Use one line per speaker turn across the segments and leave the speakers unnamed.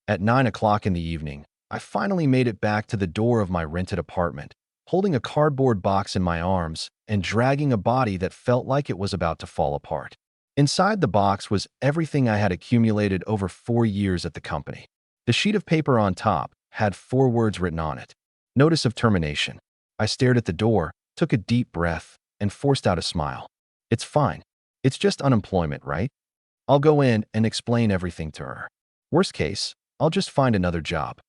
At 9 o'clock in the evening, I finally made it back to the door of my rented apartment, holding a cardboard box in my arms and dragging a body that felt like it was about to fall apart. Inside the box was everything I had accumulated over 4 years at the company. The sheet of paper on top had 4 words written on it. Notice of termination. I stared at the door, took a deep breath, and forced out a smile. It's fine. It's just unemployment, right? I'll go in and explain everything to her. Worst case, I'll just find another job.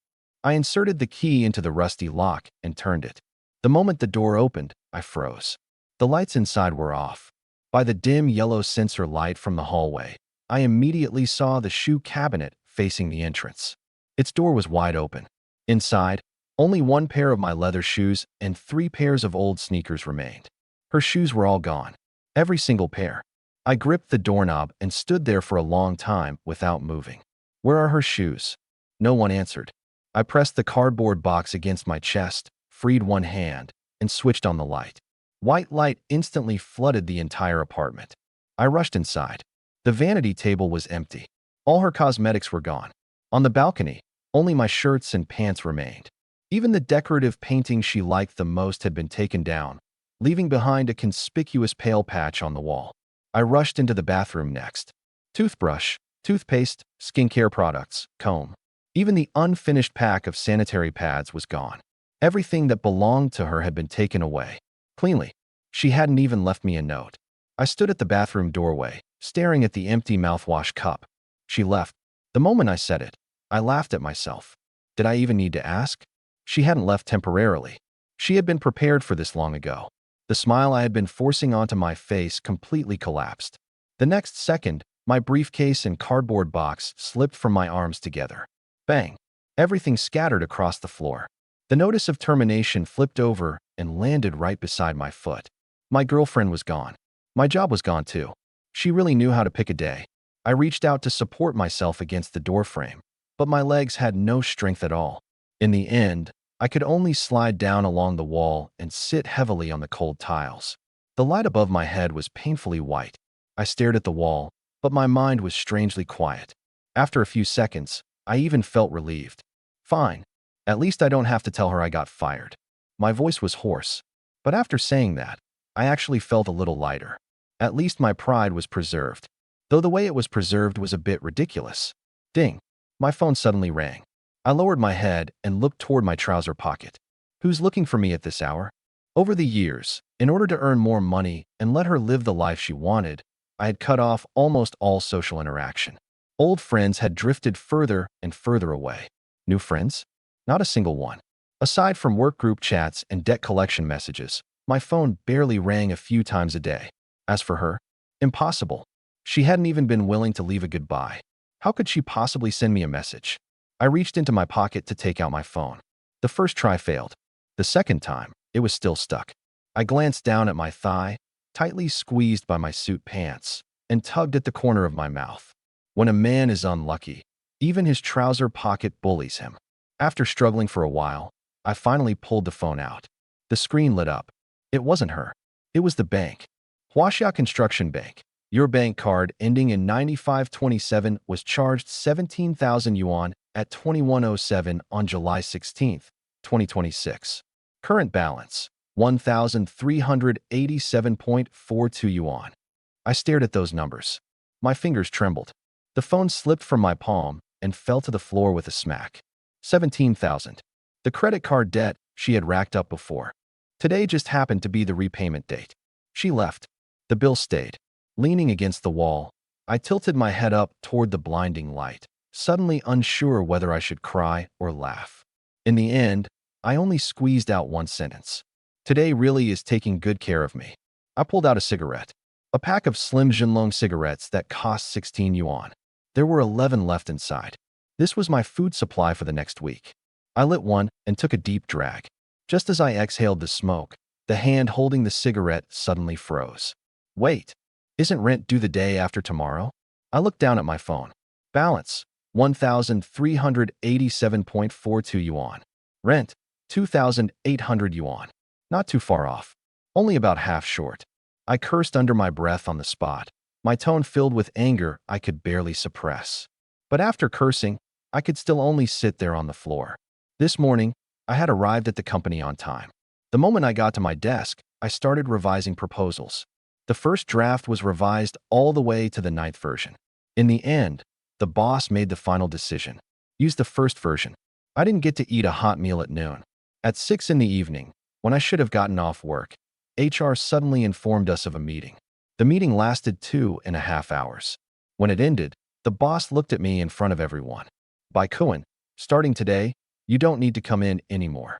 I inserted the key into the rusty lock and turned it. The moment the door opened, I froze. The lights inside were off. By the dim yellow sensor light from the hallway, I immediately saw the shoe cabinet facing the entrance. Its door was wide open. Inside, only 1 pair of my leather shoes and 3 pairs of old sneakers remained. Her shoes were all gone. Every single pair. I gripped the doorknob and stood there for a long time without moving. Where are her shoes? No one answered. I pressed the cardboard box against my chest, freed one hand, and switched on the light. White light instantly flooded the entire apartment. I rushed inside. The vanity table was empty. All her cosmetics were gone. On the balcony, only my shirts and pants remained. Even the decorative painting she liked the most had been taken down, leaving behind a conspicuous pale patch on the wall. I rushed into the bathroom next. Toothbrush, toothpaste, skincare products, comb. Even the unfinished pack of sanitary pads was gone. Everything that belonged to her had been taken away. Cleanly. She hadn't even left me a note. I stood at the bathroom doorway, staring at the empty mouthwash cup. She left. The moment I said it, I laughed at myself. Did I even need to ask? She hadn't left temporarily. She had been prepared for this long ago. The smile I had been forcing onto my face completely collapsed. The next second, my briefcase and cardboard box slipped from my arms together. Bang! Everything scattered across the floor. The notice of termination flipped over and landed right beside my foot. My girlfriend was gone. My job was gone too. She really knew how to pick a day. I reached out to support myself against the doorframe, but my legs had no strength at all. In the end, I could only slide down along the wall and sit heavily on the cold tiles. The light above my head was painfully white. I stared at the wall, but my mind was strangely quiet. After a few seconds, I even felt relieved. Fine. At least I don't have to tell her I got fired. My voice was hoarse, but after saying that, I actually felt a little lighter. At least my pride was preserved, though the way it was preserved was a bit ridiculous. Ding! My phone suddenly rang. I lowered my head and looked toward my trouser pocket. Who's looking for me at this hour? Over the years, in order to earn more money and let her live the life she wanted, I had cut off almost all social interaction. Old friends had drifted further and further away. New friends? Not a single one. Aside from work group chats and debt collection messages, my phone barely rang a few times a day. As for her, impossible. She hadn't even been willing to leave a goodbye. How could she possibly send me a message? I reached into my pocket to take out my phone. The first try failed. The second time, it was still stuck. I glanced down at my thigh, tightly squeezed by my suit pants, and tugged at the corner of my mouth. When a man is unlucky, even his trouser pocket bullies him. After struggling for a while, I finally pulled the phone out. The screen lit up. It wasn't her. It was the bank. Huaxia Construction Bank. Your bank card ending in 9527 was charged 17,000 yuan at 2107 on July 16, 2026. Current balance, 1,387.42 yuan. I stared at those numbers. My fingers trembled. The phone slipped from my palm and fell to the floor with a smack. 17,000. The credit card debt she had racked up before. Today just happened to be the repayment date. She left. The bill stayed. Leaning against the wall, I tilted my head up toward the blinding light, suddenly unsure whether I should cry or laugh. In the end, I only squeezed out one sentence. Today really is taking good care of me. I pulled out a cigarette. A pack of slim Jinlong cigarettes that cost 16 yuan. There were 11 left inside. This was my food supply for the next week. I lit one and took a deep drag. Just as I exhaled the smoke, the hand holding the cigarette suddenly froze. Wait, isn't rent due the day after tomorrow? I looked down at my phone. Balance, 1,387.42 yuan. Rent, 2,800 yuan. Not too far off. Only about half short. I cursed under my breath on the spot, my tone filled with anger I could barely suppress. But after cursing, I could still only sit there on the floor. This morning, I had arrived at the company on time. The moment I got to my desk, I started revising proposals. The first draft was revised all the way to the ninth version. In the end, the boss made the final decision. Use the first version. I didn't get to eat a hot meal at noon. At 6 in the evening, when I should have gotten off work, HR suddenly informed us of a meeting. The meeting lasted 2.5 hours. When it ended, the boss looked at me in front of everyone. By Cohen, starting today, you don't need to come in anymore.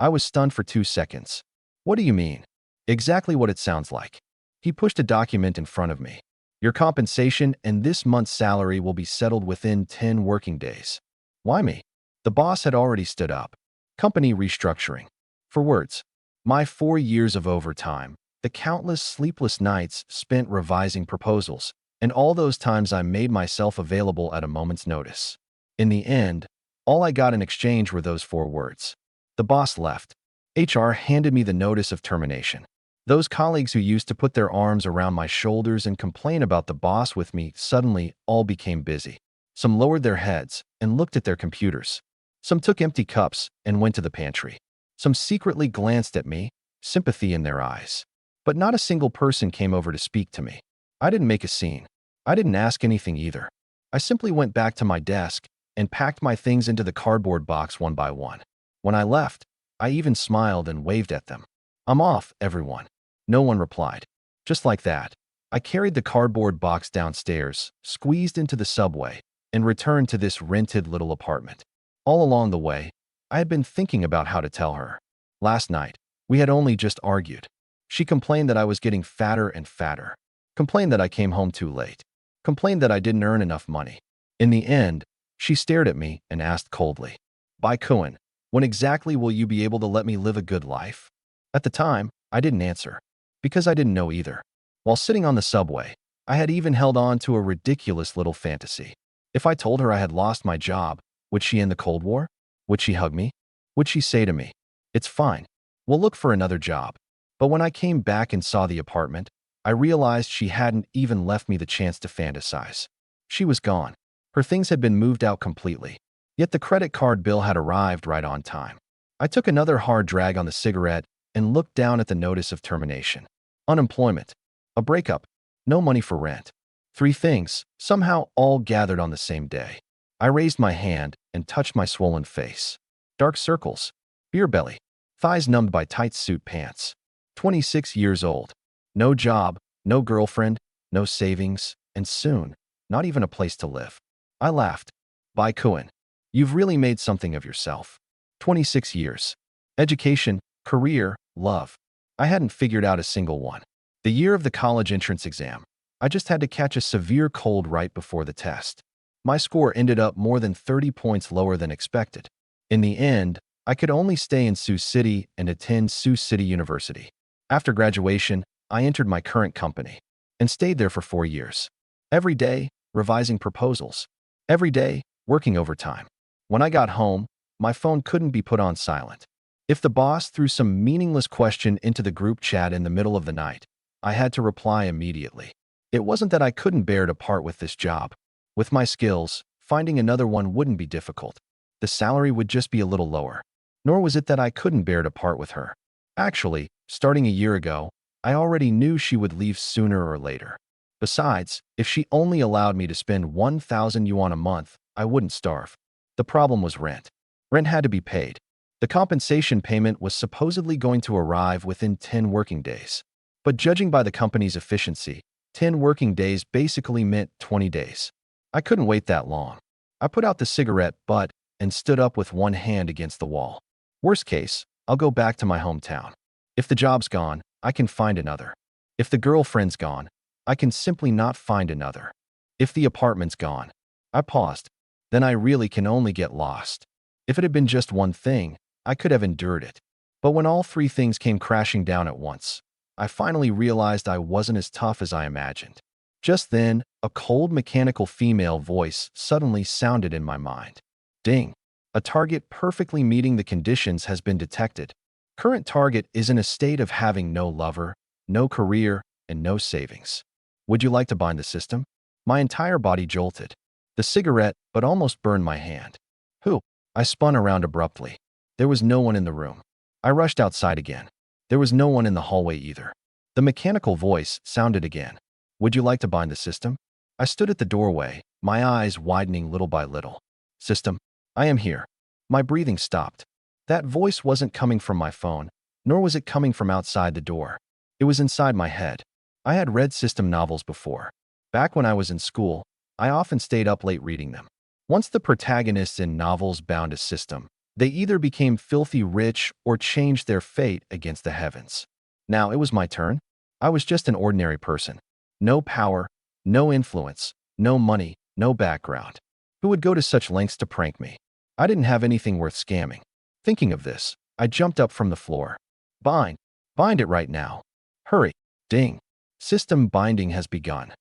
I was stunned for 2 seconds. What do you mean? Exactly what it sounds like. He pushed a document in front of me. Your compensation and this month's salary will be settled within 10 working days. Why me? The boss had already stood up. Company restructuring. For words. My 4 years of overtime, the countless sleepless nights spent revising proposals, and all those times I made myself available at a moment's notice. In the end, all I got in exchange were those 4 words. The boss left. HR handed me the notice of termination. Those colleagues who used to put their arms around my shoulders and complain about the boss with me suddenly all became busy. Some lowered their heads and looked at their computers. Some took empty cups and went to the pantry. Some secretly glanced at me, sympathy in their eyes. But not a single person came over to speak to me. I didn't make a scene. I didn't ask anything either. I simply went back to my desk and packed my things into the cardboard box one by one. When I left, I even smiled and waved at them. I'm off, everyone. No one replied. Just like that, I carried the cardboard box downstairs, squeezed into the subway, and returned to this rented little apartment. All along the way, I had been thinking about how to tell her. Last night, we had only just argued. She complained that I was getting fatter and fatter. Complained that I came home too late. Complained that I didn't earn enough money. In the end, she stared at me and asked coldly, "By Cohen, when exactly will you be able to let me live a good life?" At the time, I didn't answer, because I didn't know either. While sitting on the subway, I had even held on to a ridiculous little fantasy. If I told her I had lost my job, would she end the Cold War? Would she hug me? Would she say to me, "It's fine, we'll look for another job"? But when I came back and saw the apartment, I realized she hadn't even left me the chance to fantasize. She was gone. Her things had been moved out completely. Yet the credit card bill had arrived right on time. I took another hard drag on the cigarette and looked down at the notice of termination. Unemployment. A breakup. No money for rent. 3 things, somehow all gathered on the same day. I raised my hand and touched my swollen face. Dark circles. Beer belly. Thighs numbed by tight suit pants. 26 years old. No job, no girlfriend, no savings, and soon, not even a place to live. I laughed. By Cohen, you've really made something of yourself. 26 years. Education, career, love. I hadn't figured out a single one. The year of the college entrance exam, I just had to catch a severe cold right before the test. My score ended up more than 30 points lower than expected. In the end, I could only stay in Sioux City and attend Sioux City University. After graduation, I entered my current company and stayed there for 4 years. Every day, revising proposals. Every day, working overtime. When I got home, my phone couldn't be put on silent. If the boss threw some meaningless question into the group chat in the middle of the night, I had to reply immediately. It wasn't that I couldn't bear to part with this job. With my skills, finding another one wouldn't be difficult. The salary would just be a little lower. Nor was it that I couldn't bear to part with her. Actually, starting a year ago, I already knew she would leave sooner or later. Besides, if she only allowed me to spend 1,000 yuan a month, I wouldn't starve. The problem was rent. Rent had to be paid. The compensation payment was supposedly going to arrive within 10 working days. But judging by the company's efficiency, 10 working days basically meant 20 days. I couldn't wait that long. I put out the cigarette butt and stood up with one hand against the wall. Worst case, I'll go back to my hometown. If the job's gone, I can find another. If the girlfriend's gone, I can simply not find another. If the apartment's gone, I paused. Then I really can only get lost. If it had been just one thing, I could have endured it. But when all 3 things came crashing down at once, I finally realized I wasn't as tough as I imagined. Just then, a cold mechanical female voice suddenly sounded in my mind. Ding! A target perfectly meeting the conditions has been detected. Current target is in a state of having no lover, no career, and no savings. Would you like to bind the system? My entire body jolted. The cigarette, but almost burned my hand. Who? I spun around abruptly. There was no one in the room. I rushed outside again. There was no one in the hallway either. The mechanical voice sounded again. Would you like to bind the system? I stood at the doorway, my eyes widening little by little. System, I am here. My breathing stopped. That voice wasn't coming from my phone, nor was it coming from outside the door. It was inside my head. I had read system novels before. Back when I was in school, I often stayed up late reading them. Once the protagonists in novels bound a system, they either became filthy rich or changed their fate against the heavens. Now it was my turn. I was just an ordinary person. No power, no influence, no money, no background. Who would go to such lengths to prank me? I didn't have anything worth scamming. Thinking of this, I jumped up from the floor. Bind. Bind it right now. Hurry. Ding. System binding has begun.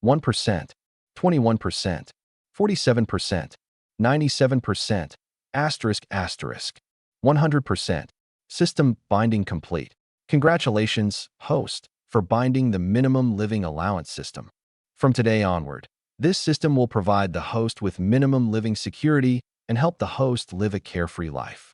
1%, 21%, 47%, 97%, asterisk asterisk, 100%. System binding complete. Congratulations, host, for binding the minimum living allowance system. From today onward, this system will provide the host with minimum living security and help the host live a carefree life.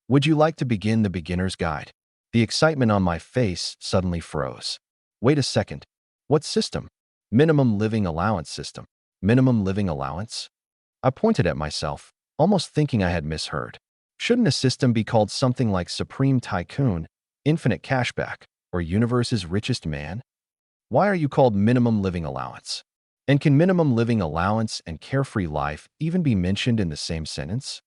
Would you like to begin the beginner's guide? The excitement on my face suddenly froze. Wait a second. What system? Minimum living allowance system. Minimum living allowance? I pointed at myself, almost thinking I had misheard. Shouldn't a system be called something like Supreme Tycoon, Infinite Cashback, or Universe's Richest Man? Why are you called minimum living allowance? And can minimum living allowance and carefree life even be mentioned in the same sentence?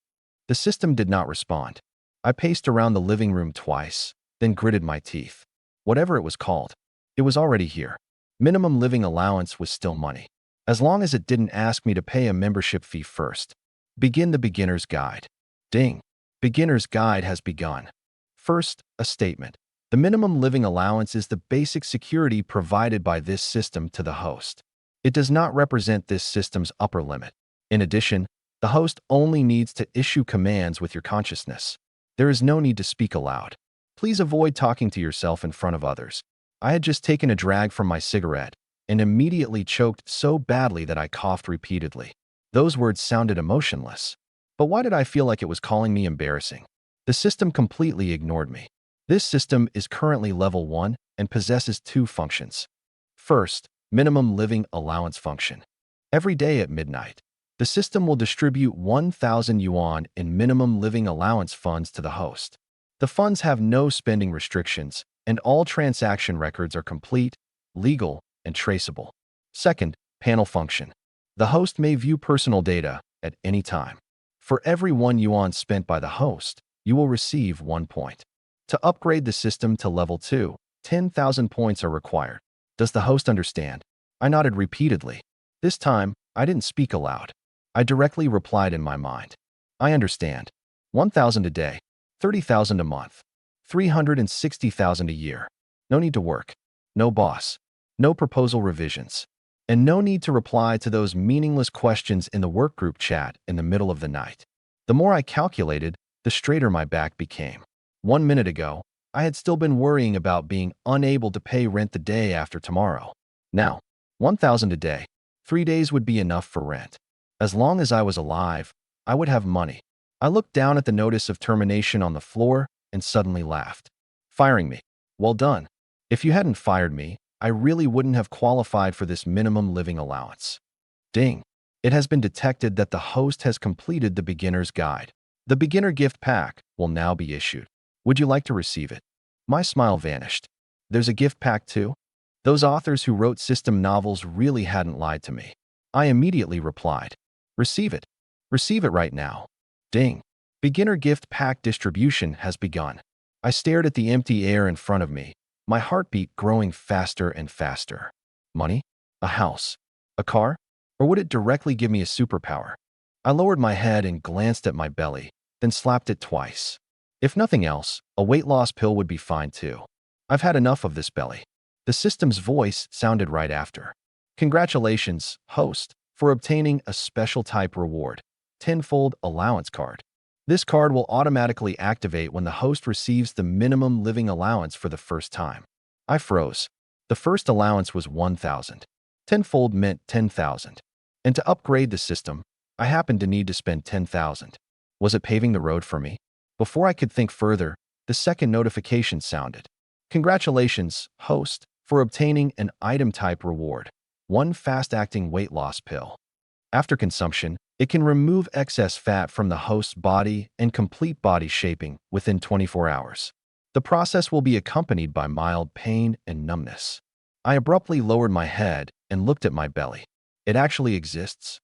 The system did not respond. I paced around the living room twice, then gritted my teeth. Whatever it was called, it was already here. Minimum living allowance was still money, as long as it didn't ask me to pay a membership fee first. Begin the beginner's guide. Ding. Beginner's guide has begun. First, a statement. The minimum living allowance is the basic security provided by this system to the host. It does not represent this system's upper limit. In addition, the host only needs to issue commands with your consciousness. There is no need to speak aloud. Please avoid talking to yourself in front of others. I had just taken a drag from my cigarette and immediately choked so badly that I coughed repeatedly. Those words sounded emotionless. But why did I feel like it was calling me embarrassing? The system completely ignored me. This system is currently level 1 and possesses 2 functions. First, minimum living allowance function. Every day at midnight, the system will distribute 1,000 yuan in minimum living allowance funds to the host. The funds have no spending restrictions, and all transaction records are complete, legal, and traceable. Second, panel function. The host may view personal data at any time. For every 1 yuan spent by the host, you will receive 1 point. To upgrade the system to level 2, 10,000 points are required. Does the host understand? I nodded repeatedly. This time, I didn't speak aloud. I directly replied in my mind. I understand. 1,000 a day, 30,000 a month, 360,000 a year. No need to work. No boss. No proposal revisions. And no need to reply to those meaningless questions in the workgroup chat in the middle of the night. The more I calculated, the straighter my back became. 1 minute ago, I had still been worrying about being unable to pay rent the day after tomorrow. Now, 1,000 a day, 3 days would be enough for rent. As long as I was alive, I would have money. I looked down at the notice of termination on the floor and suddenly laughed. Firing me. Well done. If you hadn't fired me, I really wouldn't have qualified for this minimum living allowance. Ding. It has been detected that the host has completed the beginner's guide. The beginner gift pack will now be issued. Would you like to receive it? My smile vanished. There's a gift pack too? Those authors who wrote system novels really hadn't lied to me. I immediately replied. Receive it. Receive it right now. Ding. Beginner gift pack distribution has begun. I stared at the empty air in front of me, my heartbeat growing faster and faster. Money? A house? A car? Or would it directly give me a superpower? I lowered my head and glanced at my belly, then slapped it twice. If nothing else, a weight loss pill would be fine too. I've had enough of this belly. The system's voice sounded right after. Congratulations, host, for obtaining a special type reward, 10-fold allowance card. This card will automatically activate when the host receives the minimum living allowance for the first time. I froze. The first allowance was 1,000. 10-fold meant 10,000. And to upgrade the system, I happened to need to spend 10,000. Was it paving the road for me? Before I could think further, the second notification sounded. Congratulations, host, for obtaining an item type reward. One fast-acting weight loss pill. After consumption, it can remove excess fat from the host's body and complete body shaping within 24 hours. The process will be accompanied by mild pain and numbness. I abruptly lowered my head and looked at my belly. It actually exists.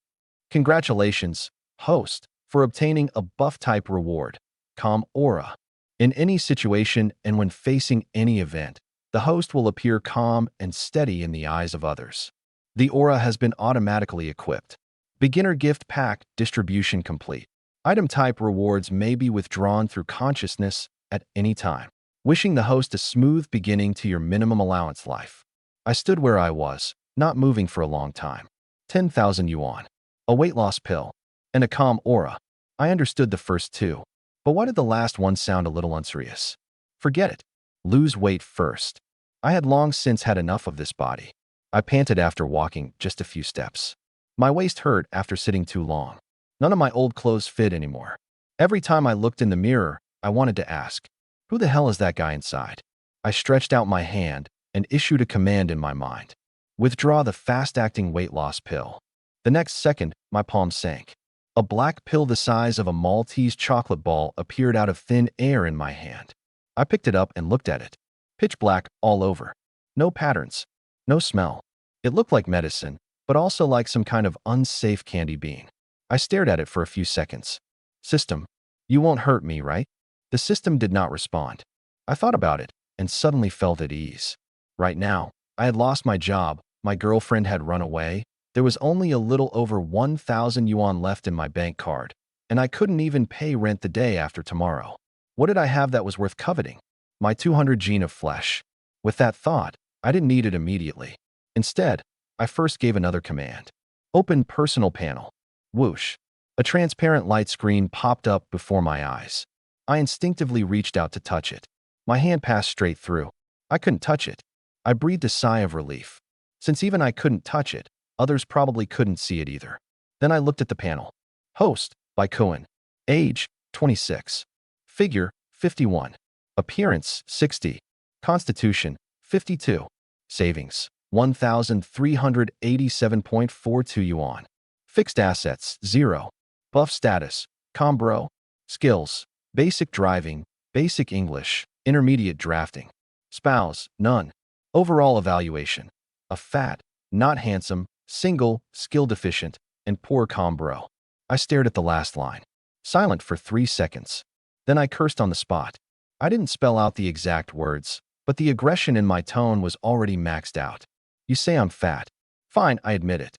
Congratulations, host, for obtaining a buff-type reward, Calm Aura. In any situation and when facing any event, the host will appear calm and steady in the eyes of others. The aura has been automatically equipped. Beginner gift pack distribution complete. Item type rewards may be withdrawn through consciousness at any time. Wishing the host a smooth beginning to your minimum allowance life. I stood where I was, not moving for a long time. 10,000 yuan. A weight loss pill. And a calm aura. I understood the first two. But why did the last one sound a little unserious? Forget it. Lose weight first. I had long since had enough of this body. I panted after walking just a few steps. My waist hurt after sitting too long. None of my old clothes fit anymore. Every time I looked in the mirror, I wanted to ask, who the hell is that guy inside? I stretched out my hand and issued a command in my mind. Withdraw the fast-acting weight loss pill. The next second, my palm sank. A black pill the size of a Maltese chocolate ball appeared out of thin air in my hand. I picked it up and looked at it. Pitch black all over. No patterns. No smell. It looked like medicine, but also like some kind of unsafe candy bean. I stared at it for a few seconds. System, you won't hurt me, right? The system did not respond. I thought about it and suddenly felt at ease. Right now, I had lost my job, my girlfriend had run away, there was only a little over 1,000 yuan left in my bank card, and I couldn't even pay rent the day after tomorrow. What did I have that was worth coveting? My 200 gene of flesh. With that thought, I didn't need it immediately. Instead, I first gave another command. Open personal panel. Whoosh. A transparent light screen popped up before my eyes. I instinctively reached out to touch it. My hand passed straight through. I couldn't touch it. I breathed a sigh of relief. Since even I couldn't touch it, others probably couldn't see it either. Then I looked at the panel. Host, by Cohen. Age, 26. Figure, 51. Appearance, 60. Constitution, 52. Savings, 1,387.42 yuan. Fixed assets, 0. Buff status, Combro. Skills, basic driving, basic English, intermediate drafting. Spouse, none. Overall evaluation, a fat, not handsome, single, skill deficient, and poor Combro. I stared at the last line, silent for 3 seconds. Then I cursed on the spot. I didn't spell out the exact words, but the aggression in my tone was already maxed out. You say I'm fat. Fine, I admit it.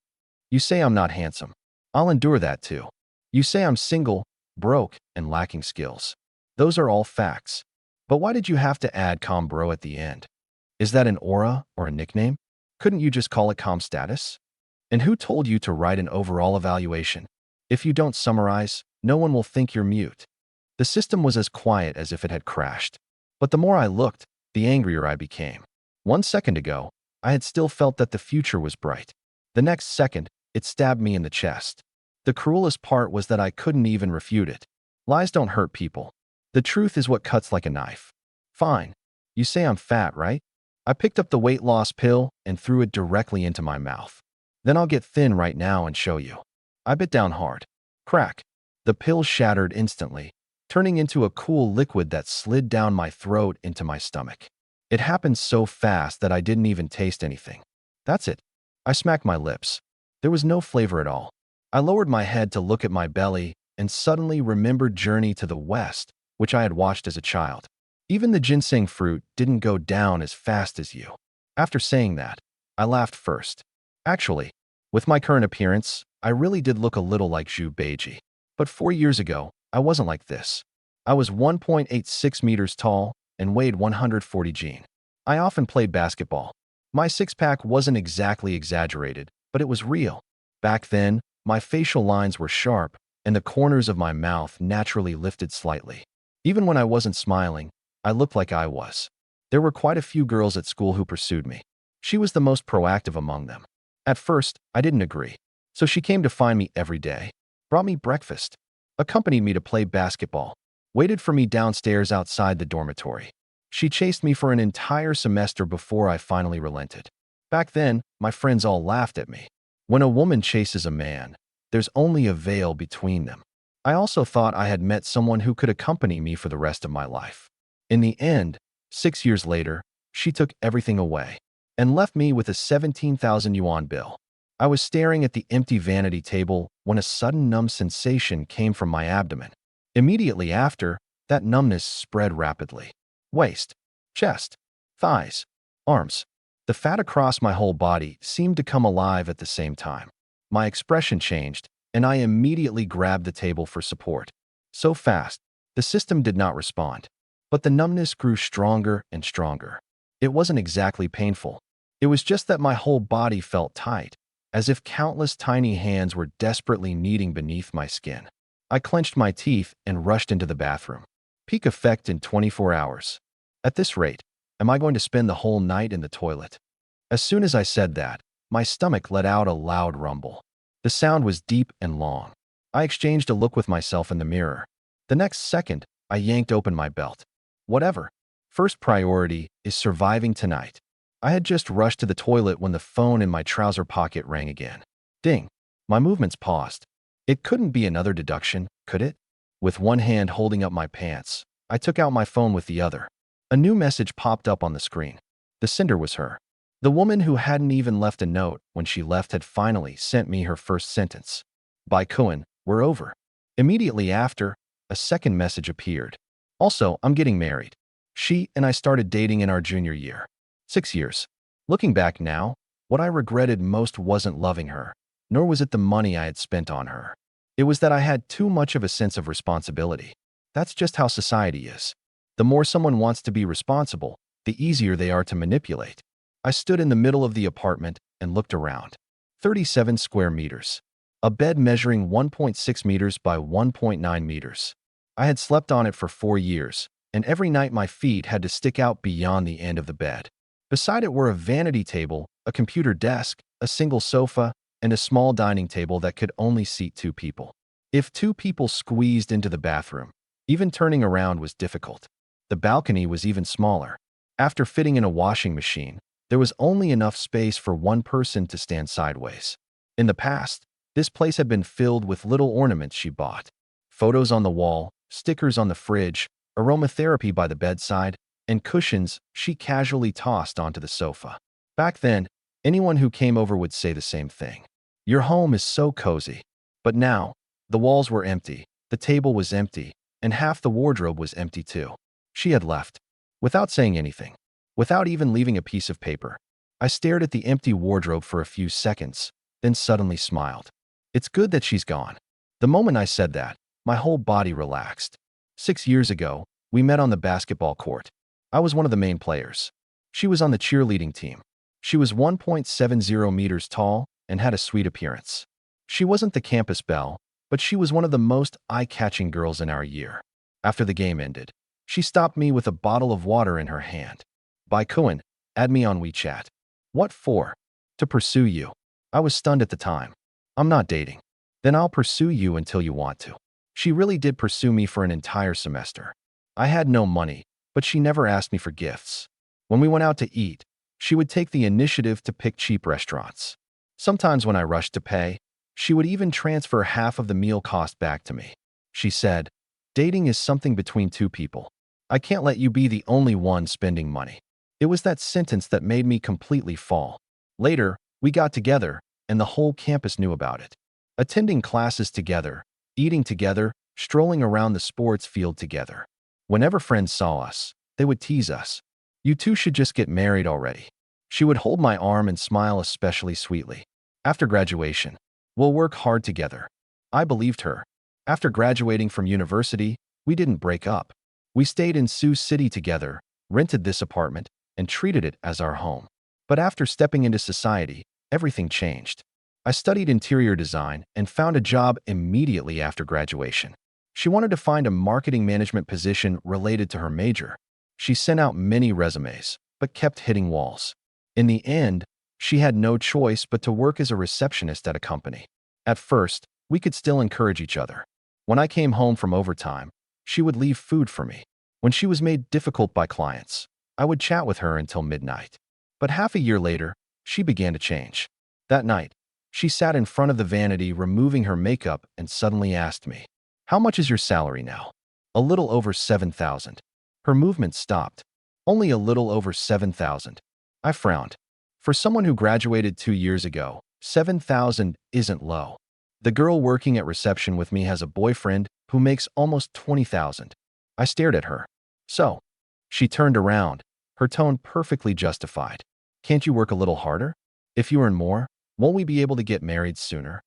You say I'm not handsome. I'll endure that too. You say I'm single, broke, and lacking skills. Those are all facts. But why did you have to add Combro at the end? Is that an aura or a nickname? Couldn't you just call it Com status? And who told you to write an overall evaluation? If you don't summarize, no one will think you're mute. The system was as quiet as if it had crashed. But the more I looked, the angrier I became. 1 second ago, I had still felt that the future was bright. The next second, it stabbed me in the chest. The cruelest part was that I couldn't even refute it. Lies don't hurt people. The truth is what cuts like a knife. Fine. You say I'm fat, right? I picked up the weight loss pill and threw it directly into my mouth. Then I'll get thin right now and show you. I bit down hard. Crack. The pill shattered instantly, turning into a cool liquid that slid down my throat into my stomach. It happened so fast that I didn't even taste anything. That's it. I smacked my lips. There was no flavor at all. I lowered my head to look at my belly and suddenly remembered Journey to the West, which I had watched as a child. Even the ginseng fruit didn't go down as fast as you. After saying that, I laughed first. Actually, with my current appearance, I really did look a little like Zhu Beiji. But 4 years ago, I wasn't like this. I was 1.86 meters tall and weighed 140 gene. I often played basketball. My six-pack wasn't exactly exaggerated, but it was real. Back then, my facial lines were sharp, and the corners of my mouth naturally lifted slightly. Even when I wasn't smiling, I looked like I was. There were quite a few girls at school who pursued me. She was the most proactive among them. At first, I didn't agree. So she came to find me every day, brought me breakfast, accompanied me to play basketball, waited for me downstairs outside the dormitory. She chased me for an entire semester before I finally relented. Back then, my friends all laughed at me. When a woman chases a man, there's only a veil between them. I also thought I had met someone who could accompany me for the rest of my life. In the end, 6 years later, she took everything away and left me with a 17,000 yuan bill. I was staring at the empty vanity table when a sudden numb sensation came from my abdomen. Immediately after, that numbness spread rapidly. Waist, chest, thighs, arms. The fat across my whole body seemed to come alive at the same time. My expression changed, and I immediately grabbed the table for support. So fast, the system did not respond. But the numbness grew stronger and stronger. It wasn't exactly painful. It was just that my whole body felt tight, as if countless tiny hands were desperately kneading beneath my skin. I clenched my teeth and rushed into the bathroom. Peak effect in 24 hours. At this rate, am I going to spend the whole night in the toilet? As soon as I said that, my stomach let out a loud rumble. The sound was deep and long. I exchanged a look with myself in the mirror. The next second, I yanked open my belt. Whatever. First priority is surviving tonight. I had just rushed to the toilet when the phone in my trouser pocket rang again. Ding. My movements paused. It couldn't be another deduction, could it? With one hand holding up my pants, I took out my phone with the other. A new message popped up on the screen. The sender was her. The woman who hadn't even left a note when she left had finally sent me her first sentence. By Cohen, we're over. Immediately after, a second message appeared. Also, I'm getting married. She and I started dating in our junior year. 6 years. Looking back now, what I regretted most wasn't loving her, nor was it the money I had spent on her. It was that I had too much of a sense of responsibility. That's just how society is. The more someone wants to be responsible, the easier they are to manipulate. I stood in the middle of the apartment and looked around. 37 square meters. A bed measuring 1.6 meters by 1.9 meters. I had slept on it for 4 years, and every night my feet had to stick out beyond the end of the bed. Beside it were a vanity table, a computer desk, a single sofa, and a small dining table that could only seat 2 people. If 2 people squeezed into the bathroom, even turning around was difficult. The balcony was even smaller. After fitting in a washing machine, there was only enough space for 1 person to stand sideways. In the past, this place had been filled with little ornaments she bought. Photos on the wall, stickers on the fridge, aromatherapy by the bedside, and cushions she casually tossed onto the sofa. Back then, anyone who came over would say the same thing. Your home is so cozy. But now, the walls were empty, the table was empty, and half the wardrobe was empty too. She had left. Without saying anything. Without even leaving a piece of paper. I stared at the empty wardrobe for a few seconds, then suddenly smiled. It's good that she's gone. The moment I said that, my whole body relaxed. 6 years ago, we met on the basketball court. I was one of the main players. She was on the cheerleading team. She was 1.70 meters tall and had a sweet appearance. She wasn't the campus belle, but she was one of the most eye-catching girls in our year. After the game ended, she stopped me with a bottle of water in her hand. By Cohen, add me on WeChat. What for? To pursue you. I was stunned at the time. I'm not dating. Then I'll pursue you until you want to. She really did pursue me for an entire semester. I had no money, but she never asked me for gifts. When we went out to eat, she would take the initiative to pick cheap restaurants. Sometimes when I rushed to pay, she would even transfer half of the meal cost back to me. She said, dating is something between 2 people. I can't let you be the only one spending money. It was that sentence that made me completely fall. Later, we got together, and the whole campus knew about it. Attending classes together, eating together, strolling around the sports field together. Whenever friends saw us, they would tease us. You two should just get married already. She would hold my arm and smile especially sweetly. After graduation, we'll work hard together. I believed her. After graduating from university, we didn't break up. We stayed in Sioux City together, rented this apartment, and treated it as our home. But after stepping into society, everything changed. I studied interior design and found a job immediately after graduation. She wanted to find a marketing management position related to her major. She sent out many resumes, but kept hitting walls. In the end, she had no choice but to work as a receptionist at a company. At first, we could still encourage each other. When I came home from overtime, she would leave food for me. When she was made difficult by clients, I would chat with her until midnight. But half a year later, she began to change. That night, she sat in front of the vanity removing her makeup and suddenly asked me, "How much is your salary now?" "A little over 7,000. Her movement stopped. "Only a little over 7,000. I frowned. For someone who graduated 2 years ago, 7,000 isn't low. The girl working at reception with me has a boyfriend who makes almost 20,000. I stared at her. "So?" She turned around, her tone perfectly justified. "Can't you work a little harder? If you earn more, won't we be able to get married sooner?"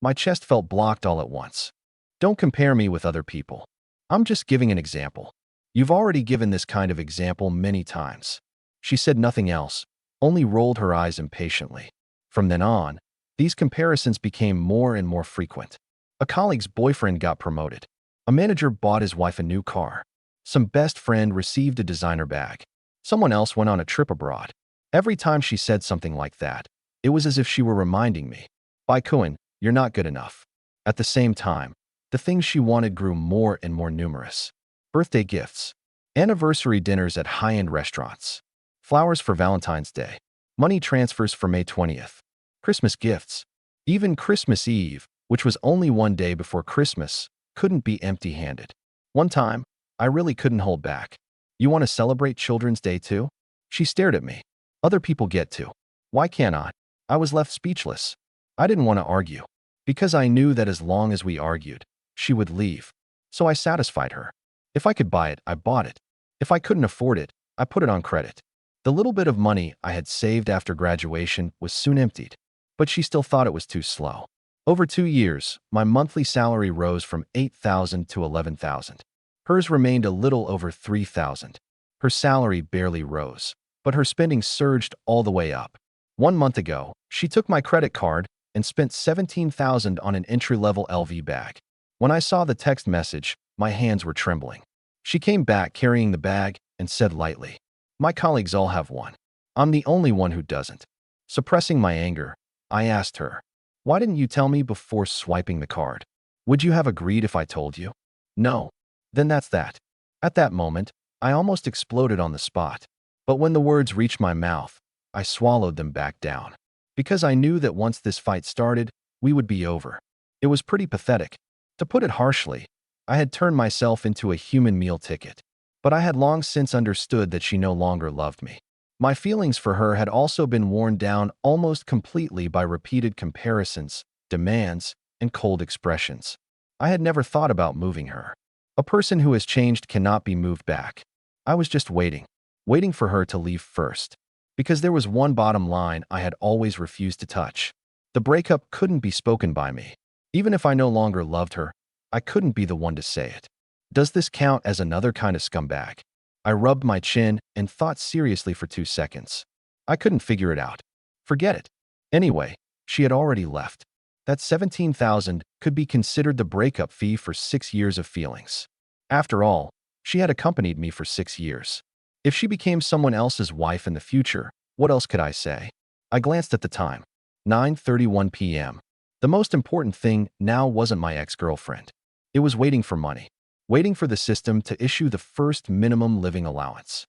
My chest felt blocked all at once. "Don't compare me with other people. I'm just giving an example. You've already given this kind of example many times." She said nothing else, only rolled her eyes impatiently. From then on, these comparisons became more and more frequent. A colleague's boyfriend got promoted. A manager bought his wife a new car. Some best friend received a designer bag. Someone else went on a trip abroad. Every time she said something like that, it was as if she were reminding me, "By Cohen, you're not good enough." At the same time, the things she wanted grew more and more numerous. Birthday gifts, anniversary dinners at high-end restaurants, flowers for Valentine's Day, money transfers for May 20th, Christmas gifts. Even Christmas Eve, which was only one day before Christmas, couldn't be empty-handed. One time, I really couldn't hold back. "You want to celebrate Children's Day too?" She stared at me. "Other people get to. Why can't I?" I was left speechless. I didn't want to argue, because I knew that as long as we argued, she would leave. So I satisfied her. If I could buy it, I bought it. If I couldn't afford it, I put it on credit. The little bit of money I had saved after graduation was soon emptied, but she still thought it was too slow. Over 2 years, my monthly salary rose from 8,000 to 11,000. Hers remained a little over 3,000. Her salary barely rose, but her spending surged all the way up. 1 month ago, she took my credit card and spent 17,000 on an entry-level LV bag. When I saw the text message, my hands were trembling. She came back carrying the bag and said lightly, "My colleagues all have one. I'm the only one who doesn't." Suppressing my anger, I asked her, "Why didn't you tell me before swiping the card? Would you have agreed if I told you?" "No." "Then that's that." At that moment, I almost exploded on the spot. But when the words reached my mouth, I swallowed them back down. Because I knew that once this fight started, we would be over. It was pretty pathetic. To put it harshly, I had turned myself into a human meal ticket. But I had long since understood that she no longer loved me. My feelings for her had also been worn down almost completely by repeated comparisons, demands, and cold expressions. I had never thought about moving her. A person who has changed cannot be moved back. I was just waiting for her to leave first. Because there was one bottom line I had always refused to touch. The breakup couldn't be spoken by me. Even if I no longer loved her, I couldn't be the one to say it. Does this count as another kind of scumbag? I rubbed my chin and thought seriously for 2 seconds. I couldn't figure it out. Forget it. Anyway, she had already left. That 17,000 could be considered the breakup fee for 6 years of feelings. After all, she had accompanied me for 6 years. If she became someone else's wife in the future, what else could I say? I glanced at the time. 9:31 p.m. The most important thing now wasn't my ex-girlfriend. It was waiting for money. Waiting for the system to issue the first minimum living allowance.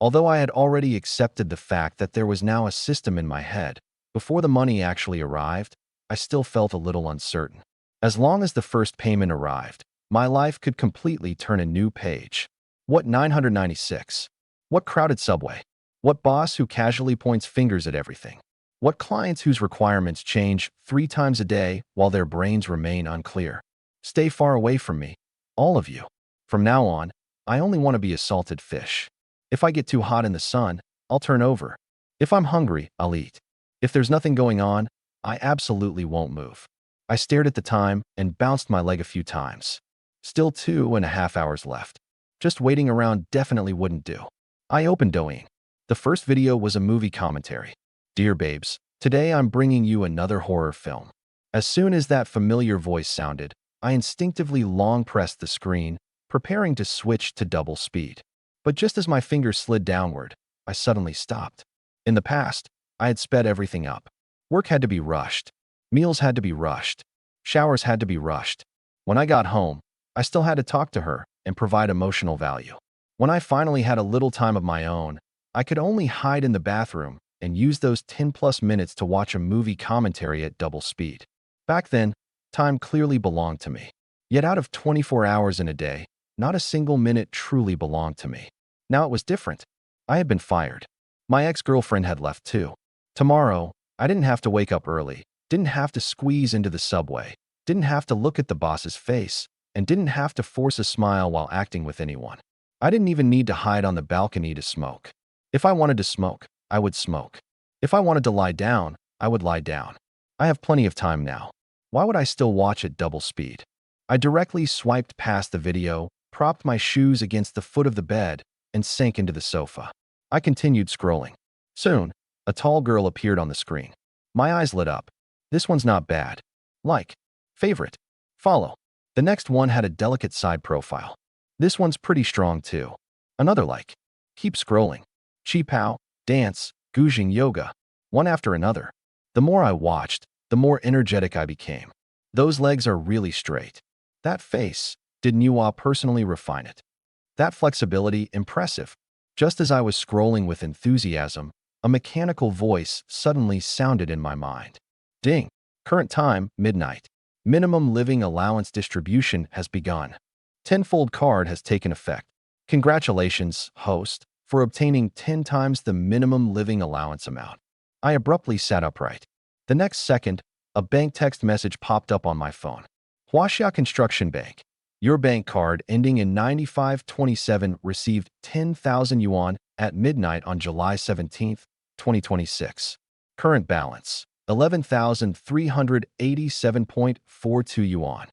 Although I had already accepted the fact that there was now a system in my head, before the money actually arrived, I still felt a little uncertain. As long as the first payment arrived, my life could completely turn a new page. What 996? What crowded subway? What boss who casually points fingers at everything? What clients whose requirements change 3 times a day while their brains remain unclear? Stay far away from me, all of you. From now on, I only want to be a salted fish. If I get too hot in the sun, I'll turn over. If I'm hungry, I'll eat. If there's nothing going on, I absolutely won't move. I stared at the time and bounced my leg a few times. Still 2.5 hours left. Just waiting around definitely wouldn't do. I opened Douyin. The first video was a movie commentary. "Dear babes, today I'm bringing you another horror film." As soon as that familiar voice sounded, I instinctively long pressed the screen, preparing to switch to double speed. But just as my fingers slid downward, I suddenly stopped. In the past, I had sped everything up. Work had to be rushed. Meals had to be rushed. Showers had to be rushed. When I got home, I still had to talk to her and provide emotional value. When I finally had a little time of my own, I could only hide in the bathroom and use those 10+ minutes to watch a movie commentary at double speed. Back then, time clearly belonged to me. Yet out of 24 hours in a day, not a single minute truly belonged to me. Now it was different. I had been fired. My ex-girlfriend had left too. Tomorrow, I didn't have to wake up early, didn't have to squeeze into the subway, didn't have to look at the boss's face, and didn't have to force a smile while acting with anyone. I didn't even need to hide on the balcony to smoke. If I wanted to smoke, I would smoke. If I wanted to lie down, I would lie down. I have plenty of time now. Why would I still watch at double speed? I directly swiped past the video, propped my shoes against the foot of the bed, and sank into the sofa. I continued scrolling. Soon, a tall girl appeared on the screen. My eyes lit up. This one's not bad. Like. Favorite. Follow. The next one had a delicate side profile. This one's pretty strong too. Another like. Keep scrolling. Chi-Pao, dance, Gujing yoga. One after another. The more I watched, the more energetic I became. Those legs are really straight. That face, did Nuwa personally refine it? That flexibility, impressive. Just as I was scrolling with enthusiasm, a mechanical voice suddenly sounded in my mind. Ding. Current time, midnight. Minimum living allowance distribution has begun. Tenfold card has taken effect. Congratulations, host, for obtaining 10 times the minimum living allowance amount. I abruptly sat upright. The next second, a bank text message popped up on my phone. Huaxia Construction Bank. Your bank card ending in 9527 received 10,000 yuan at midnight on July 17, 2026. Current balance, 11,387.42 yuan.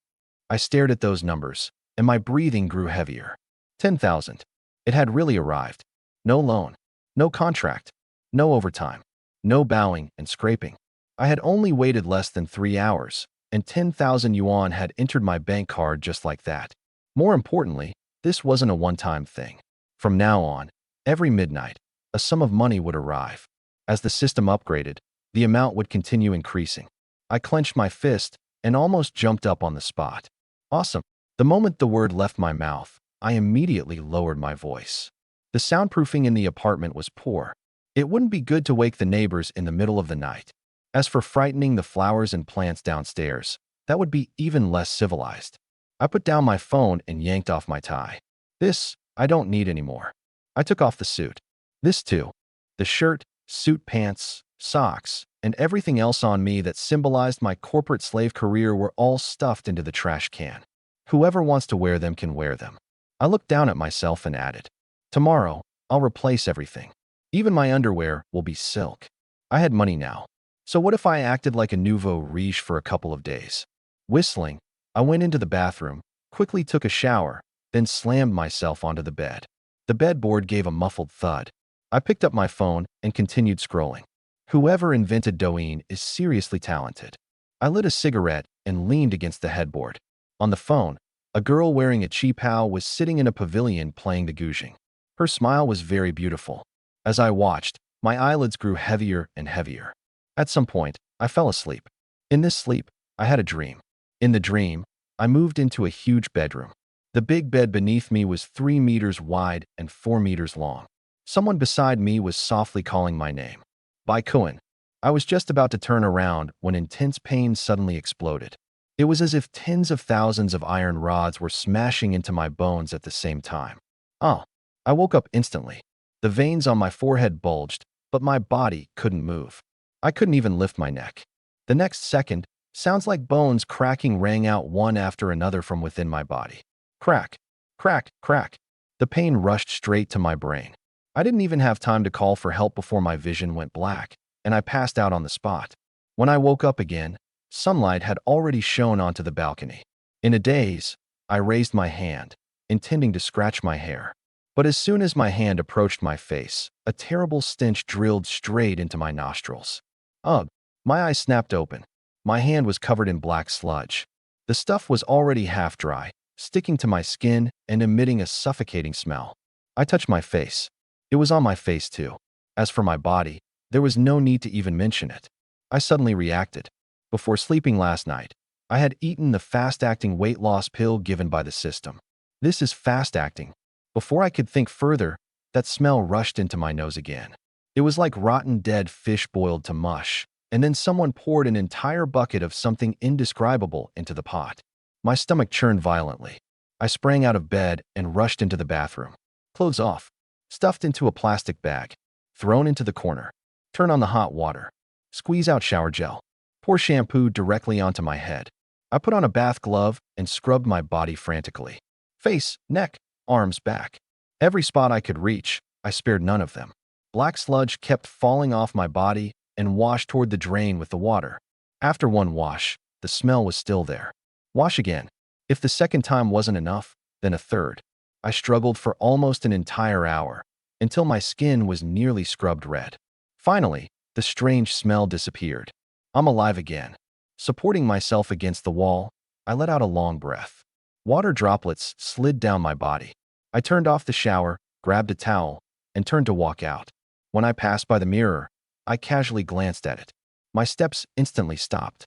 I stared at those numbers, and my breathing grew heavier. 10,000. It had really arrived. No loan, no contract, no overtime, no bowing and scraping. I had only waited less than 3 hours, and 10,000 yuan had entered my bank card just like that. More importantly, this wasn't a one-time thing. From now on, every midnight, a sum of money would arrive. As the system upgraded, the amount would continue increasing. I clenched my fist and almost jumped up on the spot. Awesome. The moment the word left my mouth, I immediately lowered my voice. The soundproofing in the apartment was poor. It wouldn't be good to wake the neighbors in the middle of the night. As for frightening the flowers and plants downstairs, that would be even less civilized. I put down my phone and yanked off my tie. This, I don't need anymore. I took off the suit. This too. The shirt, suit pants, socks, and everything else on me that symbolized my corporate slave career were all stuffed into the trash can. Whoever wants to wear them can wear them. I looked down at myself and added, tomorrow, I'll replace everything. Even my underwear will be silk. I had money now. So what if I acted like a nouveau riche for a couple of days? Whistling, I went into the bathroom, quickly took a shower, then slammed myself onto the bed. The bedboard gave a muffled thud. I picked up my phone and continued scrolling. Whoever invented Douyin is seriously talented. I lit a cigarette and leaned against the headboard. On the phone, a girl wearing a Chi-Pao was sitting in a pavilion playing the Gujing. Her smile was very beautiful. As I watched, my eyelids grew heavier and heavier. At some point, I fell asleep. In this sleep, I had a dream. In the dream, I moved into a huge bedroom. The big bed beneath me was 3 meters wide and 4 meters long. Someone beside me was softly calling my name. Bai Kuan. I was just about to turn around when intense pain suddenly exploded. It was as if tens of thousands of iron rods were smashing into my bones at the same time. Oh, I woke up instantly. The veins on my forehead bulged, but my body couldn't move. I couldn't even lift my neck. The next second, sounds like bones cracking rang out one after another from within my body. Crack, crack, crack. The pain rushed straight to my brain. I didn't even have time to call for help before my vision went black, and I passed out on the spot. When I woke up again, sunlight had already shone onto the balcony. In a daze, I raised my hand, intending to scratch my hair. But as soon as my hand approached my face, a terrible stench drilled straight into my nostrils. Ugh! My eyes snapped open. My hand was covered in black sludge. The stuff was already half dry, sticking to my skin and emitting a suffocating smell. I touched my face. It was on my face too. As for my body, there was no need to even mention it. I suddenly reacted. Before sleeping last night, I had eaten the fast-acting weight loss pill given by the system. This is fast-acting. Before I could think further, that smell rushed into my nose again. It was like rotten dead fish boiled to mush, and then someone poured an entire bucket of something indescribable into the pot. My stomach churned violently. I sprang out of bed and rushed into the bathroom. Clothes off, stuffed into a plastic bag, thrown into the corner. Turn on the hot water. Squeeze out shower gel. Pour shampoo directly onto my head. I put on a bath glove and scrubbed my body frantically. Face, neck, arms, back. Every spot I could reach, I spared none of them. Black sludge kept falling off my body and washed toward the drain with the water. After one wash, the smell was still there. Wash again. If the second time wasn't enough, then a third. I struggled for almost an entire hour, until my skin was nearly scrubbed red. Finally, the strange smell disappeared. I'm alive again. Supporting myself against the wall, I let out a long breath. Water droplets slid down my body. I turned off the shower, grabbed a towel, and turned to walk out. When I passed by the mirror, I casually glanced at it. My steps instantly stopped.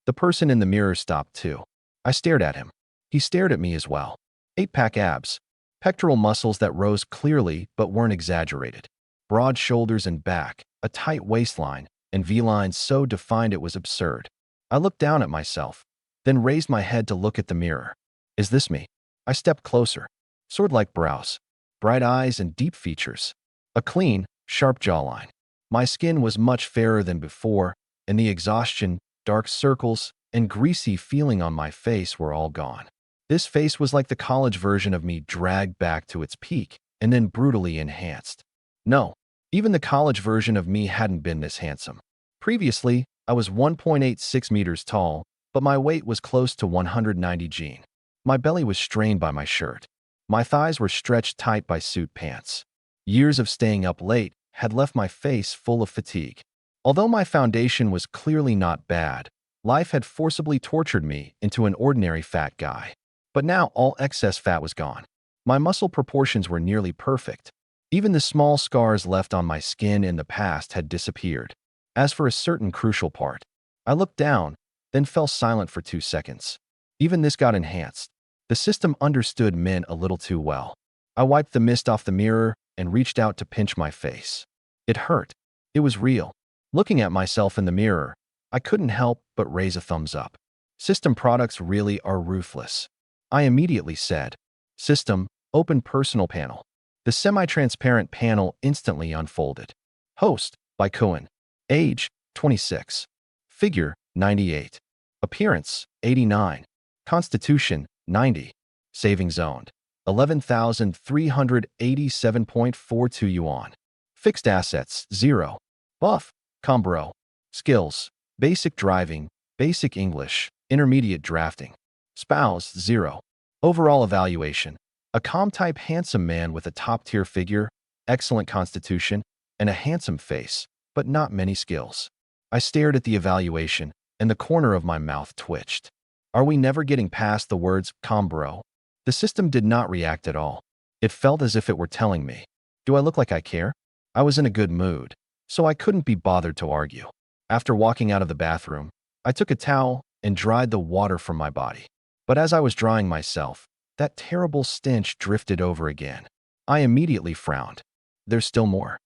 The person in the mirror stopped too. I stared at him. He stared at me as well. 8-pack abs, pectoral muscles that rose clearly but weren't exaggerated, broad shoulders and back, a tight waistline, and V-lines so defined it was absurd. I looked down at myself, then raised my head to look at the mirror. Is this me? I stepped closer. Sword-like brows, bright eyes, and deep features. A clean, sharp jawline. My skin was much fairer than before, and the exhaustion, dark circles, and greasy feeling on my face were all gone. This face was like the college version of me dragged back to its peak and then brutally enhanced. No, even the college version of me hadn't been this handsome. Previously, I was 1.86 meters tall, but my weight was close to 190 g. My belly was strained by my shirt. My thighs were stretched tight by suit pants. Years of staying up late had left my face full of fatigue. Although my foundation was clearly not bad, life had forcibly tortured me into an ordinary fat guy. But now all excess fat was gone. My muscle proportions were nearly perfect. Even the small scars left on my skin in the past had disappeared. As for a certain crucial part, I looked down, then fell silent for 2 seconds. Even this got enhanced. The system understood men a little too well. I wiped the mist off the mirror and reached out to pinch my face. It hurt. It was real. Looking at myself in the mirror, I couldn't help but raise a thumbs up. System products really are ruthless. I immediately said, "System, open personal panel." The semi-transparent panel instantly unfolded. Host, by Cohen. Age, 26. Figure, 98. Appearance, 89. Constitution, 90. Savings owned, 11,387.42 yuan. Fixed assets, 0. Buff, Combro. Skills, basic driving, basic English, intermediate drafting. Spouse, 0. Overall evaluation, a calm-type handsome man with a top-tier figure, excellent constitution, and a handsome face, but not many skills. I stared at the evaluation, and the corner of my mouth twitched. Are we never getting past the words, "Combro"? The system did not react at all. It felt as if it were telling me, do I look like I care? I was in a good mood, so I couldn't be bothered to argue. After walking out of the bathroom, I took a towel and dried the water from my body. But as I was drying myself, that terrible stench drifted over again. I immediately frowned. There's still more.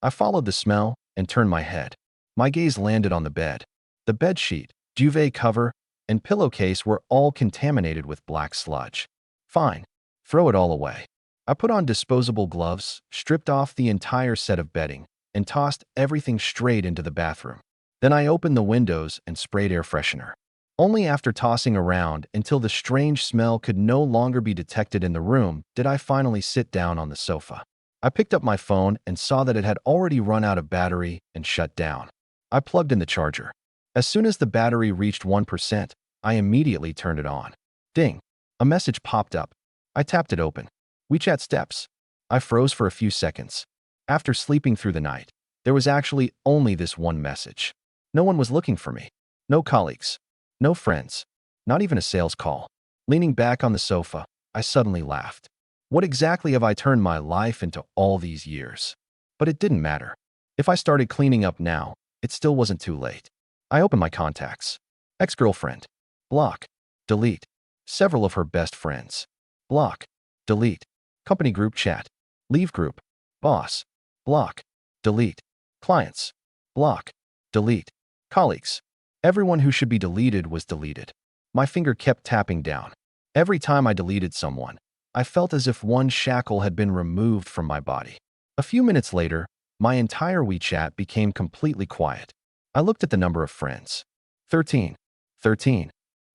I followed the smell and turned my head. My gaze landed on the bed. The bedsheet, duvet cover, and pillowcase were all contaminated with black sludge. Fine. Throw it all away. I put on disposable gloves, stripped off the entire set of bedding, and tossed everything straight into the bathroom. Then I opened the windows and sprayed air freshener. Only after tossing around until the strange smell could no longer be detected in the room did I finally sit down on the sofa. I picked up my phone and saw that it had already run out of battery and shut down. I plugged in the charger. As soon as the battery reached 1%, I immediately turned it on. Ding! A message popped up. I tapped it open. WeChat steps. I froze for a few seconds. After sleeping through the night, there was actually only this one message. No one was looking for me. No colleagues. No friends. Not even a sales call. Leaning back on the sofa, I suddenly laughed. What exactly have I turned my life into all these years? But it didn't matter. If I started cleaning up now, it still wasn't too late. I opened my contacts. Ex-girlfriend. Block. Delete. Several of her best friends. Block. Delete. Company group chat. Leave group. Boss. Block. Delete. Clients. Block. Delete. Colleagues. Everyone who should be deleted was deleted. My finger kept tapping down. Every time I deleted someone, I felt as if one shackle had been removed from my body. A few minutes later, my entire WeChat became completely quiet. I looked at the number of friends. 13. 13.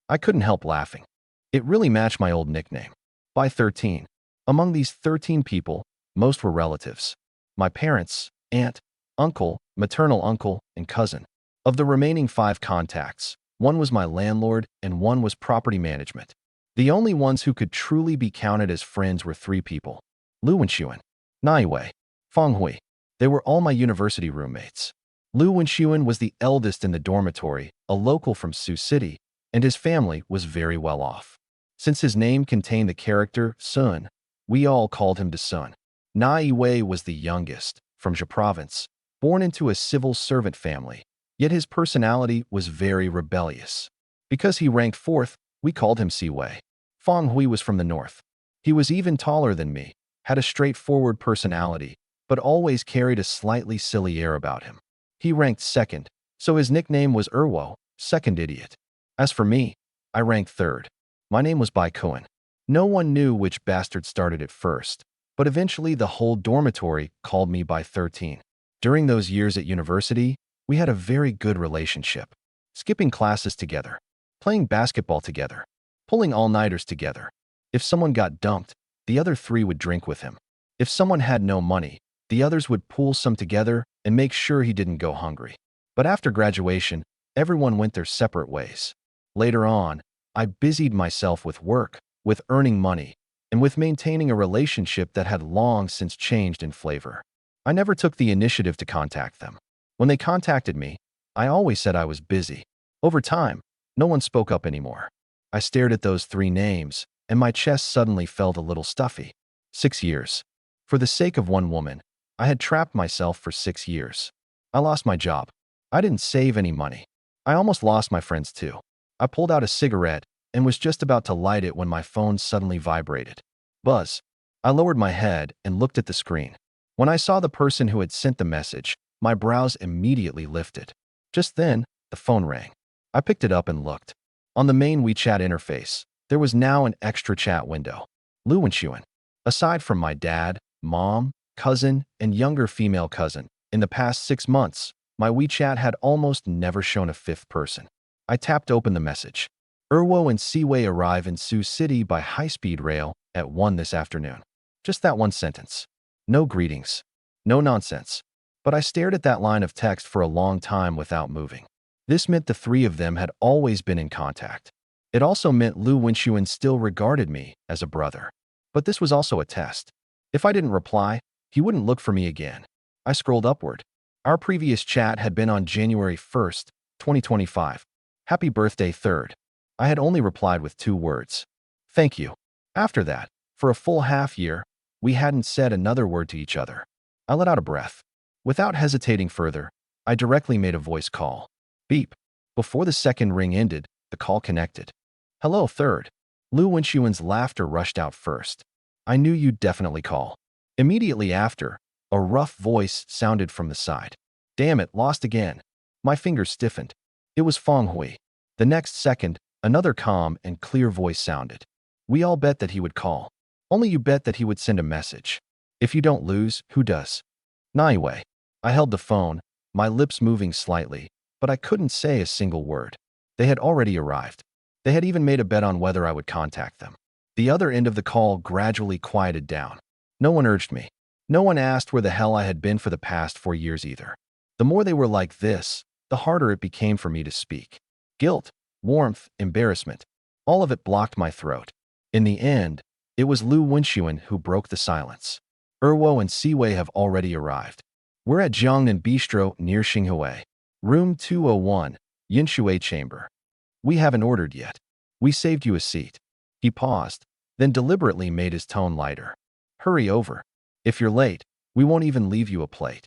I couldn't help laughing. It really matched my old nickname. By 13. Among these 13 people, most were relatives. My parents, aunt, uncle, maternal uncle, and cousin. Of the remaining 5 contacts, one was my landlord and one was property management. The only ones who could truly be counted as friends were 3 people. Lu Wenxuan, Naiwei, Feng Hui. They were all my university roommates. Lu Wenxuan was the eldest in the dormitory, a local from Sioux City, and his family was very well off. Since his name contained the character Sun, we all called him Sun. Naiwei was the youngest, from Zhe province, born into a civil servant family, yet his personality was very rebellious. Because he ranked 4th, we called him Siwei. Feng Hui was from the north. He was even taller than me, had a straightforward personality, but always carried a slightly silly air about him. He ranked 2nd, so his nickname was Erwo, second idiot. As for me, I ranked 3rd. My name was Bai Kuan. No one knew which bastard started it first, but eventually the whole dormitory called me Bai 13. During those years at university, we had a very good relationship. Skipping classes together, playing basketball together, pulling all-nighters together. If someone got dumped, the other 3 would drink with him. If someone had no money, the others would pool some together and make sure he didn't go hungry. But after graduation, everyone went their separate ways. Later on, I busied myself with work, with earning money, and with maintaining a relationship that had long since changed in flavor. I never took the initiative to contact them. When they contacted me, I always said I was busy. Over time, no one spoke up anymore. I stared at those 3 names, and my chest suddenly felt a little stuffy. 6 years. For the sake of one woman, I had trapped myself for 6 years. I lost my job. I didn't save any money. I almost lost my friends too. I pulled out a cigarette and was just about to light it when my phone suddenly vibrated. Buzz. I lowered my head and looked at the screen. When I saw the person who had sent the message, my brows immediately lifted. Just then, the phone rang. I picked it up and looked. On the main WeChat interface, there was now an extra chat window. Lu Wenxuan. Aside from my dad, mom, cousin, and younger female cousin, in the past 6 months, my WeChat had almost never shown a 5th person. I tapped open the message. Erwo and Siwei arrive in Sioux City by high-speed rail at 1 this afternoon. Just that one sentence. No greetings. No nonsense. But I stared at that line of text for a long time without moving. This meant the 3 of them had always been in contact. It also meant Lu Wenxuan still regarded me as a brother. But this was also a test. If I didn't reply, he wouldn't look for me again. I scrolled upward. Our previous chat had been on January 1st, 2025. Happy birthday, 3rd. I had only replied with 2 words. Thank you. After that, for a full half year, we hadn't said another word to each other. I let out a breath. Without hesitating further, I directly made a voice call. Beep. Before the second ring ended, the call connected. Hello, 3rd. Lu Wenxuan's laughter rushed out first. I knew you'd definitely call. Immediately after, a rough voice sounded from the side. Damn it, lost again. My fingers stiffened. It was Feng Hui. The next second, another calm and clear voice sounded. We all bet that he would call. Only you bet that he would send a message. If you don't lose, who does? Naiwei. I held the phone, my lips moving slightly, but I couldn't say a single word. They had already arrived. They had even made a bet on whether I would contact them. The other end of the call gradually quieted down. No one urged me. No one asked where the hell I had been for the past 4 years either. The more they were like this, the harder it became for me to speak. Guilt, warmth, embarrassment, all of it blocked my throat. In the end, it was Lu Wenxuan who broke the silence. Erwo and Siwei have already arrived. We're at Jiangnan Bistro near Xinghui. Room 201, Yinshui Chamber. We haven't ordered yet. We saved you a seat. He paused, then deliberately made his tone lighter. Hurry over. If you're late, we won't even leave you a plate.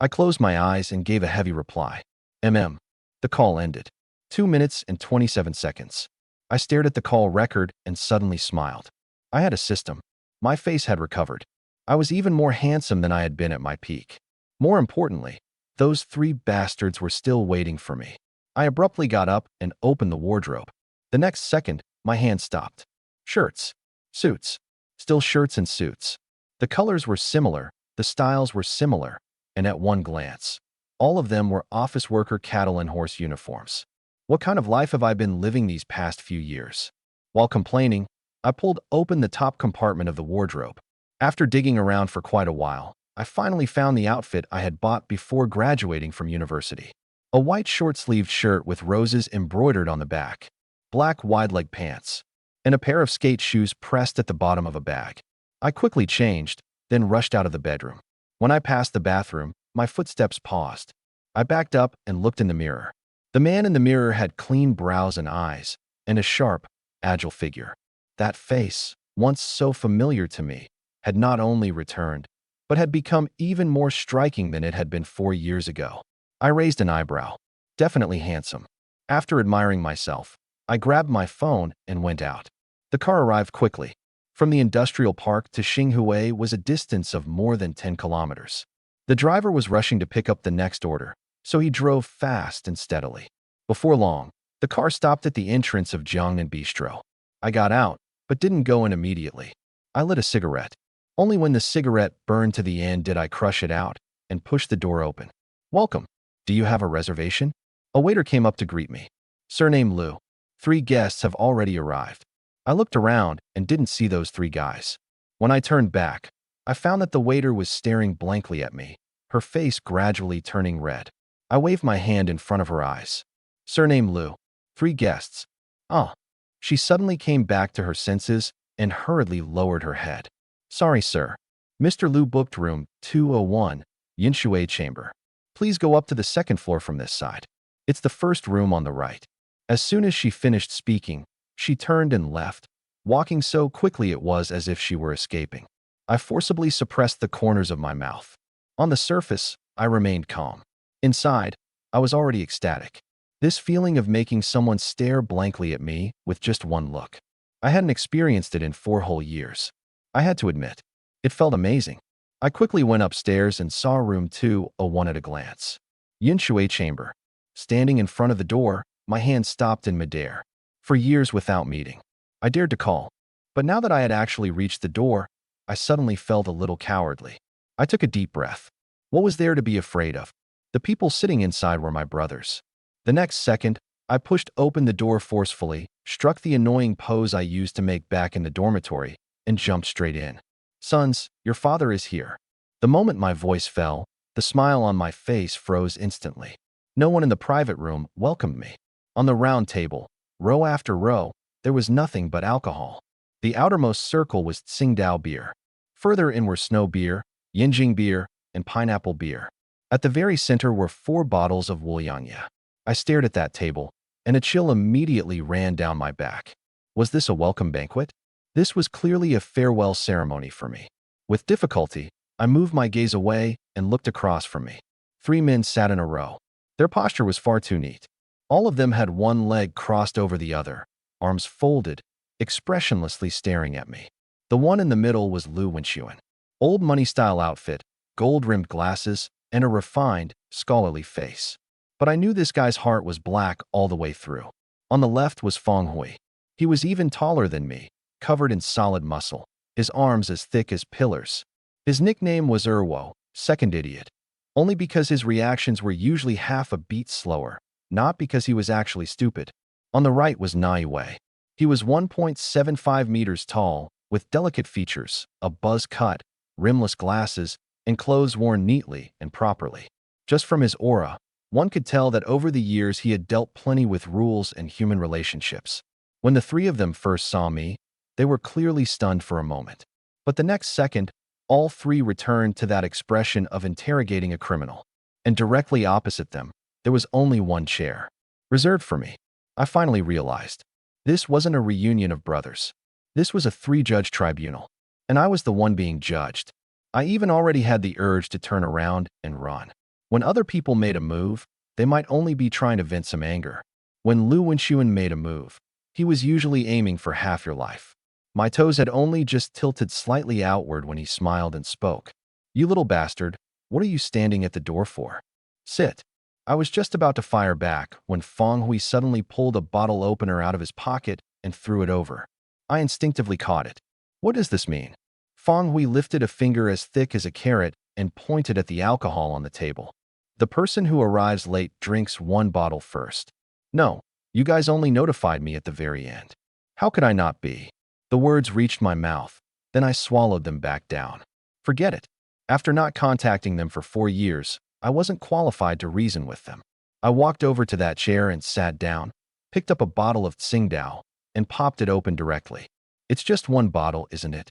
I closed my eyes and gave a heavy reply. The call ended. 2 minutes and 27 seconds. I stared at the call record and suddenly smiled. I had a system. My face had recovered. I was even more handsome than I had been at my peak. More importantly, those three bastards were still waiting for me. I abruptly got up and opened the wardrobe. The next second, my hand stopped. Shirts. Suits. Still shirts and suits. The colors were similar, the styles were similar, and at one glance, all of them were office worker cattle and horse uniforms. What kind of life have I been living these past few years? While complaining, I pulled open the top compartment of the wardrobe. After digging around for quite a while, I finally found the outfit I had bought before graduating from university. A white short-sleeved shirt with roses embroidered on the back, black wide-leg pants, and a pair of skate shoes pressed at the bottom of a bag. I quickly changed, then rushed out of the bedroom. When I passed the bathroom, my footsteps paused. I backed up and looked in the mirror. The man in the mirror had clean brows and eyes, and a sharp, agile figure. That face, once so familiar to me, had not only returned, but had become even more striking than it had been 4 years ago. I raised an eyebrow. Definitely handsome. After admiring myself, I grabbed my phone and went out. The car arrived quickly. From the industrial park to Xinhui was a distance of more than 10 kilometers. The driver was rushing to pick up the next order, so he drove fast and steadily. Before long, the car stopped at the entrance of Jiangnan Bistro. I got out, but didn't go in immediately. I lit a cigarette. Only when the cigarette burned to the end did I crush it out and push the door open. "Welcome. Do you have a reservation?" A waiter came up to greet me. "Surname Liu. 3 guests have already arrived." I looked around and didn't see those 3 guys. When I turned back, I found that the waiter was staring blankly at me, her face gradually turning red. I waved my hand in front of her eyes. "Surname Liu. 3 guests." "Ah." She suddenly came back to her senses and hurriedly lowered her head. "Sorry, sir. Mr. Liu booked room 201, Yinshui chamber. Please go up to the 2nd floor from this side. It's the first room on the right." As soon as she finished speaking, she turned and left, walking so quickly it was as if she were escaping. I forcibly suppressed the corners of my mouth. On the surface, I remained calm. Inside, I was already ecstatic. This feeling of making someone stare blankly at me with just one look. I hadn't experienced it in 4 whole years. I had to admit, it felt amazing. I quickly went upstairs and saw room 201 at a glance. Yinshui chamber. Standing in front of the door, my hand stopped in midair. For years without meeting, I dared to call. But now that I had actually reached the door, I suddenly felt a little cowardly. I took a deep breath. What was there to be afraid of? The people sitting inside were my brothers. The next second, I pushed open the door forcefully, struck the annoying pose I used to make back in the dormitory, and jumped straight in. "Sons, your father is here." The moment my voice fell, the smile on my face froze instantly. No one in the private room welcomed me. On the round table, row after row, there was nothing but alcohol. The outermost circle was Tsingtao beer. Further in were snow beer, Yinjing beer, and pineapple beer. At the very center were 4 bottles of Wuliangya. I stared at that table, and a chill immediately ran down my back. Was this a welcome banquet? This was clearly a farewell ceremony for me. With difficulty, I moved my gaze away and looked across from me. 3 men sat in a row. Their posture was far too neat. All of them had one leg crossed over the other, arms folded, expressionlessly staring at me. The one in the middle was Liu Wenxuan. Old money-style outfit, gold-rimmed glasses, and a refined, scholarly face. But I knew this guy's heart was black all the way through. On the left was Feng Hui. He was even taller than me, covered in solid muscle, his arms as thick as pillars. His nickname was Erwo, second idiot, only because his reactions were usually half a beat slower, not because he was actually stupid. On the right was Nai Wei. He was 1.75 meters tall, with delicate features, a buzz cut, rimless glasses, and clothes worn neatly and properly. Just from his aura, one could tell that over the years he had dealt plenty with rules and human relationships. When the 3 of them first saw me, they were clearly stunned for a moment. But the next second, all 3 returned to that expression of interrogating a criminal. And directly opposite them, there was only one chair, reserved for me. I finally realized. This wasn't a reunion of brothers. This was a 3-judge tribunal. And I was the one being judged. I even already had the urge to turn around and run. When other people made a move, they might only be trying to vent some anger. When Liu Wenxuan made a move, He was usually aiming for half your life. My toes had only just tilted slightly outward when he smiled and spoke. You little bastard, what are you standing at the door for? Sit. I was just about to fire back when Feng Hui suddenly pulled a bottle opener out of his pocket and threw it over. I instinctively caught it. What does this mean? Feng Hui lifted a finger as thick as a carrot and pointed at the alcohol on the table. The person who arrives late drinks one bottle first. No, you guys only notified me at the very end. How could I not be? The words reached my mouth, then I swallowed them back down. Forget it. After not contacting them for 4 years, I wasn't qualified to reason with them. I walked over to that chair and sat down, picked up a bottle of Tsingtao, and popped it open directly. It's just one bottle, isn't it?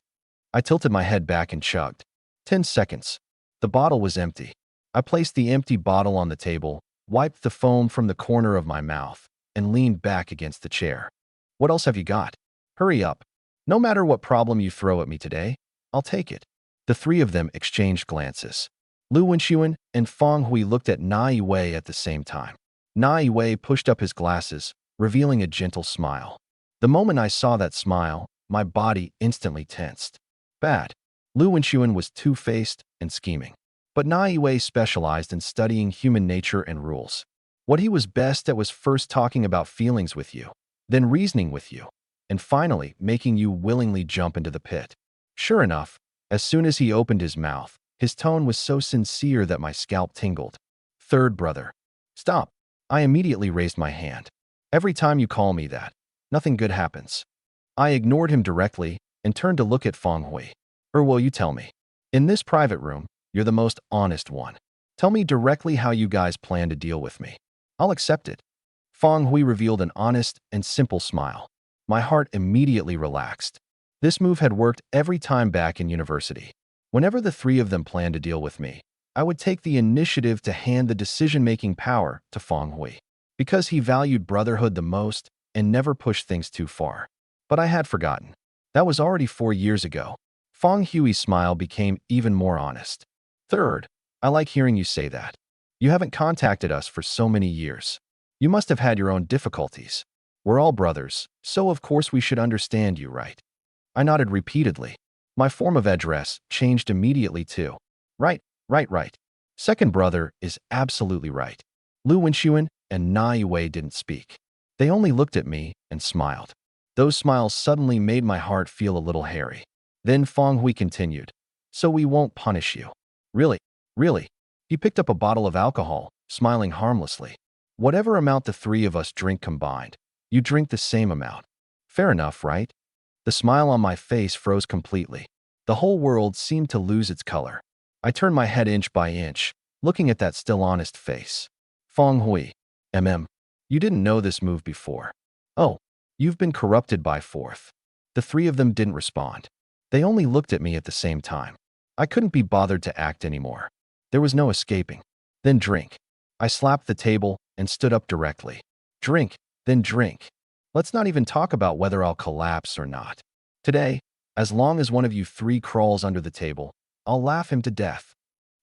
I tilted my head back and chugged. 10 seconds. The bottle was empty. I placed the empty bottle on the table, wiped the foam from the corner of my mouth, and leaned back against the chair. What else have you got? Hurry up. No matter what problem you throw at me today, I'll take it. The three of them exchanged glances. Lu Wenxuan and Feng Hui looked at Na Wei at the same time. Na Wei pushed up his glasses, revealing a gentle smile. The moment I saw that smile, my body instantly tensed. Bad. Lu Wenxuan was two-faced and scheming. But Na Wei specialized in studying human nature and rules. What he was best at was first talking about feelings with you, then reasoning with you, and finally making you willingly jump into the pit. Sure enough, as soon as he opened his mouth, his tone was so sincere that my scalp tingled. Third brother. Stop. I immediately raised my hand. Every time you call me that, nothing good happens. I ignored him directly and turned to look at Feng Hui. Will you tell me? In this private room, you're the most honest one. Tell me directly how you guys plan to deal with me. I'll accept it. Feng Hui revealed an honest and simple smile. My heart immediately relaxed. This move had worked every time back in university. Whenever the three of them planned to deal with me, I would take the initiative to hand the decision-making power to Feng Hui, because he valued brotherhood the most and never pushed things too far. But I had forgotten. That was already 4 years ago. Feng Hui's smile became even more honest. Third, I like hearing you say that. You haven't contacted us for so many years. You must have had your own difficulties. We're all brothers, so of course we should understand you, right? I nodded repeatedly. My form of address changed immediately too. Right. Second brother is absolutely right. Lu Wenxuan and Na Wei didn't speak. They only looked at me and smiled. Those smiles suddenly made my heart feel a little hairy. Then Feng Hui continued. So we won't punish you. Really? He picked up a bottle of alcohol, smiling harmlessly. Whatever amount the three of us drink combined, you drink the same amount. Fair enough, right? The smile on my face froze completely. The whole world seemed to lose its color. I turned my head inch by inch, looking at that still honest face. Feng Hui. You didn't know this move before. Oh, you've been corrupted by fourth. The three of them didn't respond. They only looked at me at the same time. I couldn't be bothered to act anymore. There was no escaping. Then drink. I slapped the table and stood up directly. Drink, then drink. Let's not even talk about whether I'll collapse or not. Today, as long as one of you three crawls under the table, I'll laugh him to death.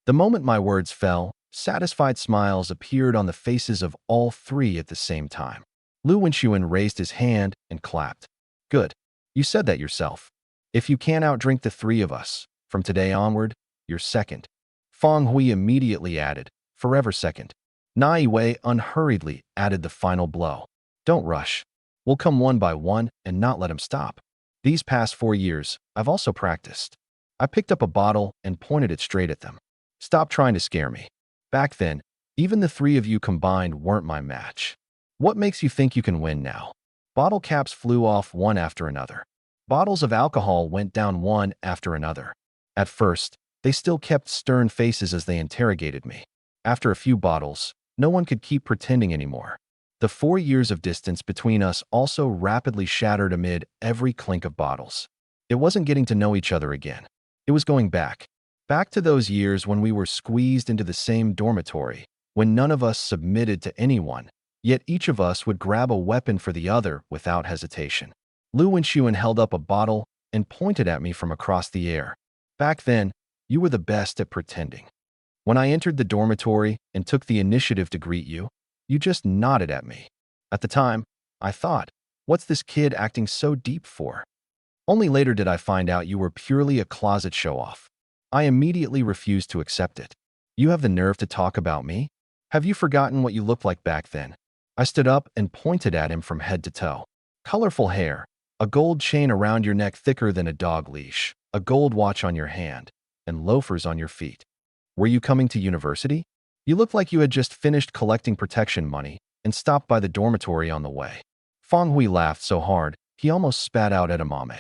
The moment my words fell, satisfied smiles appeared on the faces of all three at the same time. Lu Wenxuan raised his hand and clapped. Good. You said that yourself. If you can't outdrink the three of us, from today onward, you're second. Feng Hui immediately added, forever second. Na Wei unhurriedly added the final blow. Don't rush. We'll come one by one and not let him stop. These past 4 years, I've also practiced. I picked up a bottle and pointed it straight at them. Stop trying to scare me. Back then, even the three of you combined weren't my match. What makes you think you can win now? Bottle caps flew off one after another. Bottles of alcohol went down one after another. At first, they still kept stern faces as they interrogated me. After a few bottles, no one could keep pretending anymore. The 4 years of distance between us also rapidly shattered amid every clink of bottles. It wasn't getting to know each other again. It was going back. Back to those years when we were squeezed into the same dormitory, when none of us submitted to anyone, yet each of us would grab a weapon for the other without hesitation. Lu Wenxuan held up a bottle and pointed at me from across the air. Back then, you were the best at pretending. When I entered the dormitory and took the initiative to greet you, you just nodded at me. At the time, I thought, What's this kid acting so deep for? Only later did I find out you were purely a closet show-off. I immediately refused to accept it. You have the nerve to talk about me? Have you forgotten what you looked like back then? I stood up and pointed at him from head to toe. Colorful hair, a gold chain around your neck thicker than a dog leash, a gold watch on your hand, and loafers on your feet. Were you coming to university? You looked like you had just finished collecting protection money and stopped by the dormitory on the way. Feng Hui laughed so hard, he almost spat out edamame.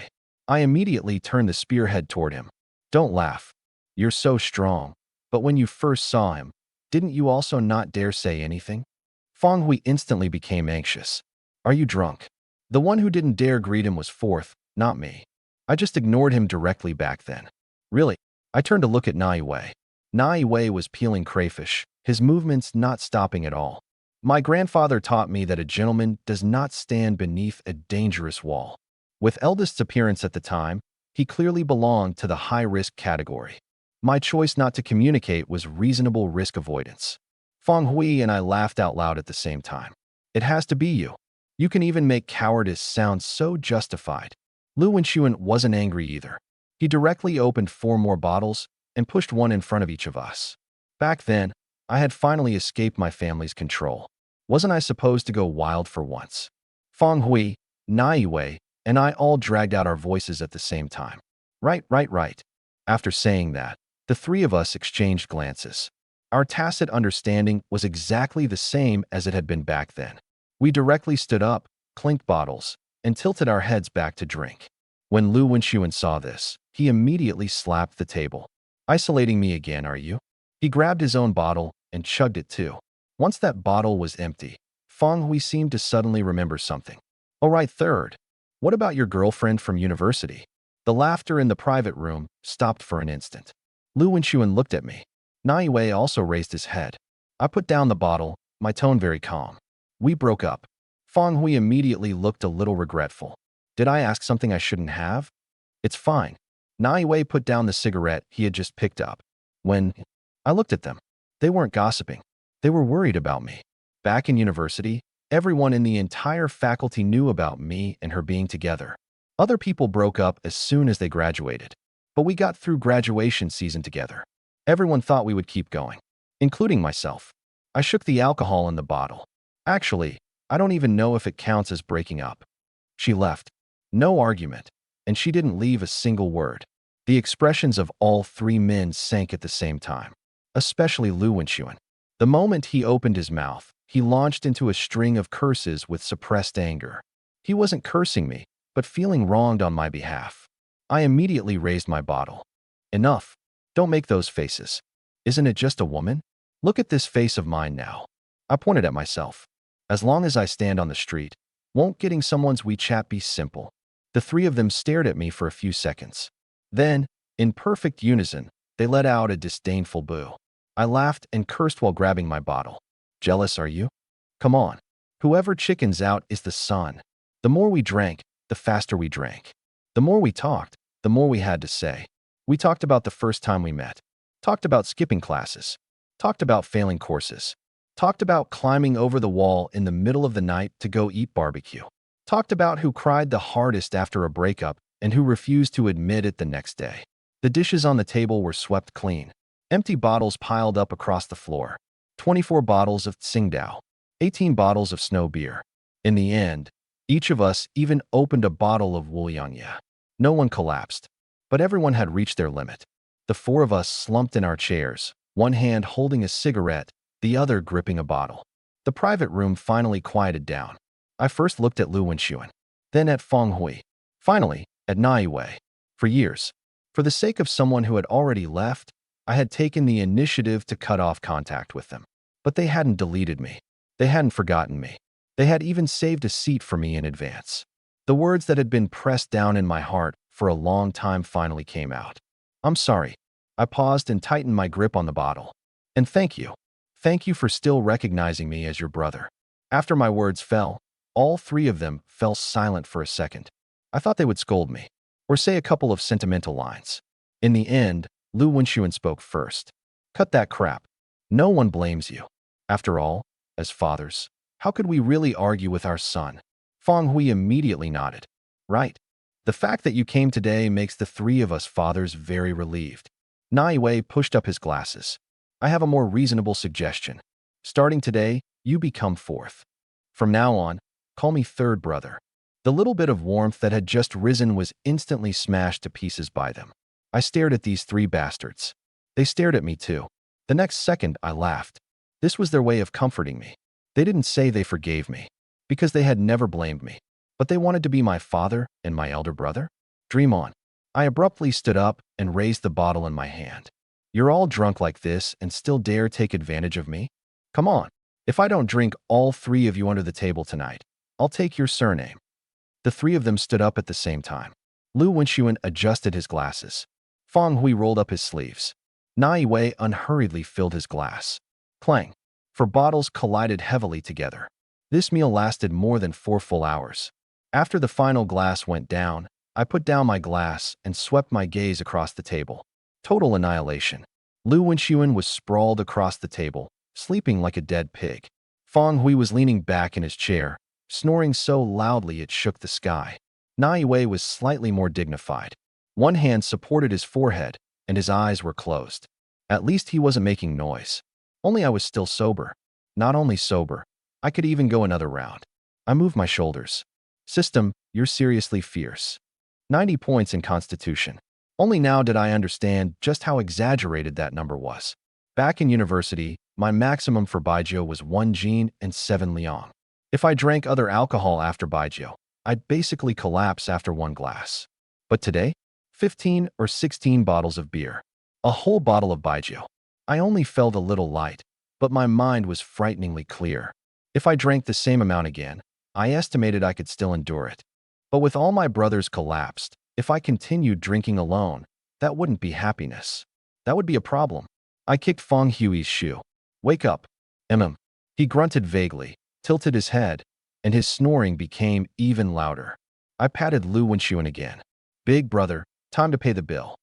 I immediately turned the spearhead toward him. Don't laugh. You're so strong. But when you first saw him, didn't you also not dare say anything? Feng Hui instantly became anxious. Are you drunk? The one who didn't dare greet him was fourth, not me. I just ignored him directly back then. Really? I turned to look at Nai Wei. Nai Wei was peeling crayfish, his movements not stopping at all. My grandfather taught me that a gentleman does not stand beneath a dangerous wall. With eldest's appearance at the time, he clearly belonged to the high-risk category. My choice not to communicate was reasonable risk avoidance. Feng Hui and I laughed out loud at the same time. It has to be you. You can even make cowardice sound so justified. Lu Wenxuan wasn't angry either. He directly opened 4 more bottles and pushed one in front of each of us. Back then, I had finally escaped my family's control. Wasn't I supposed to go wild for once? Feng Hui, Nai Wei, and I all dragged out our voices at the same time. Right. After saying that, the 3 of us exchanged glances. Our tacit understanding was exactly the same as it had been back then. We directly stood up, clinked bottles, and tilted our heads back to drink. When Lu Wenxuan saw this, he immediately slapped the table. Isolating me again, are you? He grabbed his own bottle and chugged it too. Once that bottle was empty, Feng Hui seemed to suddenly remember something. All right, third. What about your girlfriend from university? The laughter in the private room stopped for an instant. Lu Wenxuan looked at me. Nai Wei also raised his head. I put down the bottle, my tone very calm. We broke up. Feng Hui immediately looked a little regretful. Did I ask something I shouldn't have? It's fine. Nai Wei put down the cigarette he had just picked up. When I looked at them, they weren't gossiping. They were worried about me. Back in university, everyone in the entire faculty knew about me and her being together. Other people broke up as soon as they graduated. But we got through graduation season together. Everyone thought we would keep going, including myself. I shook the alcohol in the bottle. Actually, I don't even know if it counts as breaking up. She left. No argument. And she didn't leave a single word. The expressions of all 3 men sank at the same time, especially Lu Wenxuan. The moment he opened his mouth, he launched into a string of curses with suppressed anger. He wasn't cursing me, but feeling wronged on my behalf. I immediately raised my bottle. Enough. Don't make those faces. Isn't it just a woman? Look at this face of mine now. I pointed at myself. As long as I stand on the street, won't getting someone's WeChat be simple? The 3 of them stared at me for a few seconds. Then, in perfect unison, they let out a disdainful boo. I laughed and cursed while grabbing my bottle. Jealous, are you? Come on. Whoever chickens out is the sun. The more we drank, the faster we drank. The more we talked, the more we had to say. We talked about the first time we met. Talked about skipping classes. Talked about failing courses. Talked about climbing over the wall in the middle of the night to go eat barbecue. Talked about who cried the hardest after a breakup and who refused to admit it the next day. The dishes on the table were swept clean. Empty bottles piled up across the floor. 24 bottles of Tsingtao. 18 bottles of snow beer. In the end, each of us even opened a bottle of Wuliangye. No one collapsed, but everyone had reached their limit. The 4 of us slumped in our chairs, one hand holding a cigarette, the other gripping a bottle. The private room finally quieted down. I first looked at Lu Wenxuan, then at Feng Hui, finally at Nai Wei. For years, for the sake of someone who had already left, I had taken the initiative to cut off contact with them. But they hadn't deleted me. They hadn't forgotten me. They had even saved a seat for me in advance. The words that had been pressed down in my heart for a long time finally came out. I'm sorry. I paused and tightened my grip on the bottle. And thank you. Thank you for still recognizing me as your brother. After my words fell, all 3 of them fell silent for a second. I thought they would scold me, or say a couple of sentimental lines. In the end, Lu Wenxuan spoke first. Cut that crap. No one blames you. After all, as fathers, how could we really argue with our son? Feng Hui immediately nodded. Right. The fact that you came today makes the three of us fathers very relieved. Nai Wei pushed up his glasses. I have a more reasonable suggestion. Starting today, you become fourth. From now on, call me third brother. The little bit of warmth that had just risen was instantly smashed to pieces by them. I stared at these three bastards. They stared at me too. The next second, I laughed. This was their way of comforting me. They didn't say they forgave me, because they had never blamed me. But they wanted to be my father and my elder brother? Dream on. I abruptly stood up and raised the bottle in my hand. You're all drunk like this and still dare take advantage of me? Come on. If I don't drink all three of you under the table tonight, I'll take your surname. The three of them stood up at the same time. Lu Wenxuan adjusted his glasses. Feng Hui rolled up his sleeves. Nai Wei unhurriedly filled his glass. Clang. Four bottles collided heavily together. This meal lasted more than 4 full hours. After the final glass went down, I put down my glass and swept my gaze across the table. Total annihilation. Lu Wenxuan was sprawled across the table, sleeping like a dead pig. Feng Hui was leaning back in his chair, snoring so loudly it shook the sky. Nai Wei was slightly more dignified. One hand supported his forehead, and his eyes were closed. At least he wasn't making noise. Only I was still sober. Not only sober, I could even go another round. I moved my shoulders. System, you're seriously fierce. 90 points in Constitution. Only now did I understand just how exaggerated that number was. Back in university, my maximum for Baijiu was 1 Jin and 7 Liang. If I drank other alcohol after Baijiu, I'd basically collapse after 1 glass. But today, 15 or 16 bottles of beer. A whole bottle of Baijiu. I only felt a little light, but my mind was frighteningly clear. If I drank the same amount again, I estimated I could still endure it. But with all my brothers collapsed, if I continued drinking alone, that wouldn't be happiness. That would be a problem. I kicked Feng Hui's shoe. Wake up. He grunted vaguely, tilted his head, and his snoring became even louder. I patted Lu Wenxuan again. Big brother, time to pay the bill.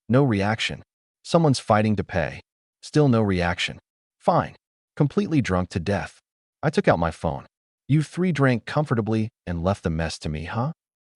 No reaction. Someone's fighting to pay. Still no reaction. Fine. Completely drunk to death. I took out my phone. You three drank comfortably and left the mess to me, huh?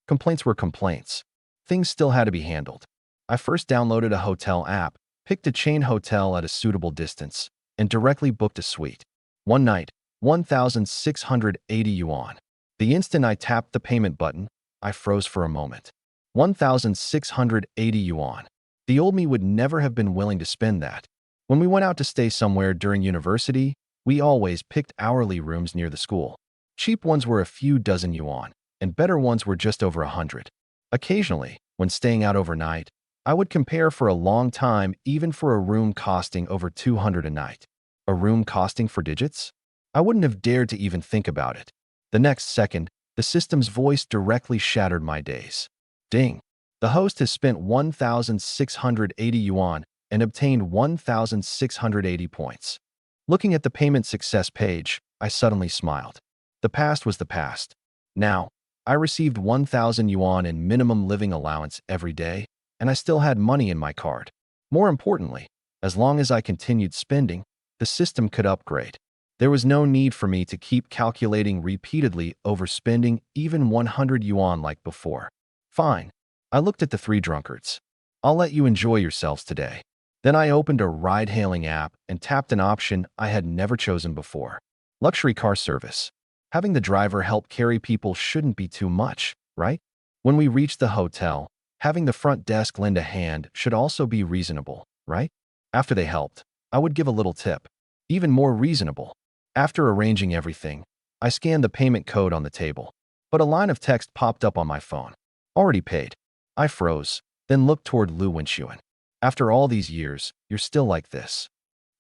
Complaints were complaints. Things still had to be handled. I first downloaded a hotel app, picked a chain hotel at a suitable distance, and directly booked a suite. One night, 1,680 yuan. The instant I tapped the payment button, I froze for a moment. 1,680 yuan. The old me would never have been willing to spend that. When we went out to stay somewhere during university, we always picked hourly rooms near the school. Cheap ones were a few dozen yuan, and better ones were just over 100. Occasionally, when staying out overnight, I would compare for a long time even for a room costing over 200 a night. A room costing 4 digits? I wouldn't have dared to even think about it. The next second, the system's voice directly shattered my days. Ding! The host has spent 1,680 yuan and obtained 1,680 points. Looking at the payment success page, I suddenly smiled. The past was the past. Now, I received 1,000 yuan in minimum living allowance every day, and I still had money in my card. More importantly, as long as I continued spending, the system could upgrade. There was no need for me to keep calculating repeatedly over spending even 100 yuan like before. Fine. I looked at the three drunkards. I'll let you enjoy yourselves today. Then I opened a ride-hailing app and tapped an option I had never chosen before. Luxury car service. Having the driver help carry people shouldn't be too much, right? When we reached the hotel, having the front desk lend a hand should also be reasonable, right? After they helped, I would give a little tip. Even more reasonable. After arranging everything, I scanned the payment code on the table, but a line of text popped up on my phone. Already paid. I froze, then looked toward Lu Wenxuan. After all these years, you're still like this.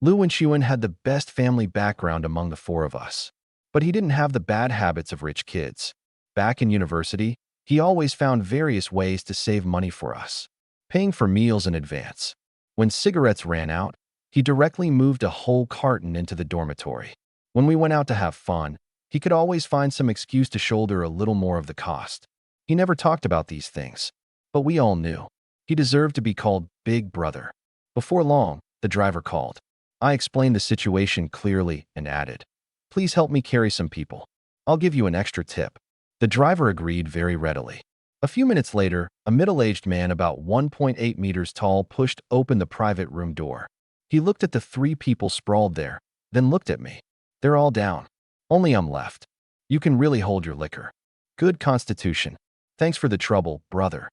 Lu Wenxuan had the best family background among the four of us. But he didn't have the bad habits of rich kids. Back in university, he always found various ways to save money for us, paying for meals in advance. When cigarettes ran out, he directly moved a whole carton into the dormitory. When we went out to have fun, he could always find some excuse to shoulder a little more of the cost. He never talked about these things, but we all knew. He deserved to be called Big Brother. Before long, the driver called. I explained the situation clearly and added, "Please help me carry some people. I'll give you an extra tip." The driver agreed very readily. A few minutes later, a middle-aged man about 1.8 meters tall pushed open the private room door. He looked at the three people sprawled there, then looked at me. They're all down. Only I'm left. You can really hold your liquor. Good constitution. Thanks for the trouble, brother.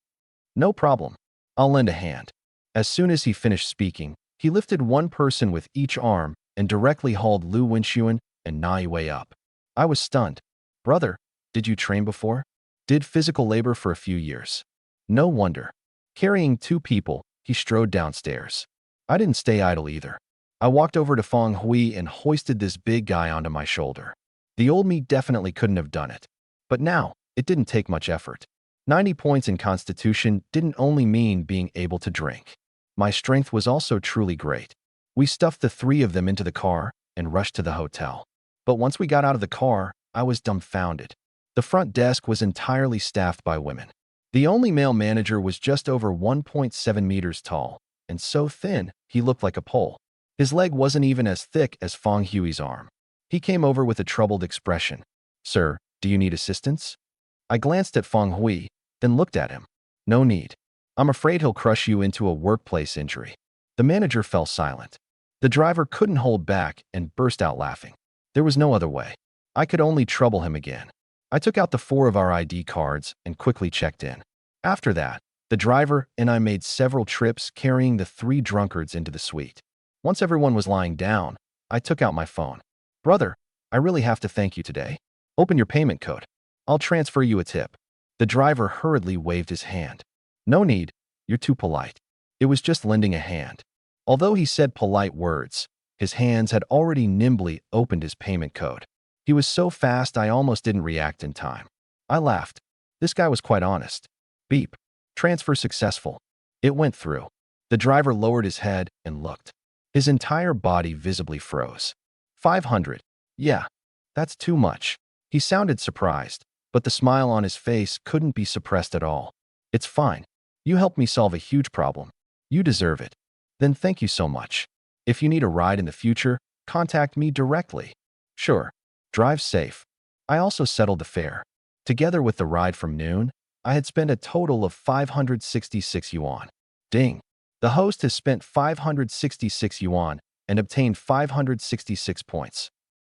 No problem. I'll lend a hand. As soon as he finished speaking, he lifted one person with each arm and directly hauled Lu Wenxuan and Na Yue up. I was stunned. Brother, did you train before? Did physical labor for a few years. No wonder. Carrying two people, he strode downstairs. I didn't stay idle either. I walked over to Feng Hui and hoisted this big guy onto my shoulder. The old me definitely couldn't have done it. But now, it didn't take much effort. 90 points in constitution didn't only mean being able to drink. My strength was also truly great. We stuffed the three of them into the car and rushed to the hotel. But once we got out of the car, I was dumbfounded. The front desk was entirely staffed by women. The only male manager was just over 1.7 meters tall, and so thin, he looked like a pole. His leg wasn't even as thick as Feng Hui's arm. He came over with a troubled expression. Sir, do you need assistance? I glanced at Feng Hui, then looked at him. No need. I'm afraid he'll crush you into a workplace injury. The manager fell silent. The driver couldn't hold back and burst out laughing. There was no other way. I could only trouble him again. I took out the four of our ID cards and quickly checked in. After that, the driver and I made several trips carrying the three drunkards into the suite. Once everyone was lying down, I took out my phone. Brother, I really have to thank you today. Open your payment code. I'll transfer you a tip. The driver hurriedly waved his hand. No need. You're too polite. It was just lending a hand. Although he said polite words, his hands had already nimbly opened his payment code. He was so fast I almost didn't react in time. I laughed. This guy was quite honest. Beep. Transfer successful. It went through. The driver lowered his head and looked. His entire body visibly froze. 500. Yeah, that's too much. He sounded surprised, but the smile on his face couldn't be suppressed at all. It's fine. You helped me solve a huge problem. You deserve it. Then thank you so much. If you need a ride in the future, contact me directly. Sure. Drive safe. I also settled the fare. Together with the ride from noon, I had spent a total of 566 yuan. Ding. The host has spent 566 yuan and obtained 566 points.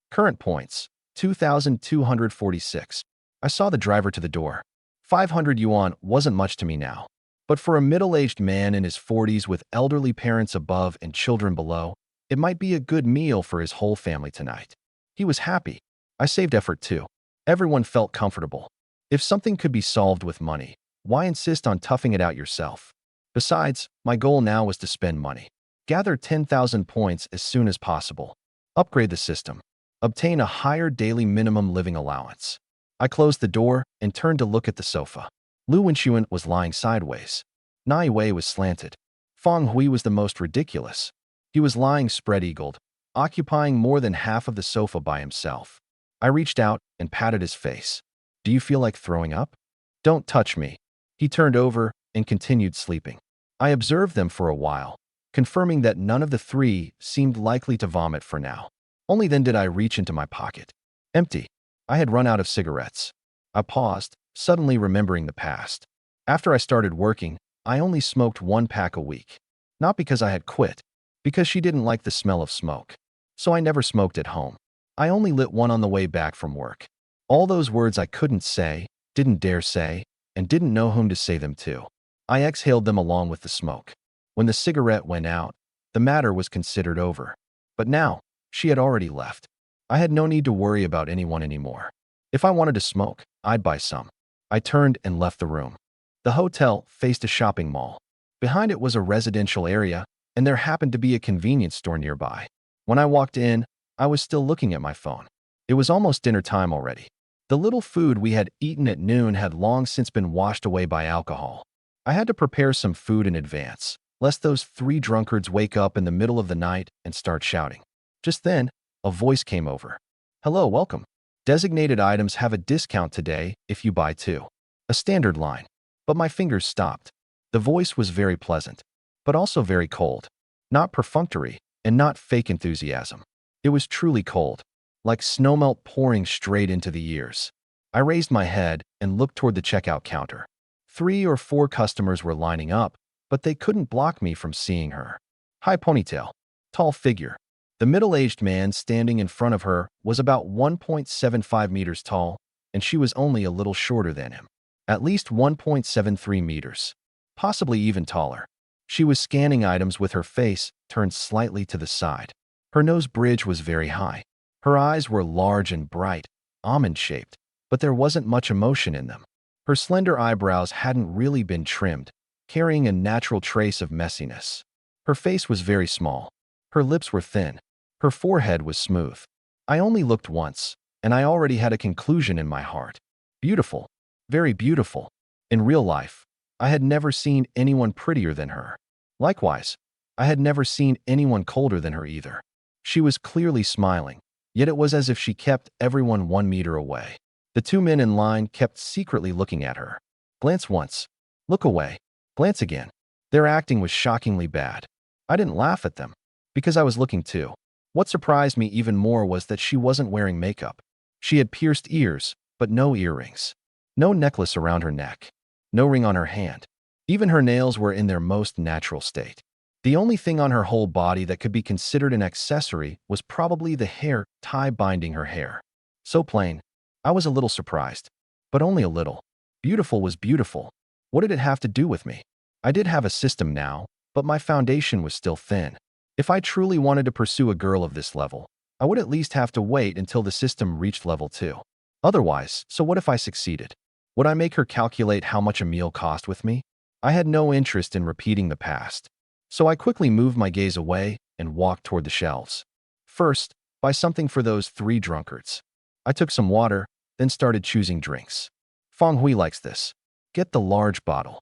Current points, 2,246. I saw the driver to the door. 500 yuan wasn't much to me now. But for a middle-aged man in his 40s with elderly parents above and children below, it might be a good meal for his whole family tonight. He was happy. I saved effort too. Everyone felt comfortable. If something could be solved with money, why insist on toughing it out yourself? Besides, my goal now was to spend money. Gather 10,000 points as soon as possible. Upgrade the system. Obtain a higher daily minimum living allowance. I closed the door and turned to look at the sofa. Lu Wenxuan was lying sideways. Na Yue was slanted. Feng Hui was the most ridiculous. He was lying spread-eagled, occupying more than half of the sofa by himself. I reached out and patted his face. Do you feel like throwing up? Don't touch me. He turned over and continued sleeping. I observed them for a while, confirming that none of the three seemed likely to vomit for now. Only then did I reach into my pocket. Empty. I had run out of cigarettes. I paused, suddenly remembering the past. After I started working, I only smoked 1 pack a week. Not because I had quit, because she didn't like the smell of smoke. So I never smoked at home. I only lit one on the way back from work. All those words I couldn't say, didn't dare say, and didn't know whom to say them to. I exhaled them along with the smoke. When the cigarette went out, the matter was considered over. But now, she had already left. I had no need to worry about anyone anymore. If I wanted to smoke, I'd buy some. I turned and left the room. The hotel faced a shopping mall. Behind it was a residential area, and there happened to be a convenience store nearby. When I walked in, I was still looking at my phone. It was almost dinner time already. The little food we had eaten at noon had long since been washed away by alcohol. I had to prepare some food in advance, lest those three drunkards wake up in the middle of the night and start shouting. Just then, a voice came over. Hello, welcome. Designated items have a discount today if you buy 2. A standard line. But my fingers stopped. The voice was very pleasant, but also very cold. Not perfunctory, and not fake enthusiasm. It was truly cold, like snowmelt pouring straight into the ears. I raised my head and looked toward the checkout counter. 3 or 4 customers were lining up, but they couldn't block me from seeing her. High ponytail, tall figure. The middle-aged man standing in front of her was about 1.75 meters tall, and she was only a little shorter than him. At least 1.73 meters, possibly even taller. She was scanning items with her face turned slightly to the side. Her nose bridge was very high. Her eyes were large and bright, almond-shaped, but there wasn't much emotion in them. Her slender eyebrows hadn't really been trimmed, carrying a natural trace of messiness. Her face was very small. Her lips were thin. Her forehead was smooth. I only looked once, and I already had a conclusion in my heart. Beautiful. Very beautiful. In real life, I had never seen anyone prettier than her. Likewise, I had never seen anyone colder than her either. She was clearly smiling, yet it was as if she kept everyone 1 meter away. The 2 men in line kept secretly looking at her. Glance once. Look away. Glance again. Their acting was shockingly bad. I didn't laugh at them, because I was looking too. What surprised me even more was that she wasn't wearing makeup. She had pierced ears, but no earrings. No necklace around her neck. No ring on her hand. Even her nails were in their most natural state. The only thing on her whole body that could be considered an accessory was probably the hair tie binding her hair. So plain. I was a little surprised, but only a little. Beautiful was beautiful. What did it have to do with me? I did have a system now, but my foundation was still thin. If I truly wanted to pursue a girl of this level, I would at least have to wait until the system reached level 2. Otherwise, so what if I succeeded? Would I make her calculate how much a meal cost with me? I had no interest in repeating the past, so I quickly moved my gaze away and walked toward the shelves. First, buy something for those 3 drunkards. I took some water, then started choosing drinks. Feng Hui likes this. Get the large bottle.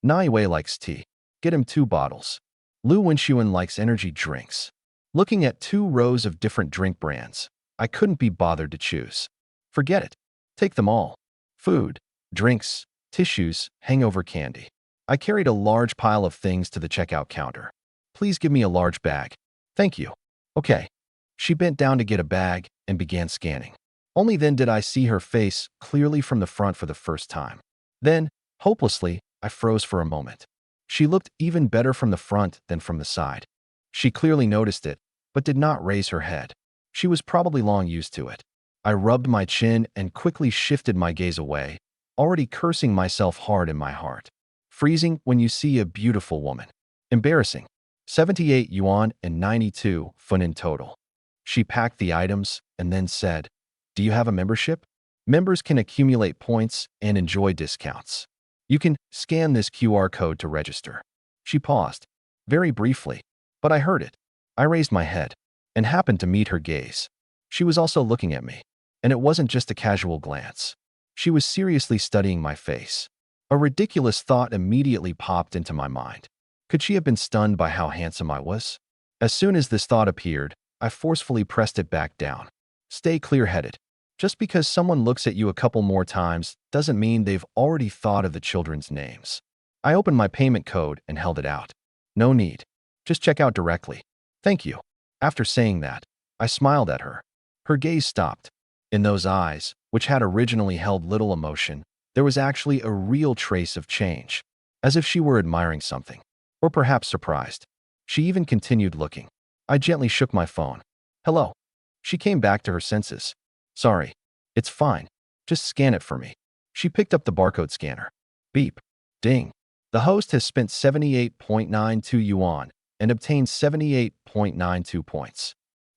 Nai Wei likes tea. Get him 2 bottles. Lu Wenxuan likes energy drinks. Looking at 2 rows of different drink brands, I couldn't be bothered to choose. Forget it. Take them all. Food, drinks, tissues, hangover candy. I carried a large pile of things to the checkout counter. Please give me a large bag. Thank you. Okay. She bent down to get a bag and began scanning. Only then did I see her face clearly from the front for the first time. Then, hopelessly, I froze for a moment. She looked even better from the front than from the side. She clearly noticed it, but did not raise her head. She was probably long used to it. I rubbed my chin and quickly shifted my gaze away, already cursing myself hard in my heart. Freezing when you see a beautiful woman. Embarrassing. 78 yuan and 92 fun in total. She packed the items and then said, "Do you have a membership? Members can accumulate points and enjoy discounts. You can scan this QR code to register." She paused, very briefly, but I heard it. I raised my head and happened to meet her gaze. She was also looking at me, and it wasn't just a casual glance. She was seriously studying my face. A ridiculous thought immediately popped into my mind. Could she have been stunned by how handsome I was? As soon as this thought appeared, I forcefully pressed it back down. Stay clear-headed. Just because someone looks at you a couple more times doesn't mean they've already thought of the children's names. I opened my payment code and held it out. No need. Just check out directly. Thank you. After saying that, I smiled at her. Her gaze stopped. In those eyes, which had originally held little emotion, there was actually a real trace of change, as if she were admiring something, or perhaps surprised. She even continued looking. I gently shook my phone. Hello. She came back to her senses. Sorry. It's fine. Just scan it for me. She picked up the barcode scanner. Beep. Ding. The host has spent 78.92 yuan and obtained 78.92 points.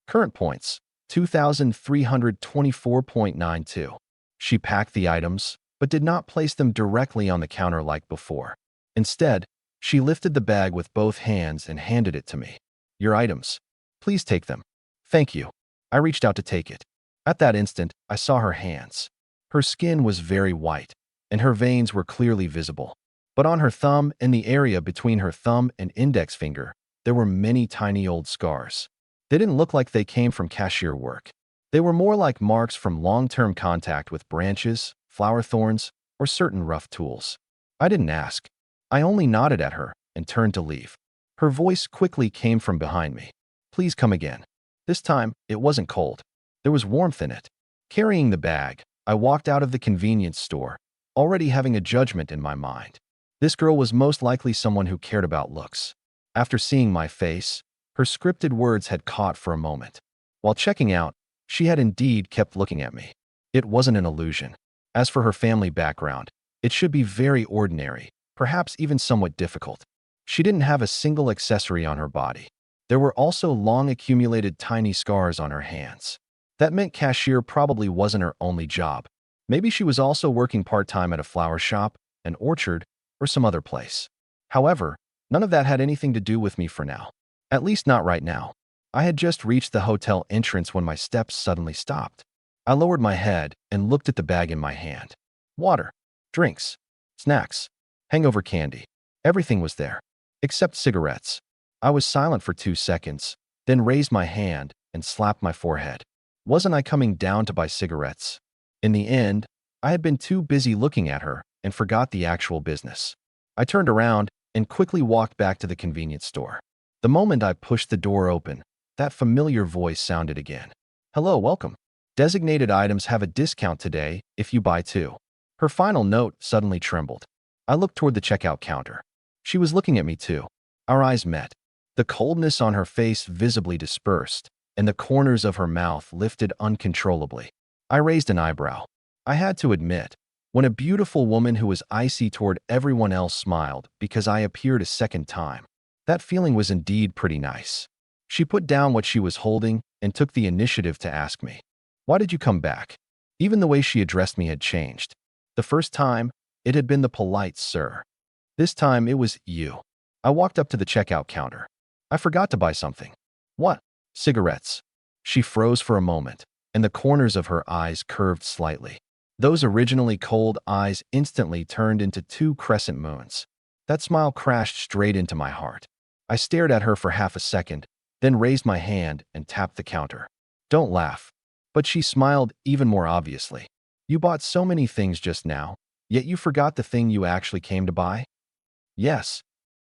Current points, 2,324.92. She packed the items, but did not place them directly on the counter like before. Instead, she lifted the bag with both hands and handed it to me. Your items. Please take them. Thank you. I reached out to take it. At that instant, I saw her hands. Her skin was very white, and her veins were clearly visible. But on her thumb and the area between her thumb and index finger, there were many tiny old scars. They didn't look like they came from cashier work. They were more like marks from long-term contact with branches, flower thorns, or certain rough tools. I didn't ask. I only nodded at her and turned to leave. Her voice quickly came from behind me. Please come again. This time, it wasn't cold. There was warmth in it. Carrying the bag, I walked out of the convenience store, already having a judgment in my mind. This girl was most likely someone who cared about looks. After seeing my face, her scripted words had caught for a moment. While checking out, she had indeed kept looking at me. It wasn't an illusion. As for her family background, it should be very ordinary, perhaps even somewhat difficult. She didn't have a single accessory on her body. There were also long accumulated tiny scars on her hands. That meant cashier probably wasn't her only job. Maybe she was also working part-time at a flower shop, an orchard, or some other place. However, none of that had anything to do with me for now. At least not right now. I had just reached the hotel entrance when my steps suddenly stopped. I lowered my head and looked at the bag in my hand. Water, drinks, snacks, hangover candy. Everything was there, except cigarettes. I was silent for 2 seconds, then raised my hand and slapped my forehead. Wasn't I coming down to buy cigarettes? In the end, I had been too busy looking at her and forgot the actual business. I turned around and quickly walked back to the convenience store. The moment I pushed the door open, that familiar voice sounded again. Hello, welcome. Designated items have a discount today if you buy two. Her final note suddenly trembled. I looked toward the checkout counter. She was looking at me too. Our eyes met. The coldness on her face visibly dispersed, and the corners of her mouth lifted uncontrollably. I raised an eyebrow. I had to admit, when a beautiful woman who was icy toward everyone else smiled because I appeared a second time, that feeling was indeed pretty nice. She put down what she was holding and took the initiative to ask me, "Why did you come back?" Even the way she addressed me had changed. The first time, it had been the polite sir. This time, it was you. I walked up to the checkout counter. I forgot to buy something. What? Cigarettes. She froze for a moment, and the corners of her eyes curved slightly. Those originally cold eyes instantly turned into two crescent moons. That smile crashed straight into my heart. I stared at her for half a second, then raised my hand and tapped the counter. Don't laugh. But she smiled even more obviously. You bought so many things just now, yet you forgot the thing you actually came to buy? Yes.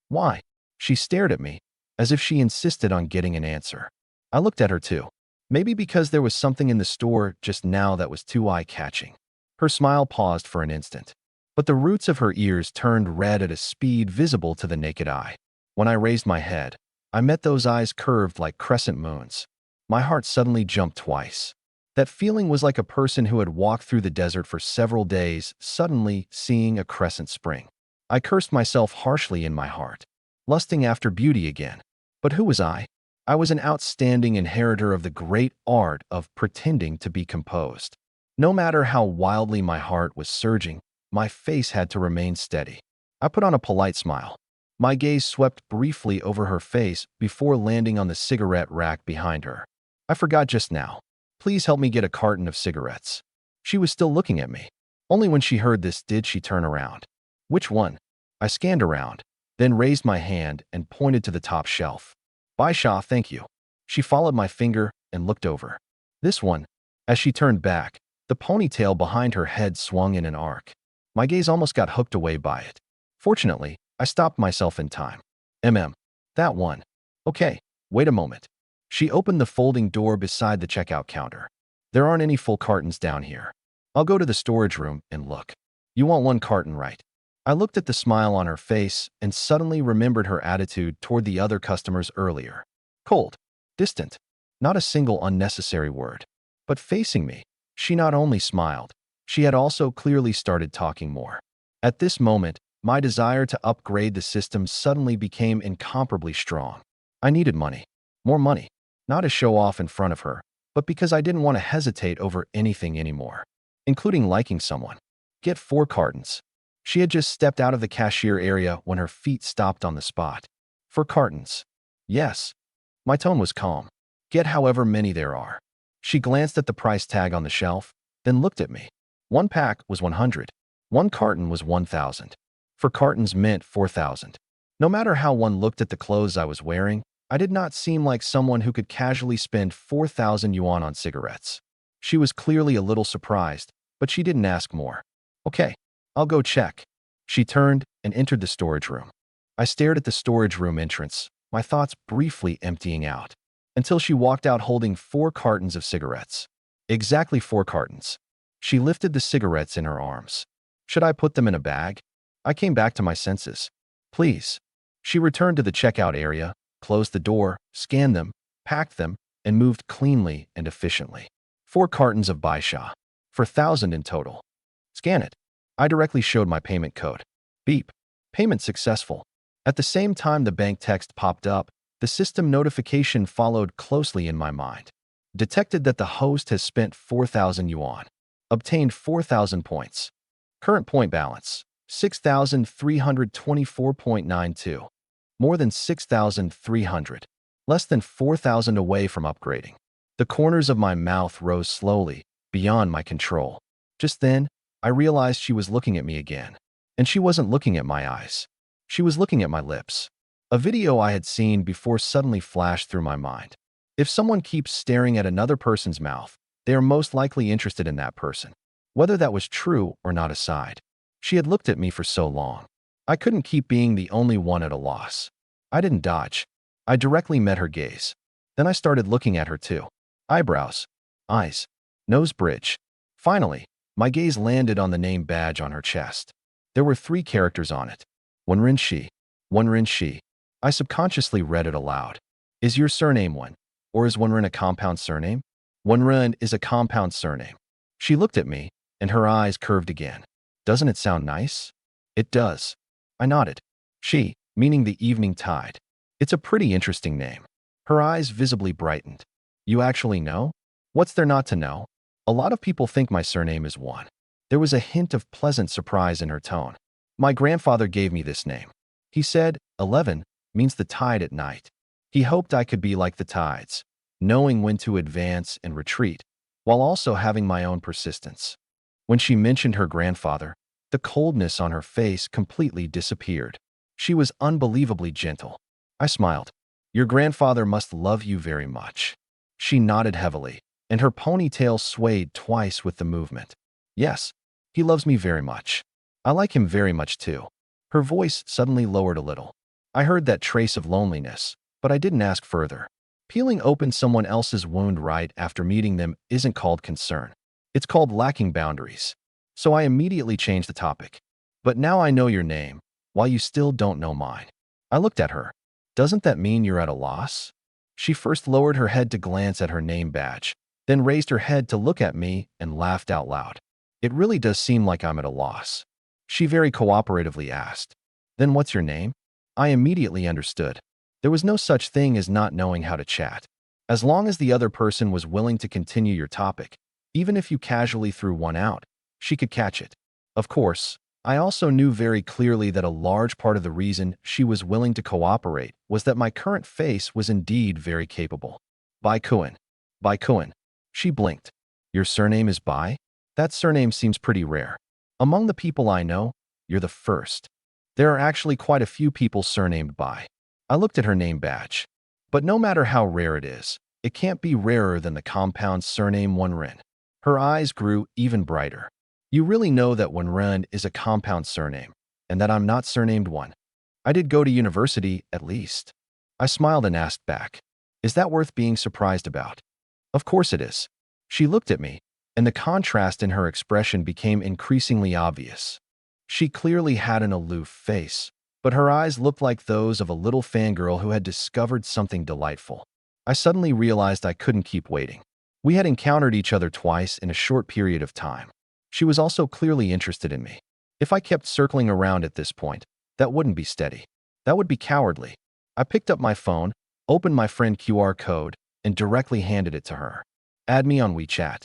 Why? She stared at me, as if she insisted on getting an answer. I looked at her too. Maybe because there was something in the store just now that was too eye-catching. Her smile paused for an instant, but the roots of her ears turned red at a speed visible to the naked eye. When I raised my head, I met those eyes curved like crescent moons. My heart suddenly jumped twice. That feeling was like a person who had walked through the desert for several days, suddenly seeing a crescent spring. I cursed myself harshly in my heart, lusting after beauty again. But who was I? I was an outstanding inheritor of the great art of pretending to be composed. No matter how wildly my heart was surging, my face had to remain steady. I put on a polite smile. My gaze swept briefly over her face before landing on the cigarette rack behind her. I forgot just now. Please help me get a carton of cigarettes. She was still looking at me. Only when she heard this did she turn around. Which one? I scanned around, then raised my hand and pointed to the top shelf. Bye, Shaw, thank you. She followed my finger and looked over. This one. As she turned back, the ponytail behind her head swung in an arc. My gaze almost got hooked away by it. Fortunately, I stopped myself in time. That one. Okay, wait a moment. She opened the folding door beside the checkout counter. There aren't any full cartons down here. I'll go to the storage room and look. You want one carton, right? I looked at the smile on her face and suddenly remembered her attitude toward the other customers earlier. Cold, distant, not a single unnecessary word. But facing me, she not only smiled, she had also clearly started talking more. At this moment, my desire to upgrade the system suddenly became incomparably strong. I needed money. More money. Not to show off in front of her, but because I didn't want to hesitate over anything anymore, including liking someone. Get 4 cartons. She had just stepped out of the cashier area when her feet stopped on the spot. 4 cartons. Yes. My tone was calm. Get however many there are. She glanced at the price tag on the shelf, then looked at me. 1 pack was 100. 1 carton was 1,000. 4 cartons meant 4,000. No matter how one looked at the clothes I was wearing, I did not seem like someone who could casually spend 4,000 yuan on cigarettes. She was clearly a little surprised, but she didn't ask more. Okay, I'll go check. She turned and entered the storage room. I stared at the storage room entrance, my thoughts briefly emptying out, until she walked out holding 4 cartons of cigarettes. Exactly 4 cartons. She lifted the cigarettes in her arms. Should I put them in a bag? I came back to my senses. Please. She returned to the checkout area, closed the door, scanned them, packed them, and moved cleanly and efficiently. 4 cartons of Baisha. For 1,000 in total. Scan it. I directly showed my payment code. Beep. Payment successful. At the same time the bank text popped up, the system notification followed closely in my mind. Detected that the host has spent 4,000 yuan. Obtained 4,000 points. Current point balance, 6,324.92. More than 6,300. Less than 4,000 away from upgrading. The corners of my mouth rose slowly, beyond my control. Just then, I realized she was looking at me again. And she wasn't looking at my eyes. She was looking at my lips. A video I had seen before suddenly flashed through my mind. If someone keeps staring at another person's mouth, they are most likely interested in that person. Whether that was true or not aside. She had looked at me for so long. I couldn't keep being the only one at a loss. I didn't dodge. I directly met her gaze. Then I started looking at her too. Eyebrows, eyes, nose bridge. Finally, my gaze landed on the name badge on her chest. There were 3 characters on it. Wenren Shi. I subconsciously read it aloud. Is your surname Wen? Or is Wenren a compound surname? Wenren is a compound surname. She looked at me, and her eyes curved again. Doesn't it sound nice? It does. I nodded. She, meaning the evening tide. It's a pretty interesting name. Her eyes visibly brightened. You actually know? What's there not to know? A lot of people think my surname is Wan. There was a hint of pleasant surprise in her tone. My grandfather gave me this name. He said, 11 means the tide at night. He hoped I could be like the tides, knowing when to advance and retreat, while also having my own persistence. When she mentioned her grandfather, the coldness on her face completely disappeared. She was unbelievably gentle. I smiled. Your grandfather must love you very much. She nodded heavily, and her ponytail swayed twice with the movement. Yes, he loves me very much. I like him very much too. Her voice suddenly lowered a little. I heard that trace of loneliness, but I didn't ask further. Peeling open someone else's wound right after meeting them isn't called concern. It's called lacking boundaries. So I immediately changed the topic. But now I know your name, while you still don't know mine. I looked at her. Doesn't that mean you're at a loss? She first lowered her head to glance at her name badge, then raised her head to look at me and laughed out loud. It really does seem like I'm at a loss. She very cooperatively asked. Then what's your name? I immediately understood. There was no such thing as not knowing how to chat. As long as the other person was willing to continue your topic, even if you casually threw one out, she could catch it. Of course, I also knew very clearly that a large part of the reason she was willing to cooperate was that my current face was indeed very capable. Bai Kuan. Bai Kuan. She blinked. Your surname is Bai? That surname seems pretty rare. Among the people I know, you're the first. There are actually quite a few people surnamed Bai. I looked at her name badge. But no matter how rare it is, it can't be rarer than the compound surname Wenren. Her eyes grew even brighter. You really know that Wenren is a compound surname, and that I'm not surnamed Wan. I did go to university, at least. I smiled and asked back. Is that worth being surprised about? Of course it is. She looked at me, and the contrast in her expression became increasingly obvious. She clearly had an aloof face, but her eyes looked like those of a little fangirl who had discovered something delightful. I suddenly realized I couldn't keep waiting. We had encountered each other twice in a short period of time. She was also clearly interested in me. If I kept circling around at this point, that wouldn't be steady. That would be cowardly. I picked up my phone, opened my friend QR code, and directly handed it to her. Add me on WeChat.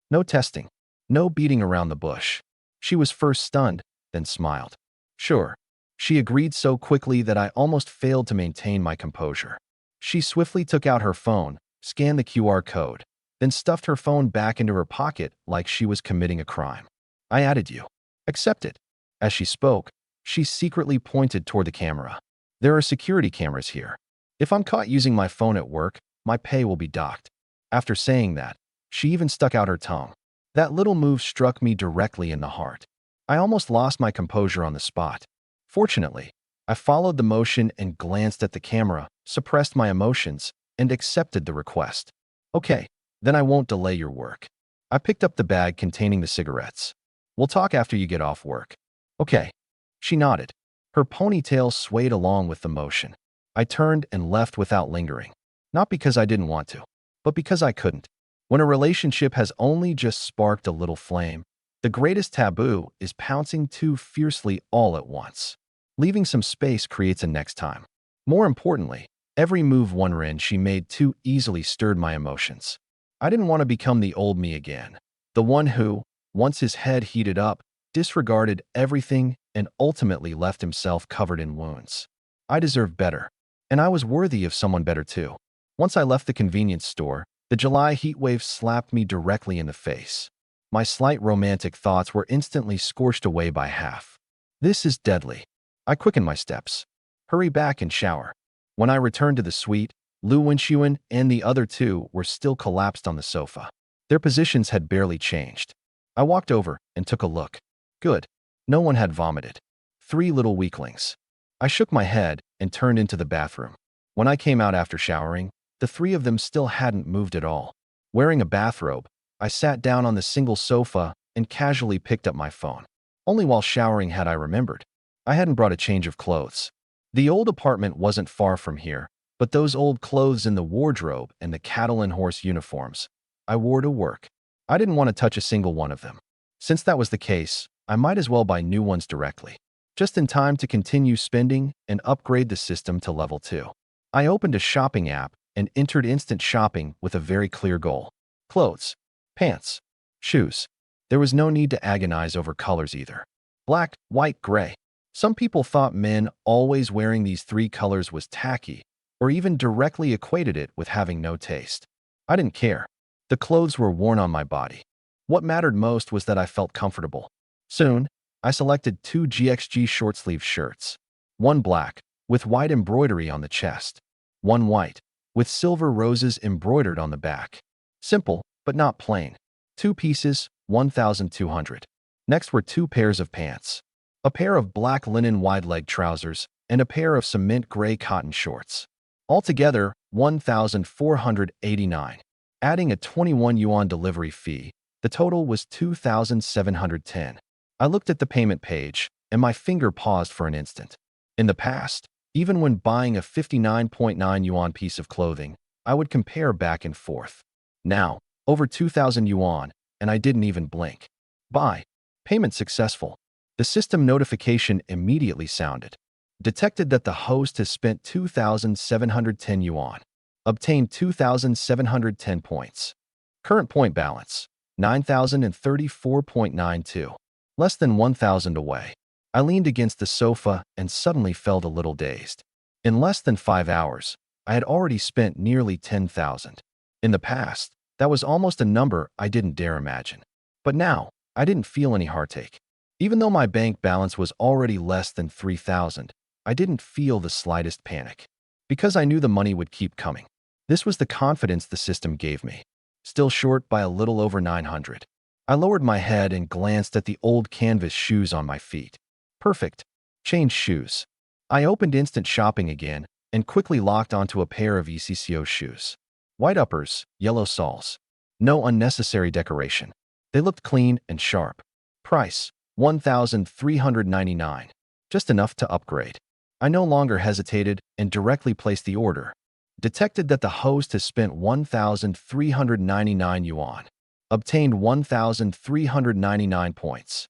No testing. No beating around the bush. She was first stunned, then smiled. Sure. She agreed so quickly that I almost failed to maintain my composure. She swiftly took out her phone, scanned the QR code, then stuffed her phone back into her pocket like she was committing a crime. I added you. Accept it. As she spoke, she secretly pointed toward the camera. There are security cameras here. If I'm caught using my phone at work, my pay will be docked. After saying that, she even stuck out her tongue. That little move struck me directly in the heart. I almost lost my composure on the spot. Fortunately, I followed the motion and glanced at the camera, suppressed my emotions, and accepted the request. Okay, then I won't delay your work. I picked up the bag containing the cigarettes. We'll talk after you get off work. Okay. She nodded. Her ponytail swayed along with the motion. I turned and left without lingering. Not because I didn't want to, but because I couldn't. When a relationship has only just sparked a little flame, the greatest taboo is pouncing too fiercely all at once. Leaving some space creates a next time. More importantly, every move wondering she made too easily stirred my emotions. I didn't want to become the old me again. The one who, once his head heated up, disregarded everything and ultimately left himself covered in wounds. I deserved better, and I was worthy of someone better too. Once I left the convenience store, the July heatwave slapped me directly in the face. My slight romantic thoughts were instantly scorched away by half. This is deadly. I quickened my steps. Hurry back and shower. When I returned to the suite, Lu Wenxuan and the other two were still collapsed on the sofa. Their positions had barely changed. I walked over and took a look. Good. No one had vomited. 3 little weaklings. I shook my head and turned into the bathroom. When I came out after showering, the 3 of them still hadn't moved at all. Wearing a bathrobe, I sat down on the single sofa and casually picked up my phone. Only while showering had I remembered. I hadn't brought a change of clothes. The old apartment wasn't far from here, but those old clothes in the wardrobe and the cattle and horse uniforms I wore to work. I didn't want to touch a single one of them. Since that was the case, I might as well buy new ones directly, just in time to continue spending and upgrade the system to level 2. I opened a shopping app and entered instant shopping with a very clear goal. Clothes, pants, shoes. There was no need to agonize over colors either. Black, white, gray. Some people thought men always wearing these 3 colors was tacky, or even directly equated it with having no taste. I didn't care. The clothes were worn on my body. What mattered most was that I felt comfortable. Soon, I selected 2 GXG short-sleeve shirts. One black, with white embroidery on the chest. One white, with silver roses embroidered on the back. Simple, but not plain. 2 pieces, 1,200. Next were 2 pairs of pants. A pair of black linen wide-leg trousers and a pair of cement gray cotton shorts. Altogether, 1,489. Adding a 21 yuan delivery fee, the total was 2,710. I looked at the payment page, and my finger paused for an instant. In the past, even when buying a 59.9 yuan piece of clothing, I would compare back and forth. Now, over 2,000 yuan, and I didn't even blink. Buy. Payment successful. The system notification immediately sounded. Detected that the host has spent 2,710 yuan. Obtained 2,710 points. Current point balance, 9,034.92. Less than 1,000 away. I leaned against the sofa and suddenly felt a little dazed. In less than 5 hours, I had already spent nearly 10,000. In the past, that was almost a number I didn't dare imagine. But now, I didn't feel any heartache. Even though my bank balance was already less than 3,000, I didn't feel the slightest panic. Because I knew the money would keep coming. This was the confidence the system gave me. Still short by a little over 900. I lowered my head and glanced at the old canvas shoes on my feet. Perfect. Changed shoes. I opened instant shopping again and quickly locked onto a pair of ECCO shoes. White uppers, yellow soles. No unnecessary decoration. They looked clean and sharp. Price, 1,399. Just enough to upgrade. I no longer hesitated and directly placed the order. Detected that the host has spent 1,399 yuan. Obtained 1,399 points.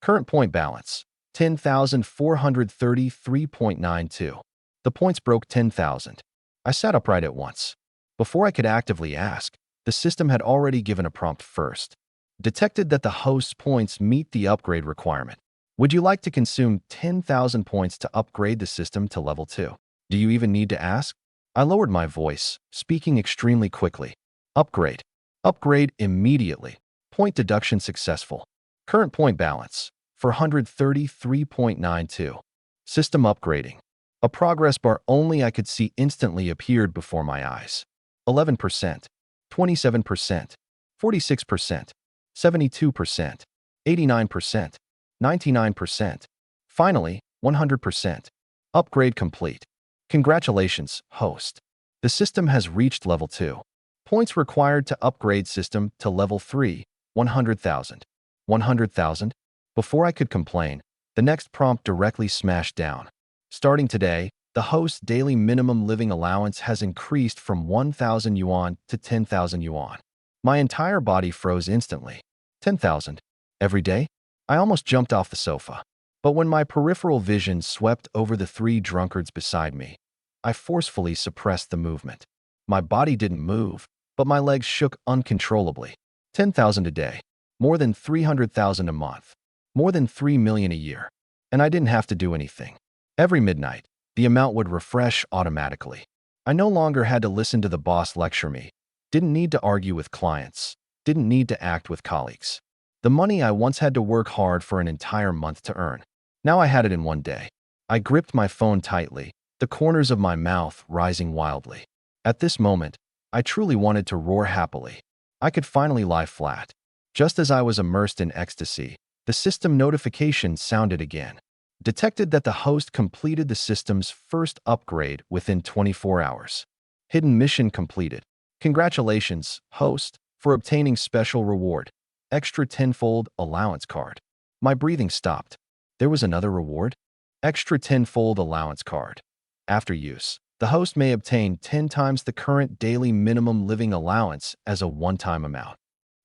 Current point balance, 10,433.92. The points broke 10,000. I sat upright at once. Before I could actively ask, the system had already given a prompt first. Detected that the host's points meet the upgrade requirement. Would you like to consume 10,000 points to upgrade the system to level 2? Do you even need to ask? I lowered my voice, speaking extremely quickly. Upgrade. Upgrade immediately. Point deduction successful. Current point balance, 433.92. System upgrading. A progress bar only I could see instantly appeared before my eyes. 11%, 27%, 46%, 72%, 89%, 99%. Finally, 100%. Upgrade complete. Congratulations, host. The system has reached level 2. Points required to upgrade system to level 3, 100,000. 100,000? Before I could complain, the next prompt directly smashed down. Starting today, the host's daily minimum living allowance has increased from 1,000 yuan to 10,000 yuan. My entire body froze instantly. 10,000? Every day? I almost jumped off the sofa. But when my peripheral vision swept over the three drunkards beside me, I forcefully suppressed the movement. My body didn't move, but my legs shook uncontrollably. 10,000 a day. More than 300,000 a month. More than 3 million a year. And I didn't have to do anything. Every midnight, the amount would refresh automatically. I no longer had to listen to the boss lecture me, didn't need to argue with clients, didn't need to act with colleagues. The money I once had to work hard for an entire month to earn. Now I had it in one day. I gripped my phone tightly, the corners of my mouth rising wildly. At this moment, I truly wanted to roar happily. I could finally lie flat. Just as I was immersed in ecstasy, the system notification sounded again. Detected that the host completed the system's first upgrade within 24 hours. Hidden mission completed. Congratulations, host, for obtaining special reward. Extra tenfold allowance card. My breathing stopped. There was another reward? Extra tenfold allowance card. After use, the host may obtain 10 times the current daily minimum living allowance as a one-time amount.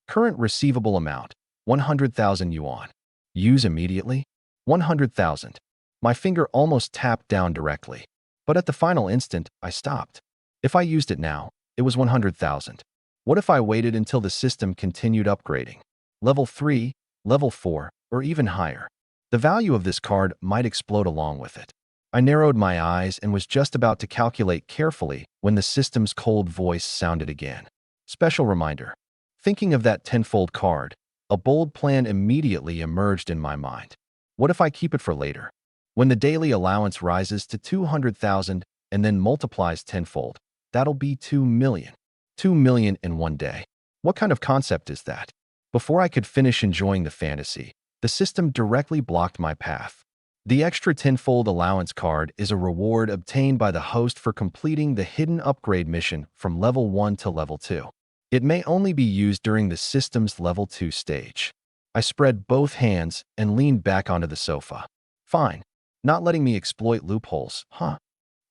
Current receivable amount, 100,000 yuan. Use immediately? 100,000. My finger almost tapped down directly. But at the final instant, I stopped. If I used it now, it was 100,000. What if I waited until the system continued upgrading? Level 3, Level 4, or even higher. The value of this card might explode along with it. I narrowed my eyes and was just about to calculate carefully when the system's cold voice sounded again. Special reminder. Thinking of that tenfold card, a bold plan immediately emerged in my mind. What if I keep it for later? When the daily allowance rises to 200,000 and then multiplies tenfold, that'll be 2 million. 2 million in one day. What kind of concept is that? Before I could finish enjoying the fantasy, the system directly blocked my path. The extra tenfold allowance card is a reward obtained by the host for completing the hidden upgrade mission from level 1 to level 2. It may only be used during the system's level 2 stage. I spread both hands and leaned back onto the sofa. Fine. Not letting me exploit loopholes, huh?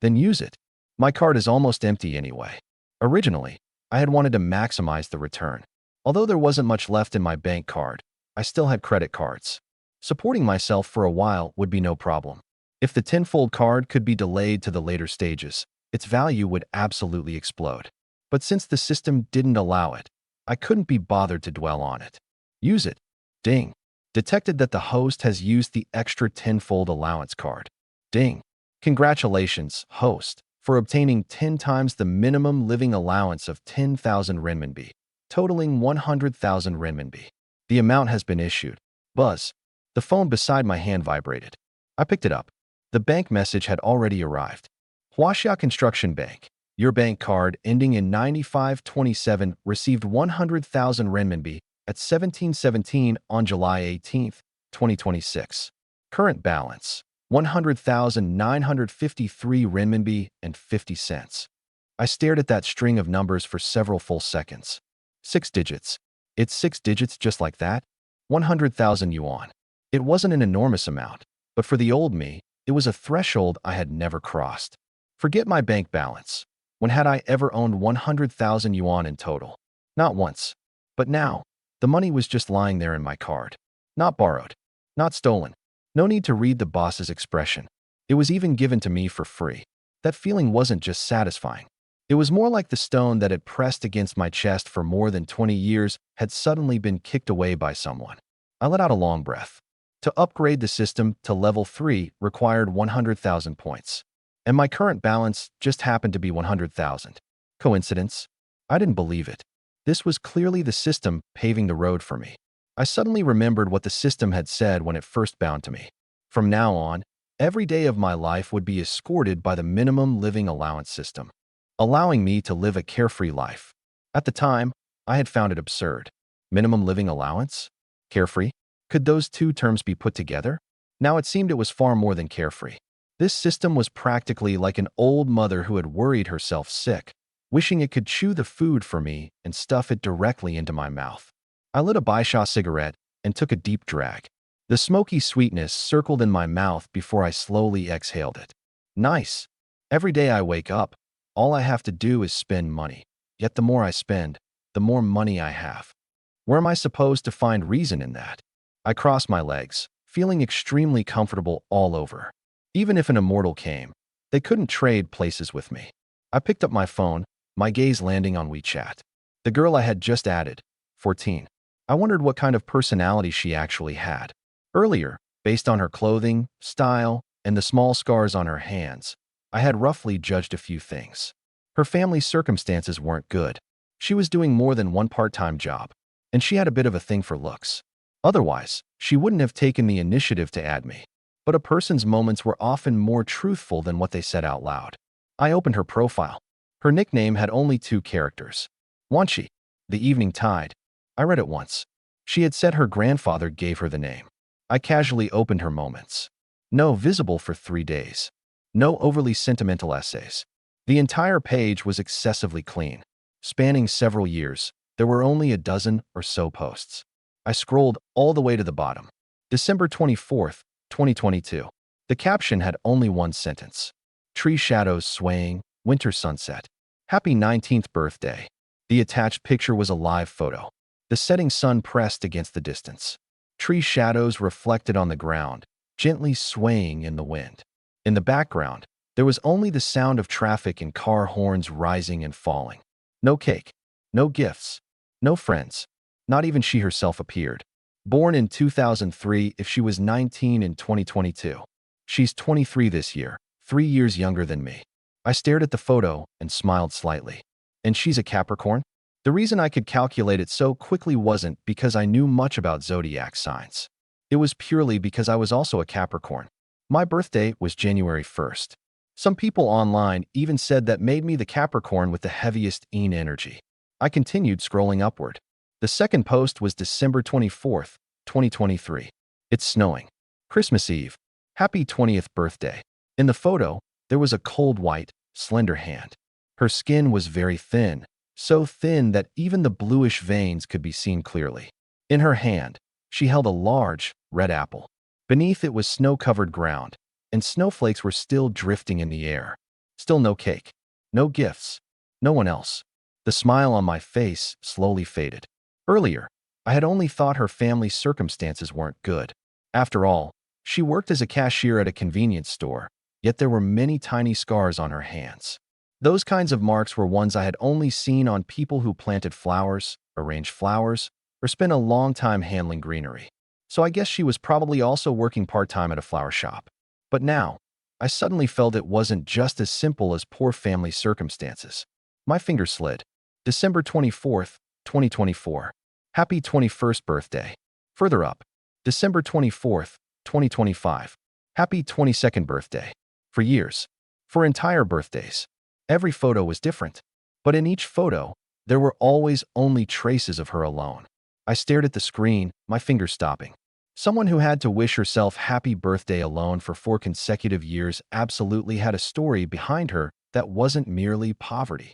Then use it. My card is almost empty anyway. Originally, I had wanted to maximize the return. Although there wasn't much left in my bank card, I still had credit cards. Supporting myself for a while would be no problem. If the tenfold card could be delayed to the later stages, its value would absolutely explode. But since the system didn't allow it, I couldn't be bothered to dwell on it. Use it. Ding. Detected that the host has used the extra tenfold allowance card. Ding. Congratulations, host, for obtaining 10 times the minimum living allowance of 10,000 renminbi, totaling 100,000 renminbi. The amount has been issued. Buzz. The phone beside my hand vibrated. I picked it up. The bank message had already arrived. Huaxia Construction Bank. Your bank card ending in 9527 received 100,000 renminbi at 1717 on July 18, 2026. Current balance, 100,953 renminbi and 50 cents. I stared at that string of numbers for several full seconds. 6 digits. It's 6 digits just like that? 100,000 yuan. It wasn't an enormous amount, but for the old me, it was a threshold I had never crossed. Forget my bank balance. When had I ever owned 100,000 yuan in total? Not once. But now, the money was just lying there in my card. Not borrowed. Not stolen. No need to read the boss's expression. It was even given to me for free. That feeling wasn't just satisfying. It was more like the stone that had pressed against my chest for more than 20 years had suddenly been kicked away by someone. I let out a long breath. To upgrade the system to level 3 required 100,000 points. And my current balance just happened to be 100,000. Coincidence? I didn't believe it. This was clearly the system paving the road for me. I suddenly remembered what the system had said when it first bound to me. From now on, every day of my life would be escorted by the minimum living allowance system, allowing me to live a carefree life. At the time, I had found it absurd. Minimum living allowance? Carefree? Could those two terms be put together? Now it seemed it was far more than carefree. This system was practically like an old mother who had worried herself sick, wishing it could chew the food for me and stuff it directly into my mouth. I lit a Baisha cigarette and took a deep drag. The smoky sweetness circled in my mouth before I slowly exhaled it. Nice. Every day I wake up, all I have to do is spend money. Yet the more I spend, the more money I have. Where am I supposed to find reason in that? I crossed my legs, feeling extremely comfortable all over. Even if an immortal came, they couldn't trade places with me. I picked up my phone, my gaze landing on WeChat. The girl I had just added, 14. I wondered what kind of personality she actually had. Earlier, based on her clothing, style, and the small scars on her hands, I had roughly judged a few things. Her family's circumstances weren't good. She was doing more than one part-time job, and she had a bit of a thing for looks. Otherwise, she wouldn't have taken the initiative to add me. But a person's moments were often more truthful than what they said out loud. I opened her profile. Her nickname had only 2 characters. Wanchi, the evening tide. I read it once. She had said her grandfather gave her the name. I casually opened her moments. No visible for 3 days. No overly sentimental essays. The entire page was excessively clean. Spanning several years, there were only a dozen or so posts. I scrolled all the way to the bottom. December 24th, 2022. The caption had only one sentence. Tree shadows swaying, winter sunset. Happy 19th birthday. The attached picture was a live photo. The setting sun pressed against the distance. Tree shadows reflected on the ground, gently swaying in the wind. In the background, there was only the sound of traffic and car horns rising and falling. No cake, no gifts, no friends. Not even she herself appeared. Born in 2003, if she was 19 in 2022. She's 23 this year, 3 years younger than me. I stared at the photo and smiled slightly. And she's a Capricorn? The reason I could calculate it so quickly wasn't because I knew much about zodiac signs. It was purely because I was also a Capricorn. My birthday was January 1st. Some people online even said that made me the Capricorn with the heaviest energy. I continued scrolling upward. The second post was December 24th, 2023. It's snowing. Christmas Eve. Happy 20th birthday. In the photo, there was a cold white, slender hand. Her skin was very thin, so thin that even the bluish veins could be seen clearly. In her hand, she held a large, red apple. Beneath it was snow-covered ground, and snowflakes were still drifting in the air. Still no cake, no gifts, no one else. The smile on my face slowly faded. Earlier, I had only thought her family's circumstances weren't good. After all, she worked as a cashier at a convenience store, yet there were many tiny scars on her hands. Those kinds of marks were ones I had only seen on people who planted flowers, arranged flowers, or spent a long time handling greenery. So I guess she was probably also working part-time at a flower shop. But now, I suddenly felt it wasn't just as simple as poor family circumstances. My finger slid. December 24th, 2024. Happy 21st birthday. Further up, December 24th, 2025. Happy 22nd birthday. For years. For entire birthdays. Every photo was different. But in each photo, there were always only traces of her alone. I stared at the screen, my fingers stopping. Someone who had to wish herself happy birthday alone for 4 consecutive years absolutely had a story behind her that wasn't merely poverty.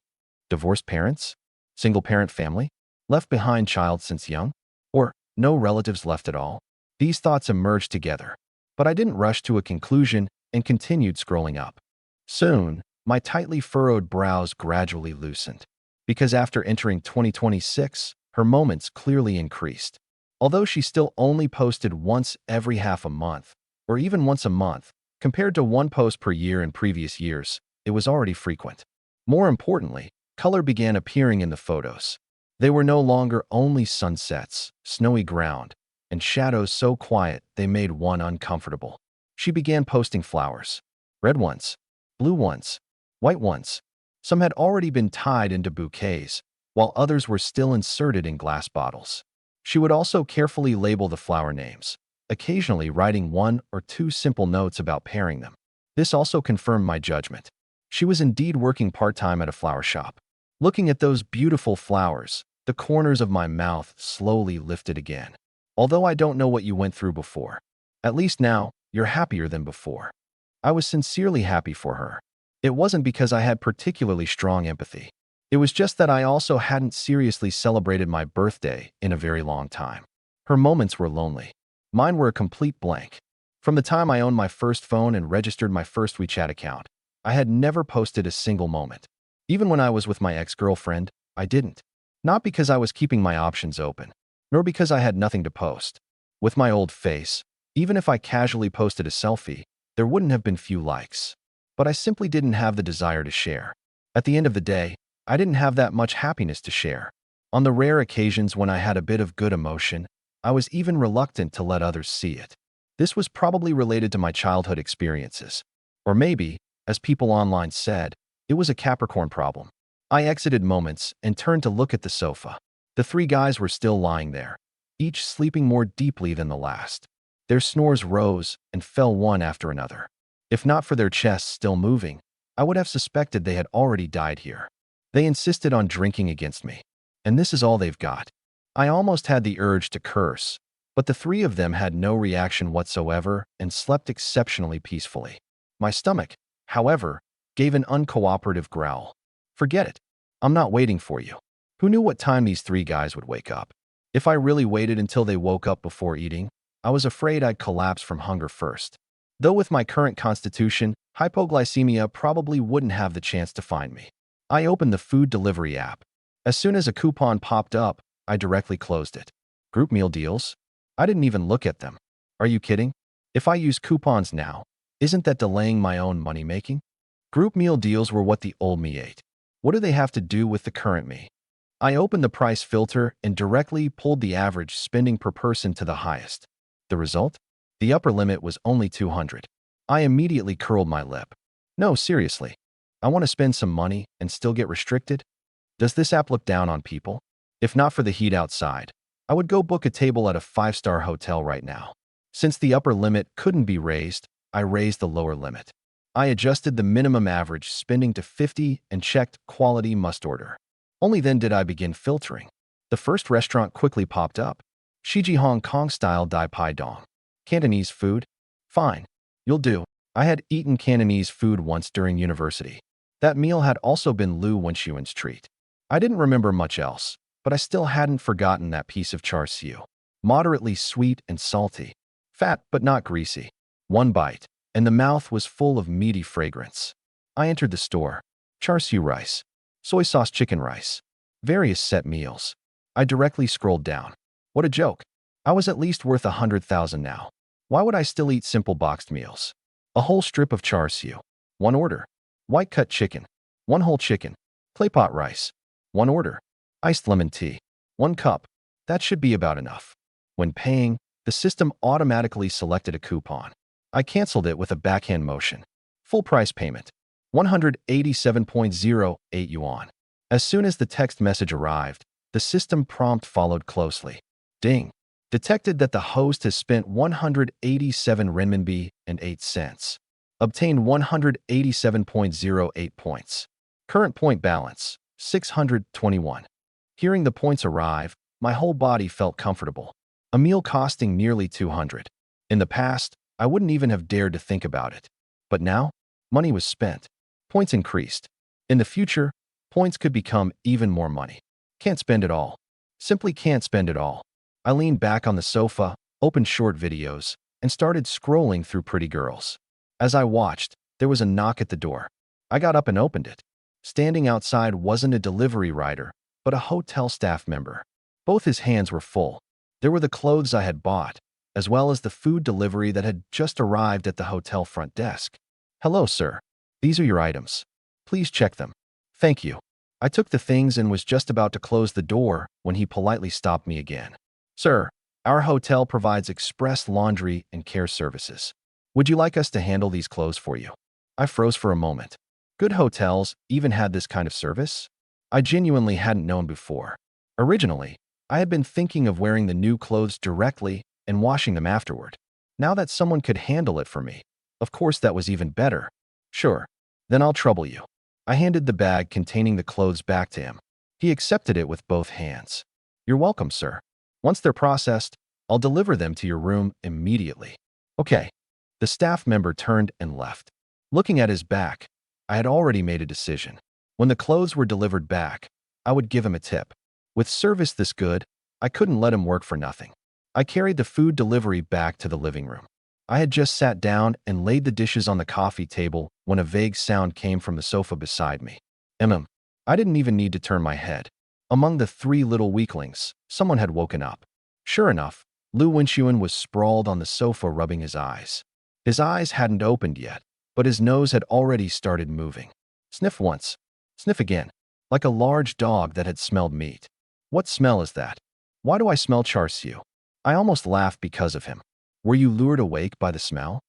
Divorced parents? Single-parent family? Left behind child since young? Or no relatives left at all? These thoughts emerged together. But I didn't rush to a conclusion and continued scrolling up. Soon, my tightly furrowed brows gradually loosened. Because after entering 2026, her moments clearly increased. Although she still only posted once every half a month, or even once a month, compared to 1 post per year in previous years, it was already frequent. More importantly, color began appearing in the photos. They were no longer only sunsets, snowy ground, and shadows so quiet they made one uncomfortable. She began posting flowers. Red ones, blue ones, white ones. Some had already been tied into bouquets, while others were still inserted in glass bottles. She would also carefully label the flower names, occasionally writing 1 or 2 simple notes about pairing them. This also confirmed my judgment. She was indeed working part-time at a flower shop. Looking at those beautiful flowers, the corners of my mouth slowly lifted again. Although I don't know what you went through before, at least now, you're happier than before. I was sincerely happy for her. It wasn't because I had particularly strong empathy. It was just that I also hadn't seriously celebrated my birthday in a very long time. Her moments were lonely. Mine were a complete blank. From the time I owned my first phone and registered my first WeChat account, I had never posted a single moment. Even when I was with my ex-girlfriend, I didn't. Not because I was keeping my options open, nor because I had nothing to post. With my old face, even if I casually posted a selfie, there wouldn't have been few likes. But I simply didn't have the desire to share. At the end of the day, I didn't have that much happiness to share. On the rare occasions when I had a bit of good emotion, I was even reluctant to let others see it. This was probably related to my childhood experiences. Or maybe, as people online said, it was a Capricorn problem. I exited moments and turned to look at the sofa. The three guys were still lying there, each sleeping more deeply than the last. Their snores rose and fell one after another. If not for their chests still moving, I would have suspected they had already died here. They insisted on drinking against me. And this is all they've got. I almost had the urge to curse, but the three of them had no reaction whatsoever and slept exceptionally peacefully. My stomach, however, gave an uncooperative growl. Forget it. I'm not waiting for you. Who knew what time these three guys would wake up? If I really waited until they woke up before eating, I was afraid I'd collapse from hunger first. Though with my current constitution, hypoglycemia probably wouldn't have the chance to find me. I opened the food delivery app. As soon as a coupon popped up, I directly closed it. Group meal deals? I didn't even look at them. Are you kidding? If I use coupons now, isn't that delaying my own money-making? Group meal deals were what the old me ate. What do they have to do with the current me? I opened the price filter and directly pulled the average spending per person to the highest. The result? The upper limit was only 200. I immediately curled my lip. No, seriously. I want to spend some money and still get restricted? Does this app look down on people? If not for the heat outside, I would go book a table at a 5-star hotel right now. Since the upper limit couldn't be raised, I raised the lower limit. I adjusted the minimum average spending to 50 and checked quality must order. Only then did I begin filtering. The first restaurant quickly popped up. Shiji Hong Kong style Dai Pai Dong. Cantonese food? Fine. You'll do. I had eaten Cantonese food once during university. That meal had also been Lu Wenxuan's treat. I didn't remember much else, but I still hadn't forgotten that piece of char siu. Moderately sweet and salty. Fat but not greasy. One bite, and the mouth was full of meaty fragrance. I entered the store. Char siu rice. Soy sauce chicken rice. Various set meals. I directly scrolled down. What a joke. I was at least worth 100,000 now. Why would I still eat simple boxed meals? A whole strip of char siu. One order. White cut chicken. One whole chicken. Clay pot rice. One order. Iced lemon tea. 1 cup. That should be about enough. When paying, the system automatically selected a coupon. I canceled it with a backhand motion. Full price payment. 187.08 yuan. As soon as the text message arrived, the system prompt followed closely. Ding. Detected that the host has spent 187 renminbi and 8 cents. Obtained 187.08 points. Current point balance, 621. Hearing the points arrive, my whole body felt comfortable. A meal costing nearly 200. In the past, I wouldn't even have dared to think about it. But now, money was spent. Points increased. In the future, points could become even more money. Can't spend it all. Simply can't spend it all. I leaned back on the sofa, opened short videos, and started scrolling through pretty girls. As I watched, there was a knock at the door. I got up and opened it. Standing outside wasn't a delivery rider, but a hotel staff member. Both his hands were full. There were the clothes I had bought, as well as the food delivery that had just arrived at the hotel front desk. Hello, sir. These are your items. Please check them. Thank you. I took the things and was just about to close the door when he politely stopped me again. Sir, our hotel provides express laundry and care services. Would you like us to handle these clothes for you? I froze for a moment. Good hotels even had this kind of service? I genuinely hadn't known before. Originally, I had been thinking of wearing the new clothes directly and washing them afterward. Now that someone could handle it for me, of course that was even better. Sure, then I'll trouble you. I handed the bag containing the clothes back to him. He accepted it with both hands. You're welcome, sir. Once they're processed, I'll deliver them to your room immediately. Okay. The staff member turned and left. Looking at his back, I had already made a decision. When the clothes were delivered back, I would give him a tip. With service this good, I couldn't let him work for nothing. I carried the food delivery back to the living room. I had just sat down and laid the dishes on the coffee table when a vague sound came from the sofa beside me. I didn't even need to turn my head. Among the three little weaklings, someone had woken up. Sure enough, Lu Wenxuan was sprawled on the sofa rubbing his eyes. His eyes hadn't opened yet, but his nose had already started moving. Sniff once, sniff again, like a large dog that had smelled meat. What smell is that? Why do I smell char siu? I almost laughed because of him. Were you lured awake by the smell?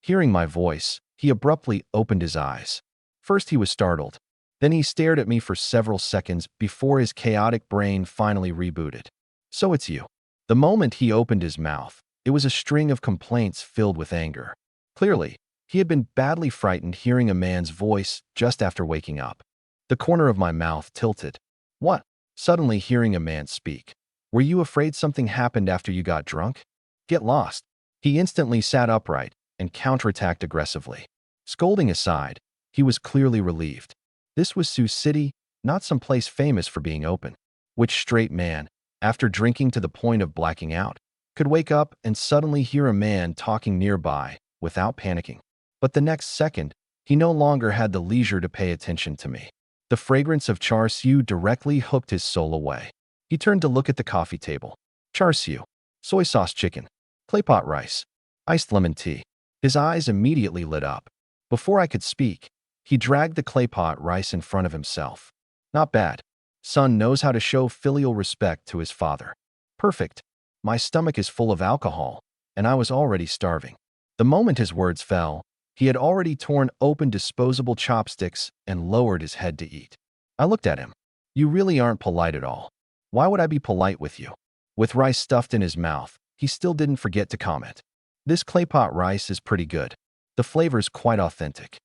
Hearing my voice, he abruptly opened his eyes. First he was startled. Then he stared at me for several seconds before his chaotic brain finally rebooted. So it's you. The moment he opened his mouth, it was a string of complaints filled with anger. Clearly, he had been badly frightened hearing a man's voice just after waking up. The corner of my mouth tilted. What? Suddenly hearing a man speak. Were you afraid something happened after you got drunk? Get lost. He instantly sat upright and counterattacked aggressively. Scolding aside, he was clearly relieved. This was Sioux City, not some place famous for being open. Which straight man, after drinking to the point of blacking out, could wake up and suddenly hear a man talking nearby without panicking? But the next second, he no longer had the leisure to pay attention to me. The fragrance of char siu directly hooked his soul away. He turned to look at the coffee table. Char siu, soy sauce chicken, clay pot rice, iced lemon tea. His eyes immediately lit up. Before I could speak, he dragged the clay pot rice in front of himself. Not bad. Son knows how to show filial respect to his father. Perfect. My stomach is full of alcohol, and I was already starving. The moment his words fell, he had already torn open disposable chopsticks and lowered his head to eat. I looked at him. You really aren't polite at all. Why would I be polite with you? With rice stuffed in his mouth, he still didn't forget to comment. This clay pot rice is pretty good. The flavor's quite authentic.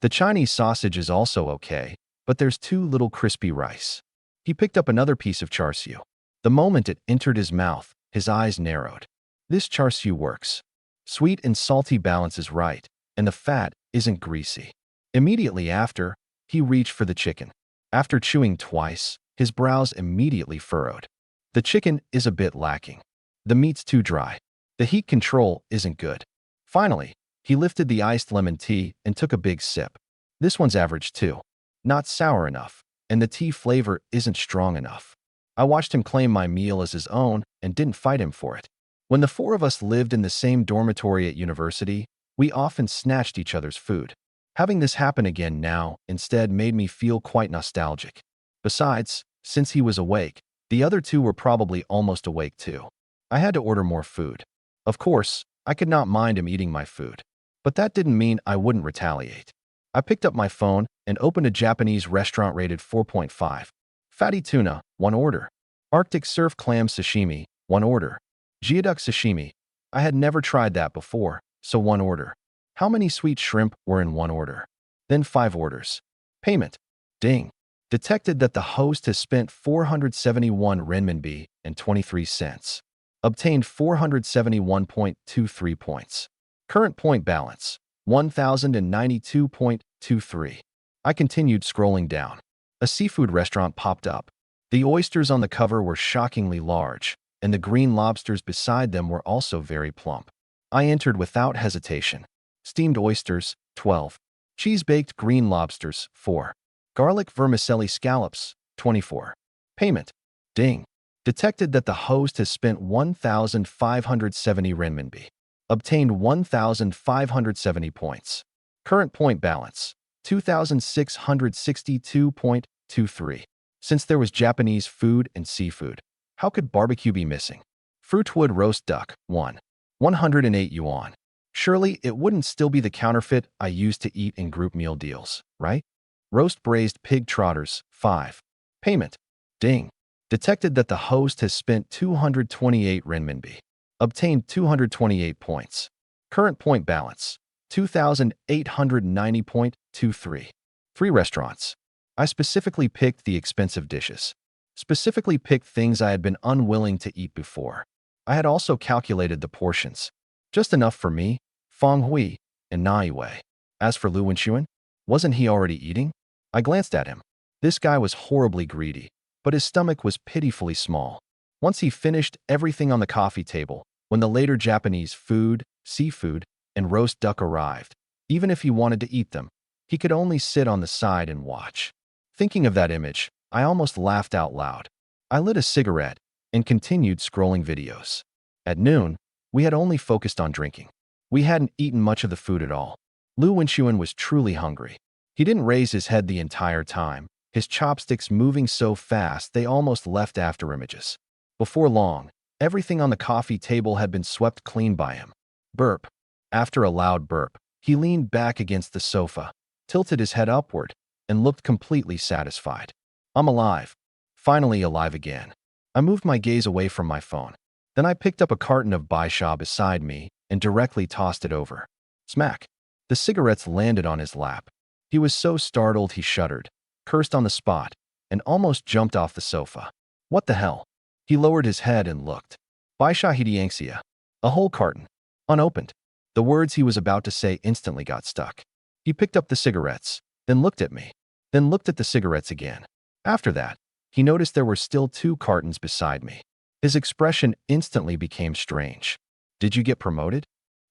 The Chinese sausage is also okay, but there's too little crispy rice. He picked up another piece of char siu. The moment it entered his mouth, his eyes narrowed. This char siu works. Sweet and salty balance is right, and the fat isn't greasy. Immediately after, he reached for the chicken. After chewing twice, his brows immediately furrowed. The chicken is a bit lacking. The meat's too dry. The heat control isn't good. Finally, he lifted the iced lemon tea and took a big sip. This one's average too. Not sour enough, and the tea flavor isn't strong enough. I watched him claim my meal as his own and didn't fight him for it. When the four of us lived in the same dormitory at university, we often snatched each other's food. Having this happen again now instead made me feel quite nostalgic. Besides, since he was awake, the other two were probably almost awake too. I had to order more food. Of course, I could not mind him eating my food. But that didn't mean I wouldn't retaliate. I picked up my phone and opened a Japanese restaurant rated 4.5. Fatty tuna, 1 order. Arctic surf clam sashimi, 1 order. Geoduck sashimi. I had never tried that before, so 1 order. How many sweet shrimp were in 1 order? Then 5 orders. Payment. Ding. Detected that the host has spent 471 renminbi and 23 cents. Obtained 471.23 points. Current point balance, 1,092.23. I continued scrolling down. A seafood restaurant popped up. The oysters on the cover were shockingly large, and the green lobsters beside them were also very plump. I entered without hesitation. Steamed oysters, 12. Cheese-baked green lobsters, 4. Garlic vermicelli scallops, 24. Payment. Ding. Detected that the host has spent 1,570 renminbi. Obtained 1,570 points. Current point balance, 2,662.23. Since there was Japanese food and seafood, how could barbecue be missing? Fruitwood roast duck, 1. 108 yuan. Surely it wouldn't still be the counterfeit I used to eat in group meal deals, right? Roast braised pig trotters, 5. Payment. Ding. Detected that the host has spent 228 renminbi. Obtained 228 points. Current point balance, 2,890.23. 3 restaurants. I specifically picked the expensive dishes. Specifically picked things I had been unwilling to eat before. I had also calculated the portions. Just enough for me, Feng Hui, and Nai Wei. As for Lu Wenxuan, wasn't he already eating? I glanced at him. This guy was horribly greedy, but his stomach was pitifully small. Once he finished everything on the coffee table, when the later Japanese food, seafood, and roast duck arrived, even if he wanted to eat them, he could only sit on the side and watch. Thinking of that image, I almost laughed out loud. I lit a cigarette and continued scrolling videos. At noon, we had only focused on drinking. We hadn't eaten much of the food at all. Lu Wenchuan was truly hungry. He didn't raise his head the entire time, his chopsticks moving so fast they almost left after images. Before long, everything on the coffee table had been swept clean by him. Burp. After a loud burp, he leaned back against the sofa, tilted his head upward, and looked completely satisfied. I'm alive. Finally alive again. I moved my gaze away from my phone. Then I picked up a carton of Baisha beside me and directly tossed it over. Smack. The cigarettes landed on his lap. He was so startled he shuddered, cursed on the spot, and almost jumped off the sofa. What the hell? He lowered his head and looked. Baisha Hidiangxia. A whole carton. Unopened. The words he was about to say instantly got stuck. He picked up the cigarettes, then looked at me, then looked at the cigarettes again. After that, he noticed there were still 2 cartons beside me. His expression instantly became strange. Did you get promoted?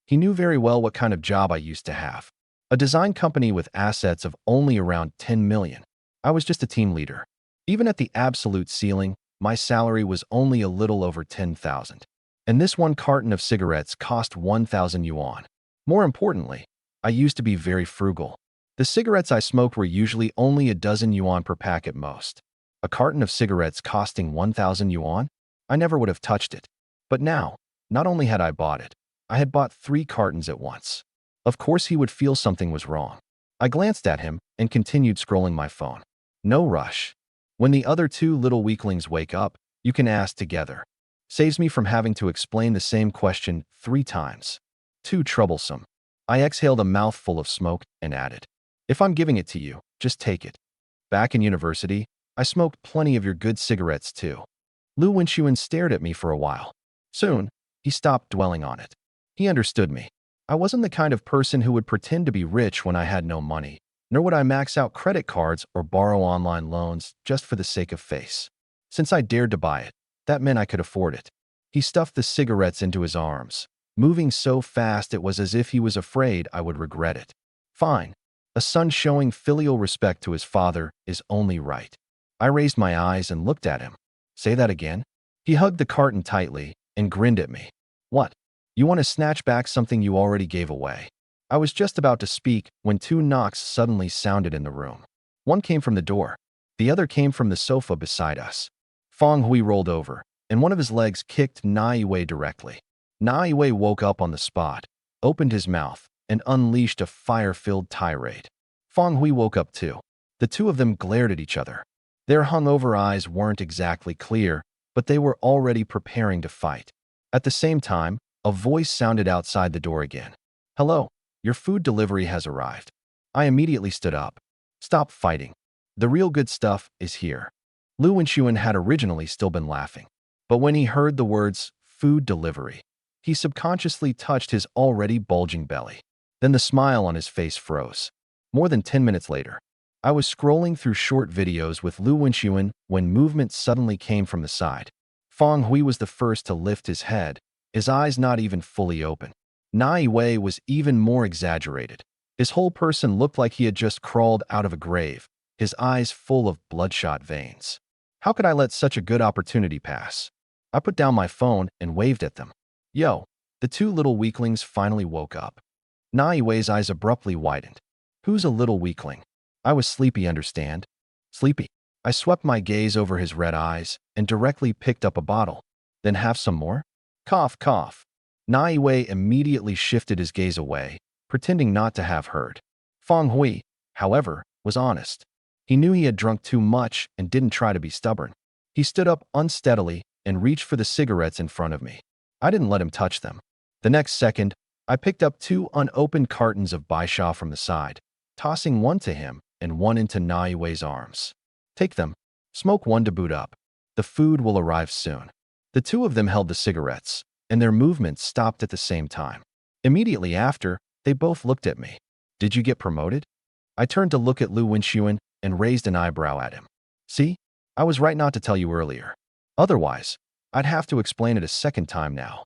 He knew very well what kind of job I used to have. A design company with assets of only around 10 million. I was just a team leader. Even at the absolute ceiling, my salary was only a little over 10,000. And this 1 carton of cigarettes cost 1,000 yuan. More importantly, I used to be very frugal. The cigarettes I smoked were usually only a dozen yuan per pack at most. A carton of cigarettes costing 1,000 yuan? I never would have touched it. But now, not only had I bought it, I had bought 3 cartons at once. Of course he would feel something was wrong. I glanced at him and continued scrolling my phone. No rush. When the other 2 little weaklings wake up, you can ask together. Saves me from having to explain the same question 3 times. Too troublesome. I exhaled a mouthful of smoke and added, if I'm giving it to you, just take it. Back in university, I smoked plenty of your good cigarettes too. Lu Wenchuan stared at me for a while. Soon, he stopped dwelling on it. He understood me. I wasn't the kind of person who would pretend to be rich when I had no money, nor would I max out credit cards or borrow online loans just for the sake of face. Since I dared to buy it, that meant I could afford it. He stuffed the cigarettes into his arms, moving so fast it was as if he was afraid I would regret it. Fine. A son showing filial respect to his father is only right. I raised my eyes and looked at him. Say that again? He hugged the carton tightly and grinned at me. What? You want to snatch back something you already gave away? I was just about to speak when 2 knocks suddenly sounded in the room. One came from the door. The other came from the sofa beside us. Feng Hui rolled over, and one of his legs kicked Na Yue directly. Na Yue woke up on the spot, opened his mouth, and unleashed a fire-filled tirade. Feng Hui woke up too. The 2 of them glared at each other. Their hungover eyes weren't exactly clear, but they were already preparing to fight. At the same time, a voice sounded outside the door again. Hello, your food delivery has arrived. I immediately stood up. Stop fighting. The real good stuff is here. Lu Wenchuan had originally still been laughing, but when he heard the words food delivery, he subconsciously touched his already bulging belly. Then the smile on his face froze. More than 10 minutes later, I was scrolling through short videos with Lu Wenchuan when movement suddenly came from the side. Feng Hui was the first to lift his head, his eyes not even fully open. Na Yue was even more exaggerated. His whole person looked like he had just crawled out of a grave, his eyes full of bloodshot veins. How could I let such a good opportunity pass? I put down my phone and waved at them. Yo, the 2 little weaklings finally woke up. Na Yue's eyes abruptly widened. Who's a little weakling? I was sleepy, understand? Sleepy. I swept my gaze over his red eyes and directly picked up a bottle. Then have some more? Cough, cough. Na Yue immediately shifted his gaze away, pretending not to have heard. Feng Hui, however, was honest. He knew he had drunk too much and didn't try to be stubborn. He stood up unsteadily and reached for the cigarettes in front of me. I didn't let him touch them. The next second, I picked up 2 unopened cartons of Baisha from the side, tossing one to him and one into Na Yue's arms. Take them. Smoke one to boot up. The food will arrive soon. The 2 of them held the cigarettes, and their movements stopped at the same time. Immediately after, they both looked at me. Did you get promoted? I turned to look at Lu Wenchuan, and raised an eyebrow at him. See? I was right not to tell you earlier. Otherwise, I'd have to explain it a second time now.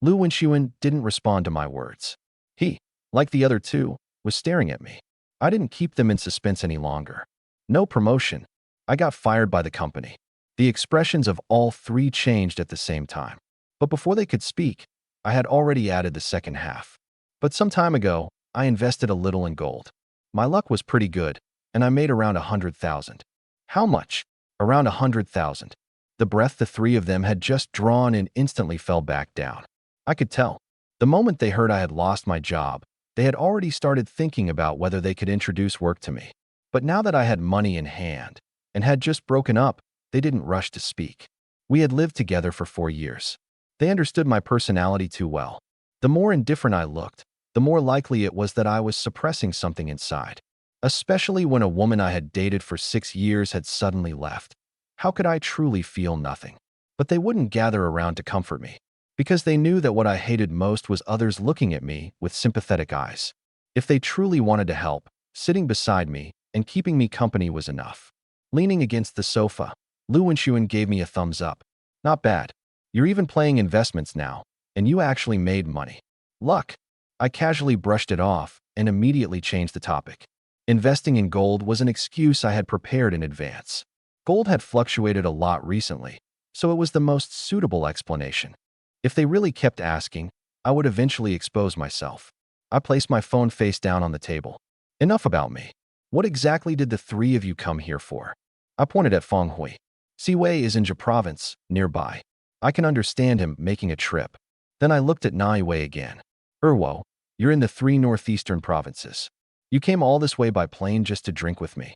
Lu Wenxuan didn't respond to my words. He, like the other two, was staring at me. I didn't keep them in suspense any longer. No promotion. I got fired by the company. The expressions of all three changed at the same time. But before they could speak, I had already added the second half. But some time ago, I invested a little in gold. My luck was pretty good, and I made around 100,000. How much? Around 100,000. The breath the three of them had just drawn in instantly fell back down. I could tell. The moment they heard I had lost my job, they had already started thinking about whether they could introduce work to me. But now that I had money in hand and had just broken up, they didn't rush to speak. We had lived together for 4 years. They understood my personality too well. The more indifferent I looked, the more likely it was that I was suppressing something inside. Especially when a woman I had dated for 6 years had suddenly left. How could I truly feel nothing? But they wouldn't gather around to comfort me, because they knew that what I hated most was others looking at me with sympathetic eyes. If they truly wanted to help, sitting beside me and keeping me company was enough. Leaning against the sofa, Lu Wenxuan gave me a thumbs up. Not bad. You're even playing investments now, and you actually made money. Luck. I casually brushed it off and immediately changed the topic. Investing in gold was an excuse I had prepared in advance. Gold had fluctuated a lot recently, so it was the most suitable explanation. If they really kept asking, I would eventually expose myself. I placed my phone face down on the table. Enough about me. What exactly did the three of you come here for? I pointed at Feng Hui. Siwei is in Jia province, nearby. I can understand him making a trip. Then I looked at Naiwei again. Erwo, you're in the 3 northeastern provinces. You came all this way by plane just to drink with me.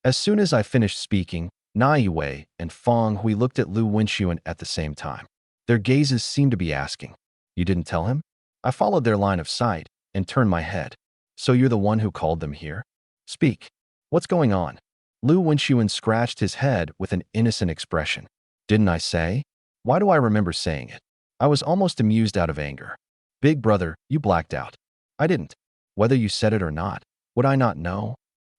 As soon as I finished speaking, Naiwei and Feng Hui looked at Lu Wenxuan at the same time. Their gazes seemed to be asking, "You didn't tell him?" I followed their line of sight and turned my head. "So you're the one who called them here? Speak. What's going on?" Lu Wenxuan scratched his head with an innocent expression. "Didn't I say? Why do I remember saying it?" I was almost amused out of anger. "Big brother, you blacked out." "I didn't. Whether you said it or not, would I not know?"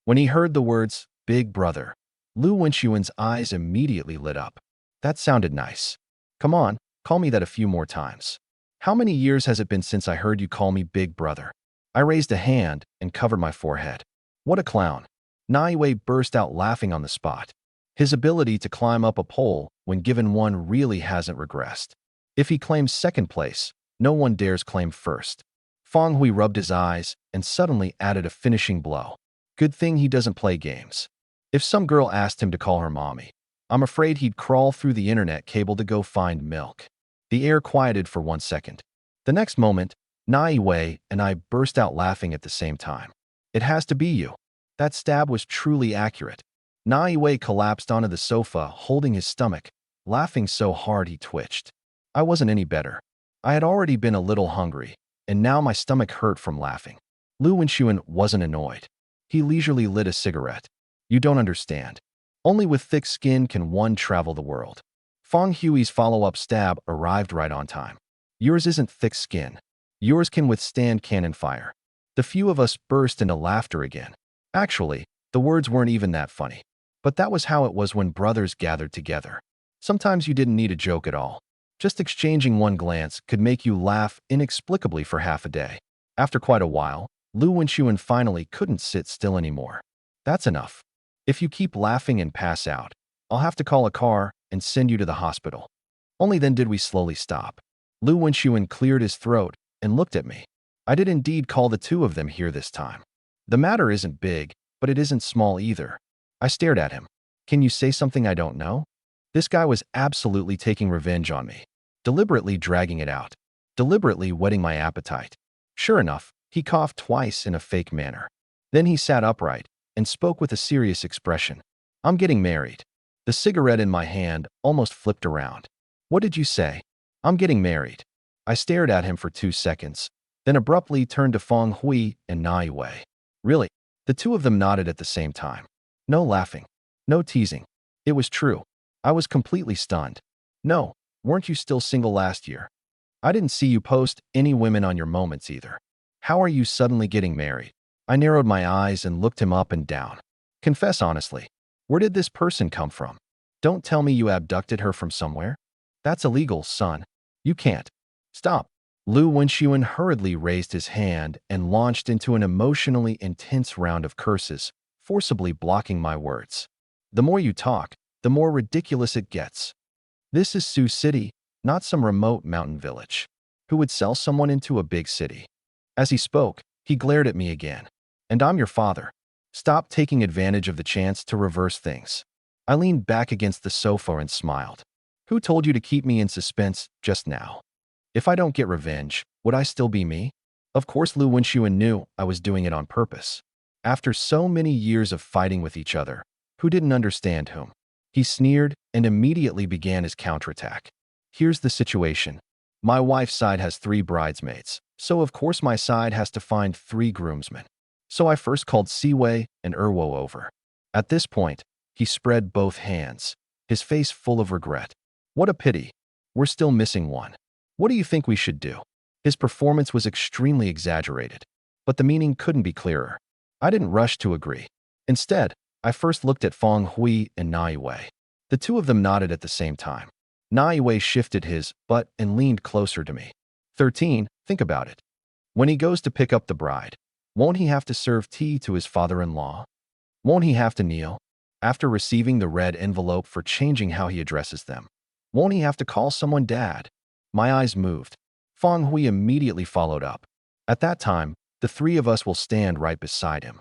When he heard the words, "Big brother," Lu Wenxuan's eyes immediately lit up. That sounded nice. "Come on, call me that a few more times." "How many years has it been since I heard you call me big brother?" I raised a hand and covered my forehead. What a clown. Naiwei burst out laughing on the spot. His ability to climb up a pole when given one really hasn't regressed. If he claims second place, no one dares claim first. Feng Hui rubbed his eyes and suddenly added a finishing blow. Good thing he doesn't play games. If some girl asked him to call her mommy, I'm afraid he'd crawl through the internet cable to go find milk. The air quieted for 1 second. The next moment, Naiwei and I burst out laughing at the same time. "It has to be you." That stab was truly accurate. Naiwei collapsed onto the sofa, holding his stomach, laughing so hard he twitched. I wasn't any better. I had already been a little hungry, and now my stomach hurt from laughing. Lu Wenxuan wasn't annoyed. He leisurely lit a cigarette. "You don't understand. Only with thick skin can one travel the world." Feng Hui's follow-up stab arrived right on time. "Yours isn't thick skin. Yours can withstand cannon fire." The few of us burst into laughter again. Actually, the words weren't even that funny. But that was how it was when brothers gathered together. Sometimes you didn't need a joke at all. Just exchanging one glance could make you laugh inexplicably for half a day. After quite a while, Lu Wenxuan finally couldn't sit still anymore. "That's enough. If you keep laughing and pass out, I'll have to call a car and send you to the hospital." Only then did we slowly stop. Lu Wenxuan cleared his throat and looked at me. I did indeed call the two of them here this time. The matter isn't big, but it isn't small either. I stared at him. "Can you say something I don't know?" This guy was absolutely taking revenge on me, deliberately dragging it out, deliberately whetting my appetite. Sure enough, he coughed twice in a fake manner. Then he sat upright and spoke with a serious expression. "I'm getting married." The cigarette in my hand almost flipped around. "What did you say?" "I'm getting married." I stared at him for 2 seconds, then abruptly turned to Feng Hui and Naiwei. "Really?" The two of them nodded at the same time. No laughing. No teasing. It was true. I was completely stunned. "No, weren't you still single last year? I didn't see you post any women on your moments either. How are you suddenly getting married?" I narrowed my eyes and looked him up and down. Confess honestly. Where did this person come from? Don't tell me you abducted her from somewhere. That's illegal, son. You can't. Stop. Lu Wenxuan hurriedly raised his hand and launched into an emotionally intense round of curses, forcibly blocking my words. The more you talk, the more ridiculous it gets. This is Sioux City, not some remote mountain village. Who would sell someone into a big city? As he spoke, he glared at me again. And I'm your father. Stop taking advantage of the chance to reverse things. I leaned back against the sofa and smiled. Who told you to keep me in suspense just now? If I don't get revenge, would I still be me? Of course Lu Wenxuan knew I was doing it on purpose. After so many years of fighting with each other, who didn't understand whom? He sneered and immediately began his counterattack. Here's the situation. My wife's side has 3 bridesmaids, so of course my side has to find 3 groomsmen. So I first called Siwei and Erwo over. At this point, he spread both hands, his face full of regret. What a pity. We're still missing one. What do you think we should do? His performance was extremely exaggerated, but the meaning couldn't be clearer. I didn't rush to agree. Instead, I first looked at Feng Hui and Nai Wei. The two of them nodded at the same time. Nai Wei shifted his butt and leaned closer to me. 13, think about it. When he goes to pick up the bride, won't he have to serve tea to his father-in-law? Won't he have to kneel? After receiving the red envelope for changing how he addresses them, won't he have to call someone dad? My eyes moved. Feng Hui immediately followed up. At that time, the 3 of us will stand right beside him.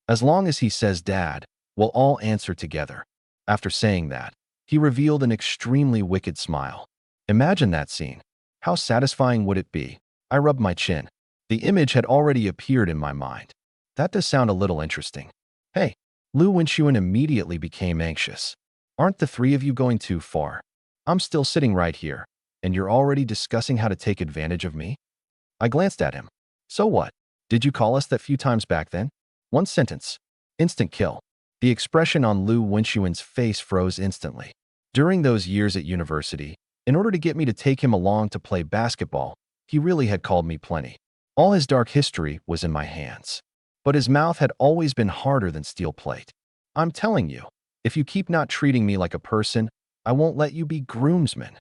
As long as he says dad, we'll all answer together. After saying that, he revealed an extremely wicked smile. Imagine that scene. How satisfying would it be? I rubbed my chin. The image had already appeared in my mind. That does sound a little interesting. Hey, Lu Wenxuan immediately became anxious. Aren't the 3 of you going too far? I'm still sitting right here, and you're already discussing how to take advantage of me? I glanced at him. So what? Did you call us that few times back then? One sentence. Instant kill. The expression on Lu Wenxuan's face froze instantly. During those years at university, in order to get me to take him along to play basketball, he really had called me plenty. All his dark history was in my hands. But his mouth had always been harder than steel plate. I'm telling you, if you keep not treating me like a person, I won't let you be groomsmen.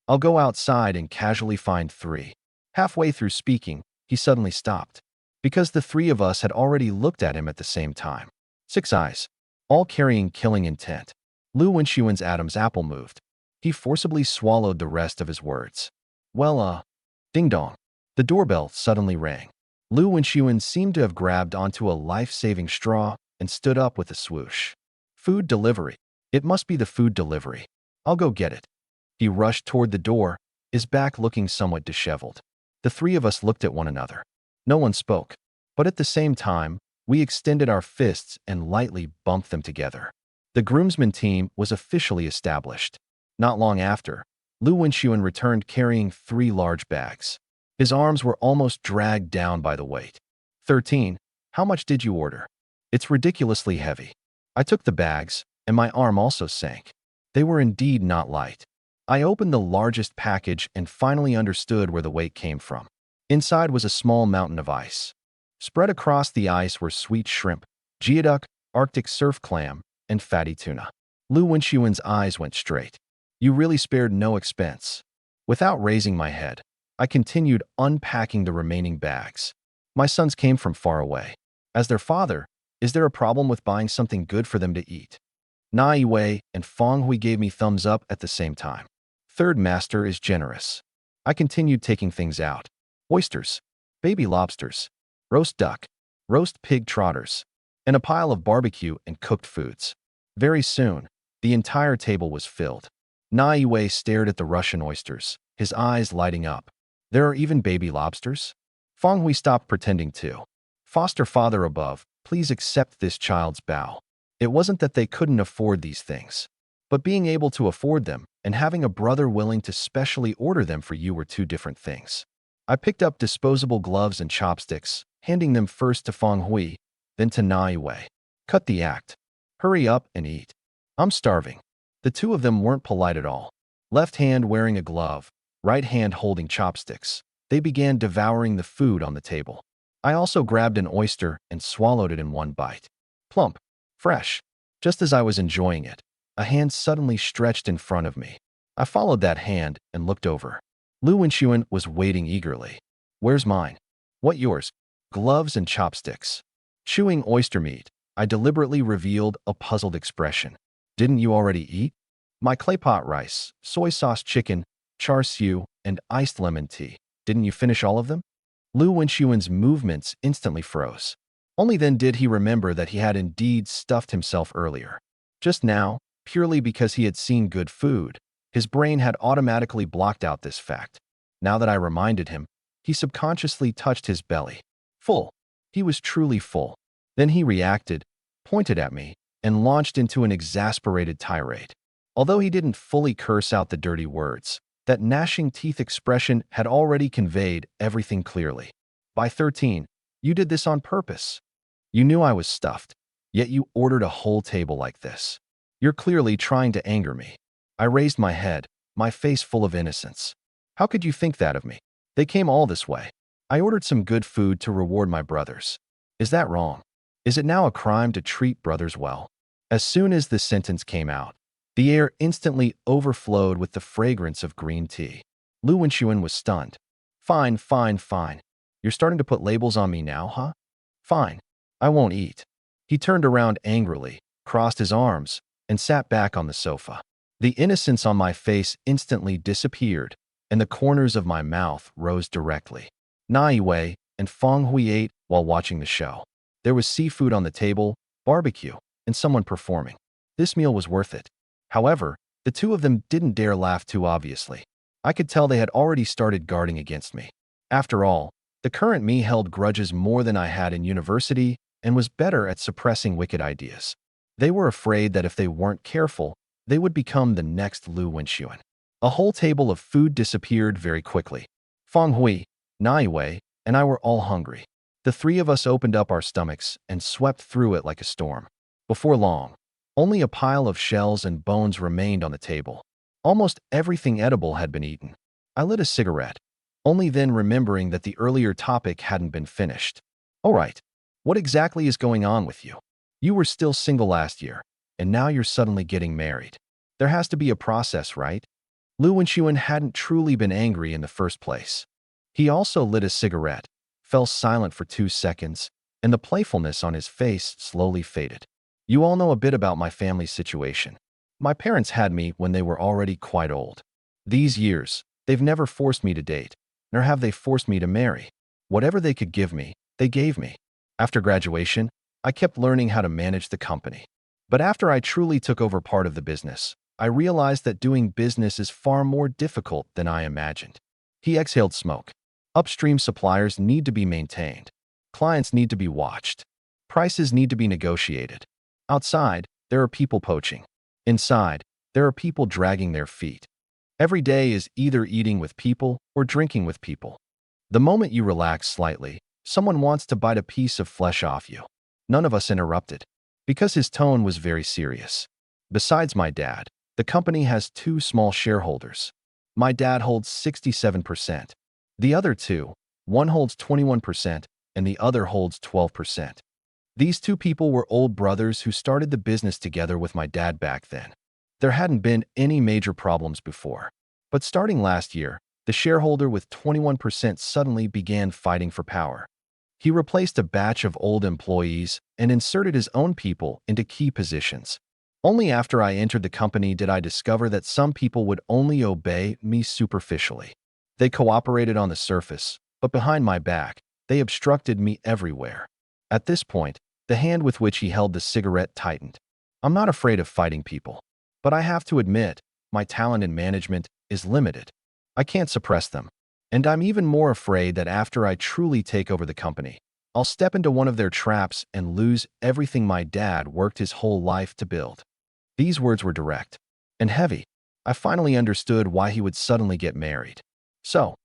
I'll go outside and casually find 3. Halfway through speaking, he suddenly stopped. Because the 3 of us had already looked at him at the same time. 6 eyes, all carrying killing intent. Lu Wenxuan's Adam's apple moved. He forcibly swallowed the rest of his words. Well, ding dong. The doorbell suddenly rang. Lu Wenxuan seemed to have grabbed onto a life-saving straw and stood up with a swoosh. Food delivery. It must be the food delivery. I'll go get it. He rushed toward the door, his back looking somewhat disheveled. The 3 of us looked at one another. No one spoke, but at the same time, we extended our fists and lightly bumped them together. The groomsmen team was officially established. Not long after, Lu Wenxuan returned carrying 3 large bags. His arms were almost dragged down by the weight. 13, how much did you order? It's ridiculously heavy. I took the bags, and my arm also sank. They were indeed not light. I opened the largest package and finally understood where the weight came from. Inside was a small mountain of ice. Spread across the ice were sweet shrimp, geoduck, Arctic surf clam, and fatty tuna. Lu Wenxuan's eyes went straight. You really spared no expense. Without raising my head, I continued unpacking the remaining bags. My sons came from far away. As their father, is there a problem with buying something good for them to eat? Nai Wei and Feng Hui gave me thumbs up at the same time. Third master is generous. I continued taking things out. Oysters, baby lobsters, roast duck, roast pig trotters, and a pile of barbecue and cooked foods. Very soon, the entire table was filled. Nai Wei stared at the Russian oysters, his eyes lighting up. There are even baby lobsters? Feng Hui stopped pretending to. Foster father above, please accept this child's bow. It wasn't that they couldn't afford these things, but being able to afford them and having a brother willing to specially order them for you were 2 different things. I picked up disposable gloves and chopsticks, handing them first to Feng Hui, then to Nai Wei. Cut the act. Hurry up and eat. I'm starving. The 2 of them weren't polite at all. Left hand wearing a glove, right hand holding chopsticks. They began devouring the food on the table. I also grabbed an oyster and swallowed it in one bite. Plump. fresh. Just as I was enjoying it, a hand suddenly stretched in front of me. I followed that hand and looked over. Lu Wenxuan was waiting eagerly. Where's mine? What yours? Gloves and chopsticks. Chewing oyster meat, I deliberately revealed a puzzled expression. Didn't you already eat? My clay pot rice, soy sauce chicken, char siu, and iced lemon tea. Didn't you finish all of them? Lu Wenxuan's movements instantly froze. Only then did he remember that he had indeed stuffed himself earlier. Just now, purely because he had seen good food, his brain had automatically blocked out this fact. Now that I reminded him, he subconsciously touched his belly. Full. He was truly full. Then he reacted, pointed at me, and launched into an exasperated tirade. Although he didn't fully curse out the dirty words, that gnashing teeth expression had already conveyed everything clearly. By 13, you did this on purpose. You knew I was stuffed, yet you ordered a whole table like this. You're clearly trying to anger me. I raised my head, my face full of innocence. How could you think that of me? They came all this way. I ordered some good food to reward my brothers. Is that wrong? Is it now a crime to treat brothers well? As soon as this sentence came out, the air instantly overflowed with the fragrance of green tea. Lu Wenxuan was stunned. Fine, fine, fine. You're starting to put labels on me now, huh? Fine. I won't eat. He turned around angrily, crossed his arms, and sat back on the sofa. The innocence on my face instantly disappeared, and the corners of my mouth rose directly. Nai Wei and Feng Hui ate while watching the show. There was seafood on the table, barbecue, and someone performing. This meal was worth it. However, the two of them didn't dare laugh too obviously. I could tell they had already started guarding against me. After all, the current me held grudges more than I had in university and was better at suppressing wicked ideas. They were afraid that if they weren't careful, they would become the next Lu Wenxuan. A whole table of food disappeared very quickly. Feng Hui, Nai Wei, and I were all hungry. The three of us opened up our stomachs and swept through it like a storm. Before long, only a pile of shells and bones remained on the table. Almost everything edible had been eaten. I lit a cigarette, only then remembering that the earlier topic hadn't been finished. All right, what exactly is going on with you? You were still single last year, and now you're suddenly getting married. There has to be a process, right? Lu Wenxuan hadn't truly been angry in the first place. He also lit a cigarette, fell silent for 2 seconds, and the playfulness on his face slowly faded. You all know a bit about my family's situation. My parents had me when they were already quite old. These years, they've never forced me to date, nor have they forced me to marry. Whatever they could give me, they gave me. After graduation, I kept learning how to manage the company. But after I truly took over part of the business, I realized that doing business is far more difficult than I imagined. He exhaled smoke. Upstream suppliers need to be maintained. Clients need to be watched. Prices need to be negotiated. Outside, there are people poaching. Inside, there are people dragging their feet. Every day is either eating with people or drinking with people. The moment you relax slightly, someone wants to bite a piece of flesh off you. None of us interrupted, because his tone was very serious. Besides my dad, the company has 2 small shareholders. My dad holds 67%. The other two, one holds 21% and the other holds 12%. These 2 people were old brothers who started the business together with my dad back then. There hadn't been any major problems before. But starting last year, the shareholder with 21% suddenly began fighting for power. He replaced a batch of old employees and inserted his own people into key positions. Only after I entered the company did I discover that some people would only obey me superficially. They cooperated on the surface, but behind my back, they obstructed me everywhere. At this point, the hand with which he held the cigarette tightened. I'm not afraid of fighting people, but I have to admit, my talent in management is limited. I can't suppress them. And I'm even more afraid that after I truly take over the company, I'll step into one of their traps and lose everything my dad worked his whole life to build. These words were direct and heavy. I finally understood why he would suddenly get married. So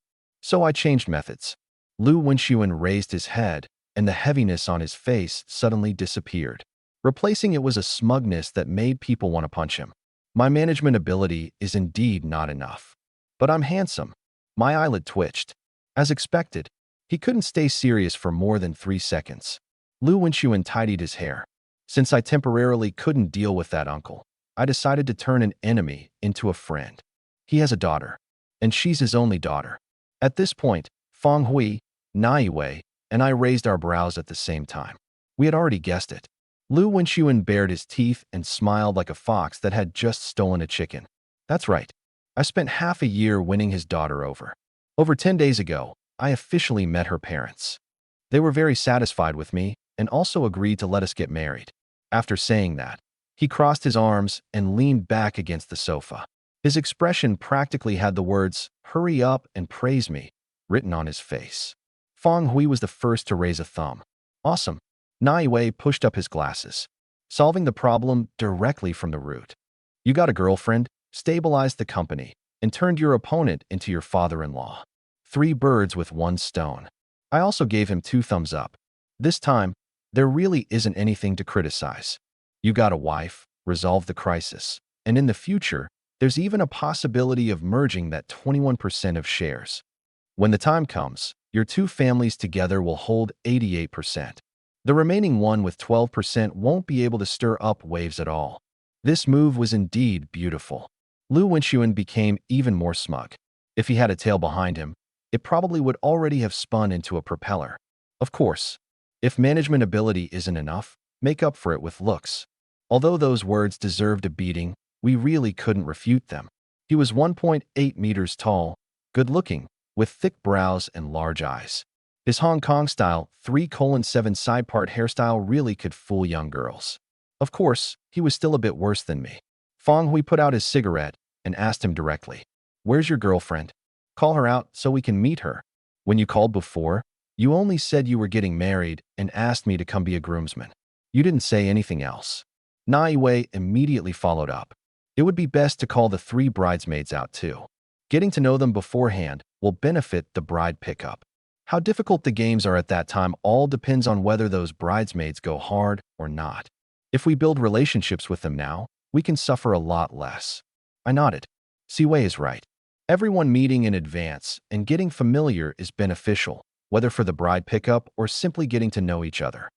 I changed methods. Lu Wenxuan raised his head, and the heaviness on his face suddenly disappeared. Replacing it was a smugness that made people want to punch him. My management ability is indeed not enough. But I'm handsome. My eyelid twitched. As expected, he couldn't stay serious for more than 3 seconds. Lu Wenxuan tidied his hair. Since I temporarily couldn't deal with that uncle, I decided to turn an enemy into a friend. He has a daughter, and she's his only daughter. At this point, Feng Hui, Naiwei, and I raised our brows at the same time. We had already guessed it. Lu Wenxuan bared his teeth and smiled like a fox that had just stolen a chicken. That's right. I spent half a year winning his daughter over. Over 10 days ago, I officially met her parents. They were very satisfied with me and also agreed to let us get married. After saying that, he crossed his arms and leaned back against the sofa. His expression practically had the words, "Hurry up and praise me," written on his face. Feng Hui was the first to raise a thumb. Awesome. Naiwei pushed up his glasses, solving the problem directly from the root. You got a girlfriend, stabilized the company, and turned your opponent into your father-in-law. 3 birds with 1 stone. I also gave him 2 thumbs up. This time, there really isn't anything to criticize. You got a wife, resolved the crisis, and in the future, there's even a possibility of merging that 21% of shares. When the time comes, your 2 families together will hold 88%. The remaining one with 12% won't be able to stir up waves at all. This move was indeed beautiful. Lu Wenxuan became even more smug. If he had a tail behind him, it probably would already have spun into a propeller. Of course, if management ability isn't enough, make up for it with looks. Although those words deserved a beating, we really couldn't refute them. He was 1.8 meters tall, good-looking, with thick brows and large eyes. His Hong Kong-style 3:7 side-part hairstyle really could fool young girls. Of course, he was still a bit worse than me. Feng Hui put out his cigarette and asked him directly, "Where's your girlfriend? Call her out so we can meet her. When you called before, you only said you were getting married and asked me to come be a groomsman. You didn't say anything else." Naiwei immediately followed up. It would be best to call the 3 bridesmaids out too. Getting to know them beforehand will benefit the bride pickup. How difficult the games are at that time all depends on whether those bridesmaids go hard or not. If we build relationships with them now, we can suffer a lot less. I nodded. Siwei is right. Everyone meeting in advance and getting familiar is beneficial, whether for the bride pickup or simply getting to know each other.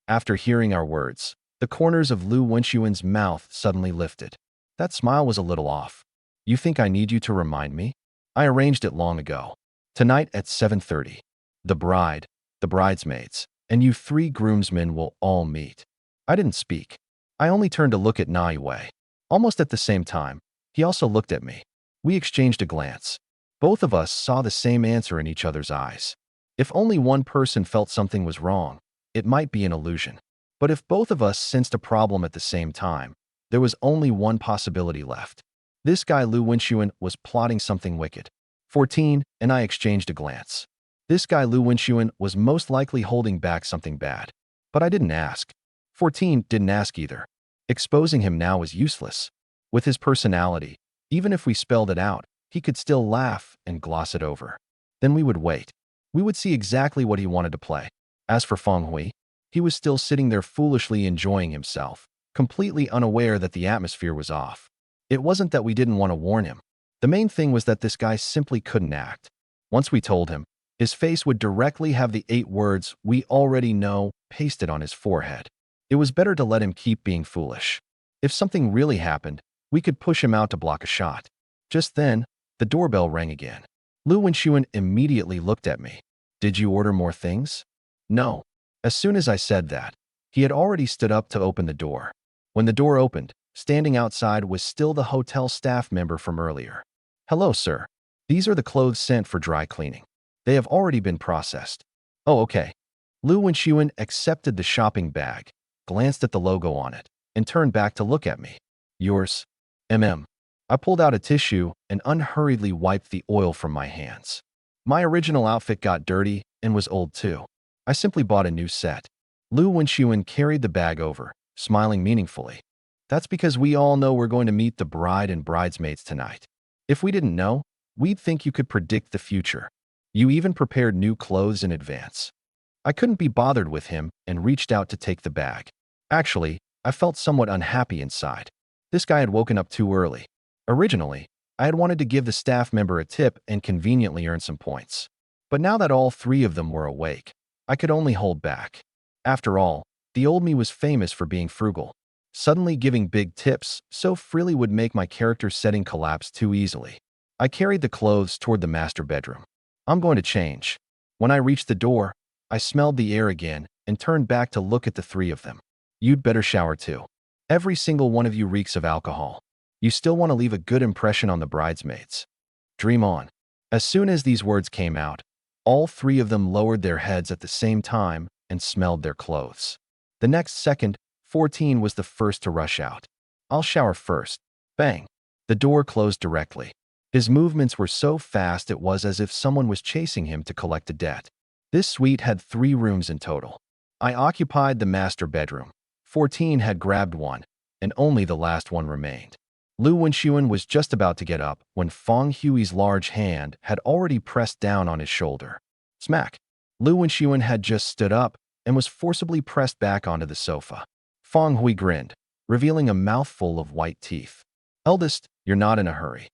After hearing our words, the corners of Lu Wenxuan's mouth suddenly lifted. That smile was a little off. You think I need you to remind me? I arranged it long ago. Tonight at 7:30. The bride, the bridesmaids, and you 3 groomsmen will all meet. I didn't speak. I only turned to look at Naiwei. Almost at the same time, he also looked at me. We exchanged a glance. Both of us saw the same answer in each other's eyes. If only one person felt something was wrong, it might be an illusion. But if both of us sensed a problem at the same time, there was only one possibility left. This guy Lu Wenxuan was plotting something wicked. 14 and I exchanged a glance. This guy Lu Wenxuan was most likely holding back something bad. But I didn't ask. 14 didn't ask either. Exposing him now was useless. With his personality, even if we spelled it out, he could still laugh and gloss it over. Then we would wait. We would see exactly what he wanted to play. As for Feng Hui, he was still sitting there foolishly enjoying himself, completely unaware that the atmosphere was off. It wasn't that we didn't want to warn him. The main thing was that this guy simply couldn't act. Once we told him, his face would directly have the 8 words we already know pasted on his forehead. It was better to let him keep being foolish. If something really happened, we could push him out to block a shot. Just then, the doorbell rang again. Lu Wenxuan immediately looked at me. Did you order more things? No. As soon as I said that, he had already stood up to open the door. When the door opened, standing outside was still the hotel staff member from earlier. Hello, sir. These are the clothes sent for dry cleaning. They have already been processed. Oh, okay. Lu Wenxuan accepted the shopping bag, glanced at the logo on it, and turned back to look at me. Yours, MM. I pulled out a tissue and unhurriedly wiped the oil from my hands. My original outfit got dirty and was old too. I simply bought a new set. Lu Wenxuan carried the bag over, smiling meaningfully. That's because we all know we're going to meet the bride and bridesmaids tonight. If we didn't know, we'd think you could predict the future. You even prepared new clothes in advance. I couldn't be bothered with him and reached out to take the bag. Actually, I felt somewhat unhappy inside. This guy had woken up too early. Originally, I had wanted to give the staff member a tip and conveniently earn some points. But now that all 3 of them were awake, I could only hold back. After all, The old me was famous for being frugal. Suddenly giving big tips so freely would make my character's setting collapse too easily. I carried the clothes toward the master bedroom. I'm going to change. When I reached the door, I smelled the air again and turned back to look at the three of them. You'd better shower too. Every single one of you reeks of alcohol. You still want to leave a good impression on the bridesmaids. Dream on. As soon as these words came out, all three of them lowered their heads at the same time and smelled their clothes. The next second, 14 was the first to rush out. I'll shower first. Bang. The door closed directly. His movements were so fast it was as if someone was chasing him to collect a debt. This suite had 3 rooms in total. I occupied the master bedroom. 14 had grabbed one, and only the last one remained. Lu Wenxuan was just about to get up when Fong Hui's large hand had already pressed down on his shoulder. Smack! Lu Wenxuan had just stood up and was forcibly pressed back onto the sofa. Fong Hui grinned, revealing a mouthful of white teeth. Eldest, you're not in a hurry.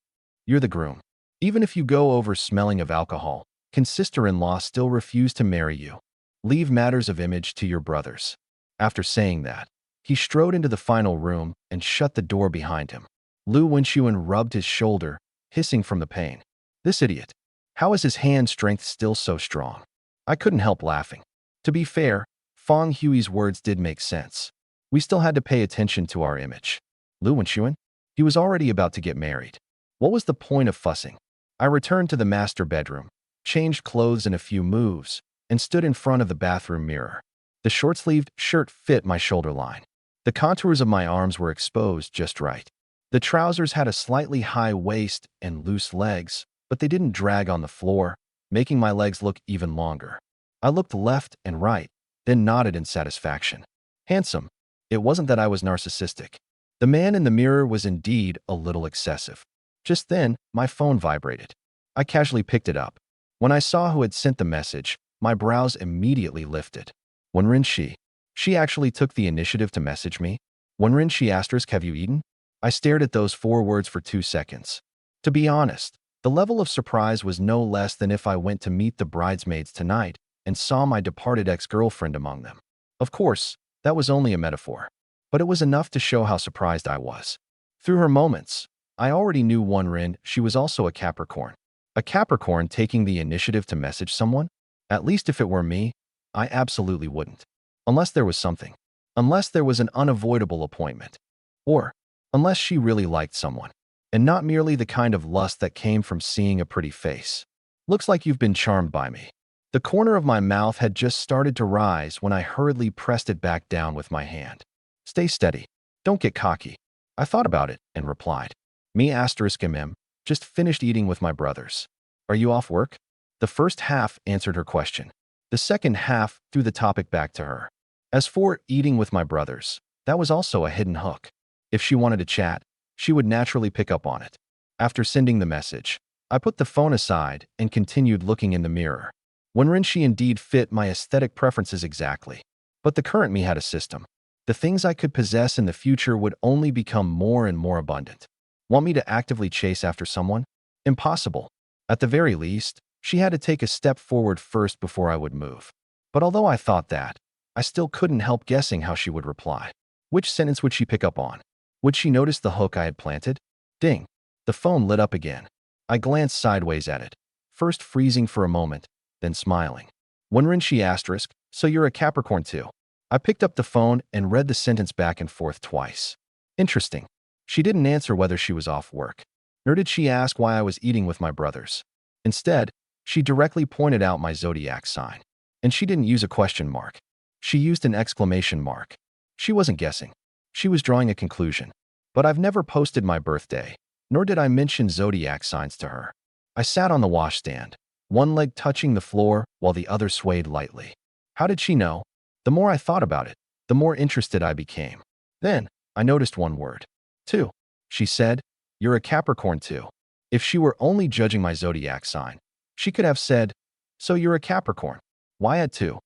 You're the groom. Even if you go over smelling of alcohol, can sister-in-law still refuse to marry you? Leave matters of image to your brothers. After saying that, he strode into the final room and shut the door behind him. Lu Wenxuan rubbed his shoulder, hissing from the pain. This idiot. How is his hand strength still so strong? I couldn't help laughing. To be fair, Fong Hui's words did make sense. We still had to pay attention to our image. Lu Wenxuan? He was already about to get married. What was the point of fussing? I returned to the master bedroom, changed clothes in a few moves, and stood in front of the bathroom mirror. The short-sleeved shirt fit my shoulder line. The contours of my arms were exposed just right. The trousers had a slightly high waist and loose legs, but they didn't drag on the floor, making my legs look even longer. I looked left and right, then nodded in satisfaction. Handsome. It wasn't that I was narcissistic. The man in the mirror was indeed a little excessive. Just then, my phone vibrated. I casually picked it up. When I saw who had sent the message, my brows immediately lifted. Wenrin Shi. She actually took the initiative to message me. Wenrin Shi asterisk, have you eaten? I stared at those 4 words for 2 seconds. To be honest, the level of surprise was no less than if I went to meet the bridesmaids tonight and saw my departed ex-girlfriend among them. Of course, that was only a metaphor, but it was enough to show how surprised I was. Through her moments, I already knew Wenrin. She was also a Capricorn. A Capricorn taking the initiative to message someone? At least if it were me, I absolutely wouldn't. Unless there was something. Unless there was an unavoidable appointment. Or unless she really liked someone, and not merely the kind of lust that came from seeing a pretty face. Looks like you've been charmed by me. The corner of my mouth had just started to rise when I hurriedly pressed it back down with my hand. Stay steady. Don't get cocky. I thought about it and replied. Me asterisk mm, just finished eating with my brothers. Are you off work? The first half answered her question. The second half threw the topic back to her. As for eating with my brothers, that was also a hidden hook. If she wanted to chat, she would naturally pick up on it. After sending the message, I put the phone aside and continued looking in the mirror. Wenrin Shi indeed fit my aesthetic preferences exactly. But the current me had a system. The things I could possess in the future would only become more and more abundant. Want me to actively chase after someone? Impossible. At the very least, she had to take a step forward first before I would move. But although I thought that, I still couldn't help guessing how she would reply. Which sentence would she pick up on? Would she notice the hook I had planted? Ding. The phone lit up again. I glanced sideways at it, first freezing for a moment, then smiling. Wenrin Shi asterisk, so you're a Capricorn too. I picked up the phone and read the sentence back and forth twice. Interesting. She didn't answer whether she was off work, nor did she ask why I was eating with my brothers. Instead, she directly pointed out my zodiac sign. And she didn't use a question mark. She used an exclamation mark. She wasn't guessing. She was drawing a conclusion. But I've never posted my birthday, nor did I mention zodiac signs to her. I sat on the washstand, one leg touching the floor while the other swayed lightly. How did she know? The more I thought about it, the more interested I became. Then, I noticed one word. 2. She said, you're a Capricorn too. If she were only judging my zodiac sign, she could have said, so you're a Capricorn. Why add 2?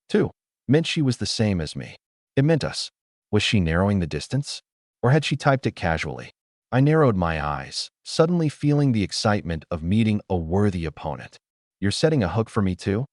2 meant she was the same as me. It meant us. Was she narrowing the distance? Or had she typed it casually? I narrowed my eyes, suddenly feeling the excitement of meeting a worthy opponent. You're setting a hook for me too?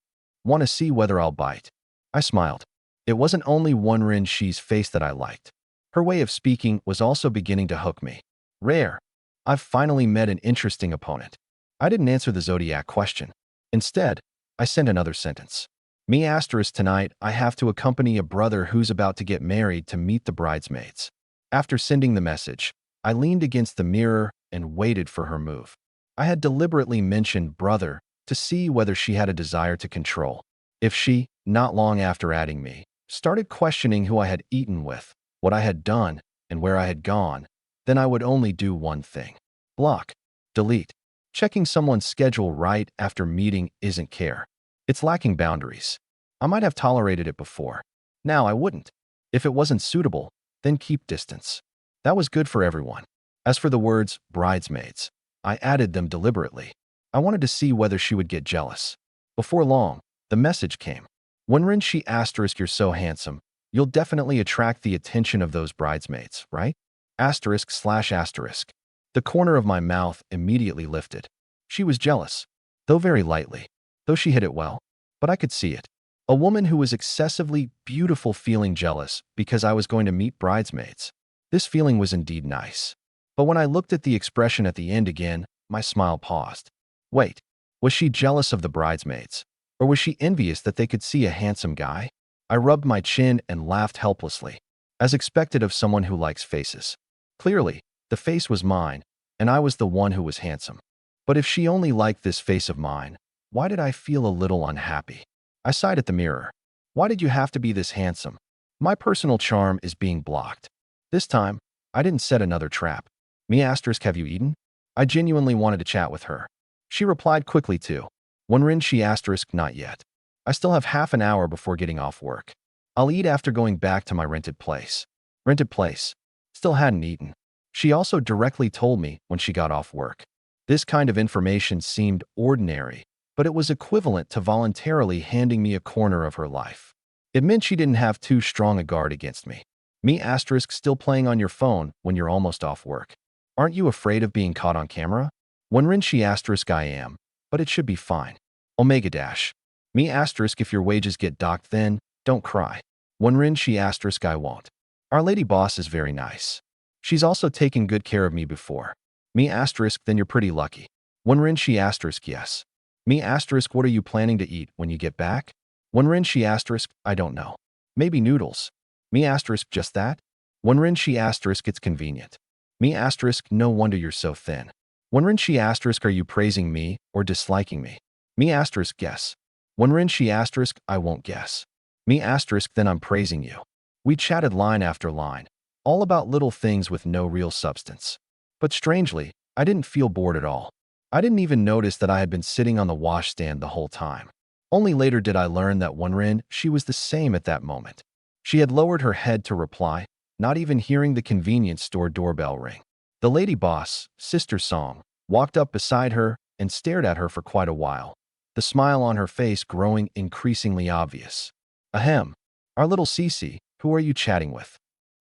Want to see whether I'll bite? I smiled. It wasn't only Wen Shi's face that I liked. Her way of speaking was also beginning to hook me. Rare. I've finally met an interesting opponent. I didn't answer the Zodiac question. Instead, I sent another sentence. Me asterisk tonight, I have to accompany a brother who's about to get married to meet the bridesmaids. After sending the message, I leaned against the mirror and waited for her move. I had deliberately mentioned brother to see whether she had a desire to control. If she, not long after adding me, started questioning who I had eaten with, what I had done, and where I had gone, then I would only do one thing. Block. Delete. Checking someone's schedule right after meeting isn't care. It's lacking boundaries. I might have tolerated it before. Now I wouldn't. If it wasn't suitable, then keep distance. That was good for everyone. As for the words, bridesmaids, I added them deliberately. I wanted to see whether she would get jealous. Before long, the message came. Wen Shi asterisk, you're so handsome. You'll definitely attract the attention of those bridesmaids, right? Asterisk slash asterisk. The corner of my mouth immediately lifted. She was jealous, though very lightly, though she hid it well, but I could see it. A woman who was excessively beautiful feeling jealous because I was going to meet bridesmaids. This feeling was indeed nice. But when I looked at the expression at the end again, my smile paused. Wait, was she jealous of the bridesmaids? Or was she envious that they could see a handsome guy? I rubbed my chin and laughed helplessly, as expected of someone who likes faces. Clearly, the face was mine, and I was the one who was handsome. But if she only liked this face of mine, why did I feel a little unhappy? I sighed at the mirror. Why did you have to be this handsome? My personal charm is being blocked. This time, I didn't set another trap. Me asterisk, have you eaten? I genuinely wanted to chat with her. She replied quickly too. Wen Shi asterisk, not yet. I still have half an hour before getting off work. I'll eat after going back to my rented place. Rented place. Still hadn't eaten. She also directly told me when she got off work. This kind of information seemed ordinary, but it was equivalent to voluntarily handing me a corner of her life. It meant she didn't have too strong a guard against me. Me asterisk, still playing on your phone when you're almost off work. Aren't you afraid of being caught on camera? Wen Shi asterisk, I am, but it should be fine. Omega dash. Me asterisk, if your wages get docked then, don't cry. Wen Shi asterisk, I won't. Our lady boss is very nice. She's also taken good care of me before. Me asterisk, then you're pretty lucky. Wen Shi asterisk, yes. Me asterisk, what are you planning to eat when you get back? Wen Shi asterisk, I don't know. Maybe noodles. Me asterisk, just that? Wen Shi asterisk, it's convenient. Me asterisk, no wonder you're so thin. Wen Shi asterisk, are you praising me or disliking me? Me asterisk, guess. Wen Shi asterisk, I won't guess. Me asterisk, then I'm praising you. We chatted line after line, all about little things with no real substance. But strangely, I didn't feel bored at all. I didn't even notice that I had been sitting on the washstand the whole time. Only later did I learn that Wen Shi was the same at that moment. She had lowered her head to reply, not even hearing the convenience store doorbell ring. The lady boss, Sister Song, walked up beside her and stared at her for quite a while, the smile on her face growing increasingly obvious. Ahem. Our little Cece, who are you chatting with?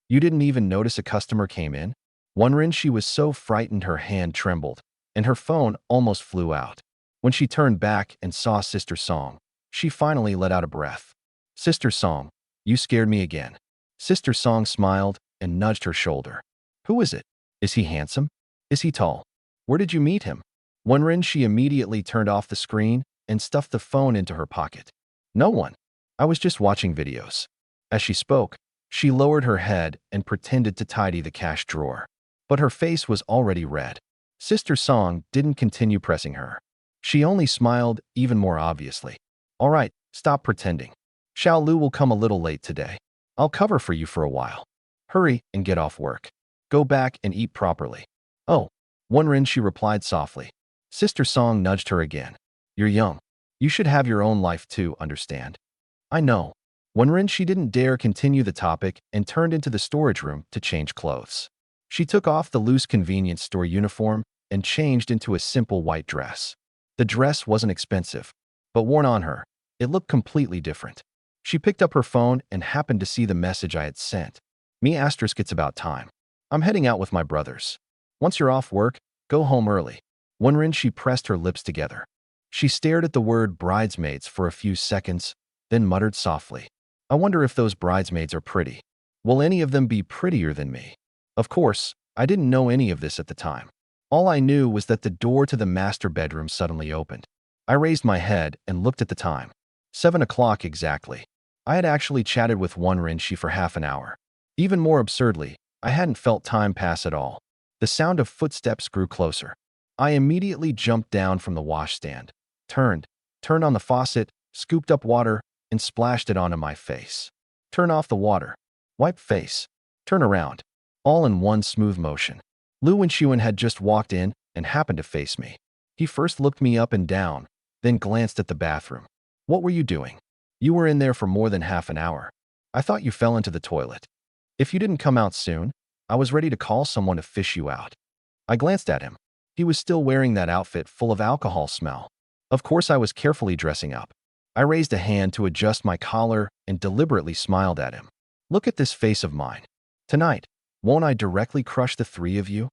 You didn't even notice a customer came in? Wen Shi was so frightened her hand trembled, and her phone almost flew out. When she turned back and saw Sister Song, she finally let out a breath. Sister Song, you scared me again. Sister Song smiled and nudged her shoulder. Who is it? Is he handsome? Is he tall? Where did you meet him? Wen Shi immediately turned off the screen and stuffed the phone into her pocket. No one. I was just watching videos. As she spoke, she lowered her head and pretended to tidy the cash drawer. But her face was already red. Sister Song didn't continue pressing her. She only smiled even more obviously. All right, stop pretending. Xiao Lu will come a little late today. I'll cover for you for a while. Hurry and get off work. Go back and eat properly. Oh, Wen Shi replied softly. Sister Song nudged her again. You're young. You should have your own life too, understand? I know. Wen Shi didn't dare continue the topic and turned into the storage room to change clothes. She took off the loose convenience store uniform and changed into a simple white dress. The dress wasn't expensive, but worn on her, it looked completely different. She picked up her phone and happened to see the message I had sent. Me asterisk, it's about time. I'm heading out with my brothers. Once you're off work, go home early. Wen Shi pressed her lips together. She stared at the word bridesmaids for a few seconds, then muttered softly. I wonder if those bridesmaids are pretty. Will any of them be prettier than me? Of course, I didn't know any of this at the time. All I knew was that the door to the master bedroom suddenly opened. I raised my head and looked at the time. 7 o'clock exactly. I had actually chatted with one Rinshi for half an hour. Even more absurdly, I hadn't felt time pass at all. The sound of footsteps grew closer. I immediately jumped down from the washstand, turned on the faucet, scooped up water, and splashed it onto my face. Turn off the water. Wipe face. Turn around. All in one smooth motion. Lu Wenxuan had just walked in and happened to face me. He first looked me up and down, then glanced at the bathroom. What were you doing? You were in there for more than half an hour. I thought you fell into the toilet. If you didn't come out soon, I was ready to call someone to fish you out. I glanced at him. He was still wearing that outfit full of alcohol smell. Of course, I was carefully dressing up. I raised a hand to adjust my collar and deliberately smiled at him. Look at this face of mine. Tonight, won't I directly crush the three of you?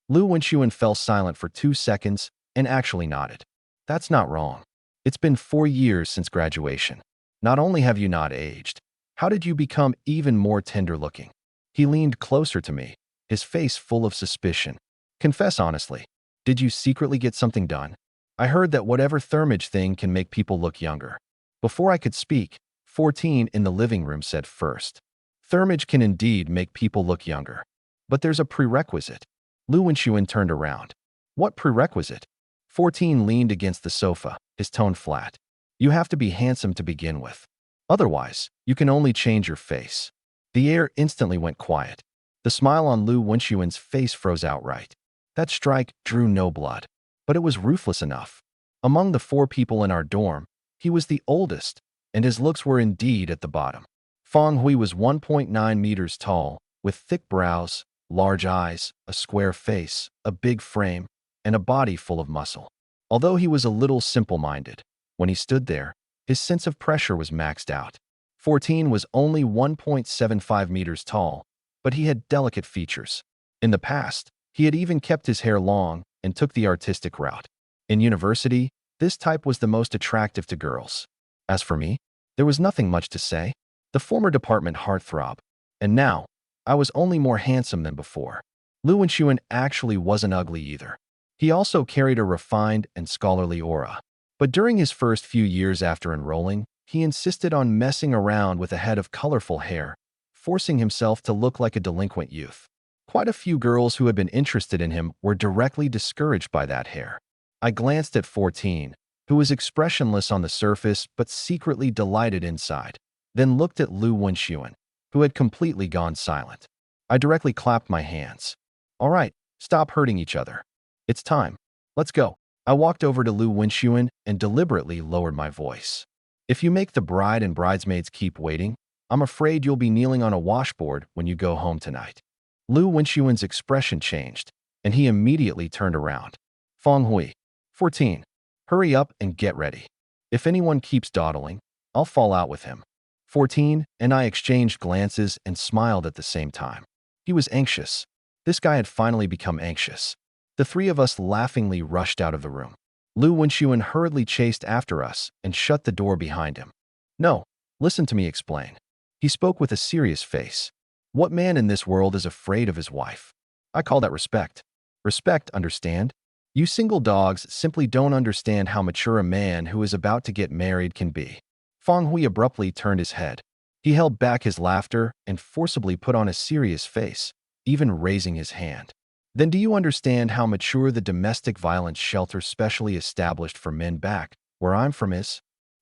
Lu Wenxuan fell silent for 2 seconds and actually nodded. That's not wrong. It's been 4 years since graduation. Not only have you not aged, how did you become even more tender-looking? He leaned closer to me, his face full of suspicion. Confess honestly, did you secretly get something done? I heard that whatever thermage thing can make people look younger. Before I could speak, 14 in the living room said first. Thermage can indeed make people look younger. But there's a prerequisite. Lu Wenxuan turned around. What prerequisite? 14 leaned against the sofa, his tone flat. You have to be handsome to begin with. Otherwise, you can only change your face. The air instantly went quiet. The smile on Lu Wenxuan's face froze outright. That strike drew no blood, but it was ruthless enough. Among the 4 people in our dorm, he was the oldest, and his looks were indeed at the bottom. Feng Hui was 1.9 meters tall, with thick brows, large eyes, a square face, a big frame, and a body full of muscle. Although he was a little simple-minded, when he stood there, his sense of pressure was maxed out. 14 was only 1.75 meters tall, but he had delicate features. In the past, he had even kept his hair long and took the artistic route. In university, this type was the most attractive to girls. As for me, there was nothing much to say. The former department heartthrob. And now, I was only more handsome than before. Lu Wenxuan actually wasn't ugly either. He also carried a refined and scholarly aura. But during his first few years after enrolling, he insisted on messing around with a head of colorful hair, forcing himself to look like a delinquent youth. Quite a few girls who had been interested in him were directly discouraged by that hair. I glanced at 14, who was expressionless on the surface but secretly delighted inside, then looked at Lu Wenxuan, who had completely gone silent. I directly clapped my hands. All right, stop hurting each other. It's time. Let's go. I walked over to Lu Wenxuan and deliberately lowered my voice. If you make the bride and bridesmaids keep waiting, I'm afraid you'll be kneeling on a washboard when you go home tonight. Lu Wenxuan's expression changed, and he immediately turned around. Feng Hui, 14, hurry up and get ready. If anyone keeps dawdling, I'll fall out with him. 14 and I exchanged glances and smiled at the same time. He was anxious. This guy had finally become anxious. The 3 of us laughingly rushed out of the room. Lu Wenxuan hurriedly chased after us and shut the door behind him. No, listen to me explain. He spoke with a serious face. What man in this world is afraid of his wife? I call that respect. Respect, understand? You single dogs simply don't understand how mature a man who is about to get married can be. Feng Hui abruptly turned his head. He held back his laughter and forcibly put on a serious face, even raising his hand. Then do you understand how mature the domestic violence shelter specially established for men back where I'm from is?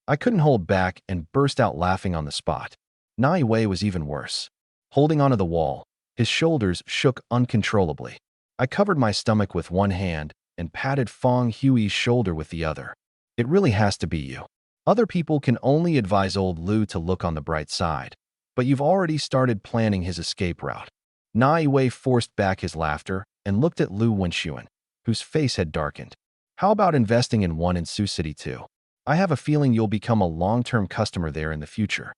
I couldn't hold back and burst out laughing on the spot. Nai Wei was even worse. Holding onto the wall, his shoulders shook uncontrollably. I covered my stomach with one hand and patted Feng Hui's shoulder with the other. It really has to be you. Other people can only advise old Lu to look on the bright side, but you've already started planning his escape route. Nai Wei forced back his laughter and looked at Lu Wenxuan, whose face had darkened. How about investing in one in Sioux City too? I have a feeling you'll become a long-term customer there in the future.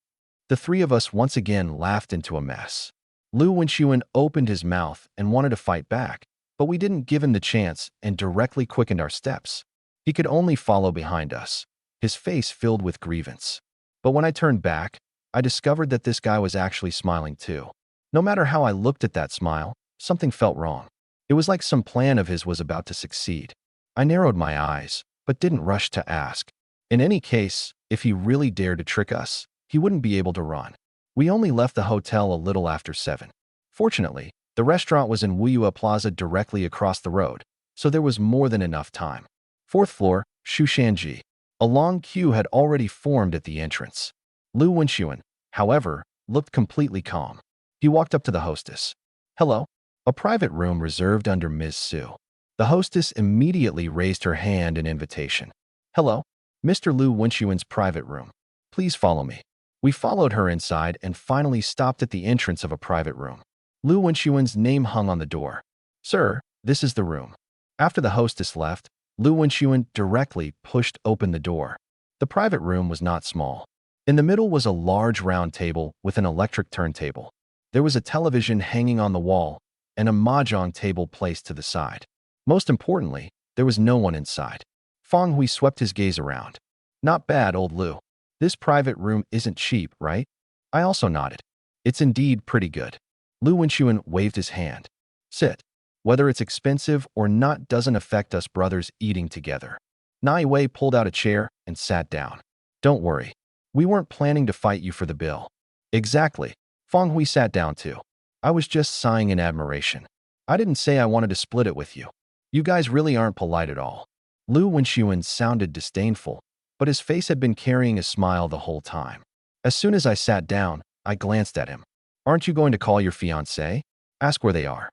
The 3 of us once again laughed into a mess. Lu Wenxuan opened his mouth and wanted to fight back, but we didn't give him the chance and directly quickened our steps. He could only follow behind us, his face filled with grievance. But when I turned back, I discovered that this guy was actually smiling too. No matter how I looked at that smile, something felt wrong. It was like some plan of his was about to succeed. I narrowed my eyes, but didn't rush to ask. In any case, if he really dared to trick us, he wouldn't be able to run. We only left the hotel a little after 7. Fortunately, the restaurant was in Wuyua Plaza directly across the road, so there was more than enough time. 4th floor, Shushanji. A long queue had already formed at the entrance. Lu Wenxuan, however, looked completely calm. He walked up to the hostess. "Hello." A private room reserved under Ms. Su. The hostess immediately raised her hand in invitation. "Hello, Mr. Lu Wenxuan's private room. Please follow me." We followed her inside and finally stopped at the entrance of a private room. Lu Wenxuan's name hung on the door. "Sir, this is the room." After the hostess left, Lu Wenxuan directly pushed open the door. The private room was not small. In the middle was a large round table with an electric turntable. There was a television hanging on the wall and a mahjong table placed to the side. Most importantly, there was no one inside. Feng Hui swept his gaze around. "Not bad, old Lu. This private room isn't cheap, right?" I also nodded. "It's indeed pretty good." Lu Wenxuan waved his hand. "Sit. Whether it's expensive or not doesn't affect us brothers eating together." Nai Wei pulled out a chair and sat down. "Don't worry. We weren't planning to fight you for the bill." "Exactly." Feng Hui sat down too. "I was just sighing in admiration. I didn't say I wanted to split it with you. You guys really aren't polite at all." Lu Wenxuan sounded disdainful, but his face had been carrying a smile the whole time. As soon as I sat down, I glanced at him. "Aren't you going to call your fiancé? Ask where they are."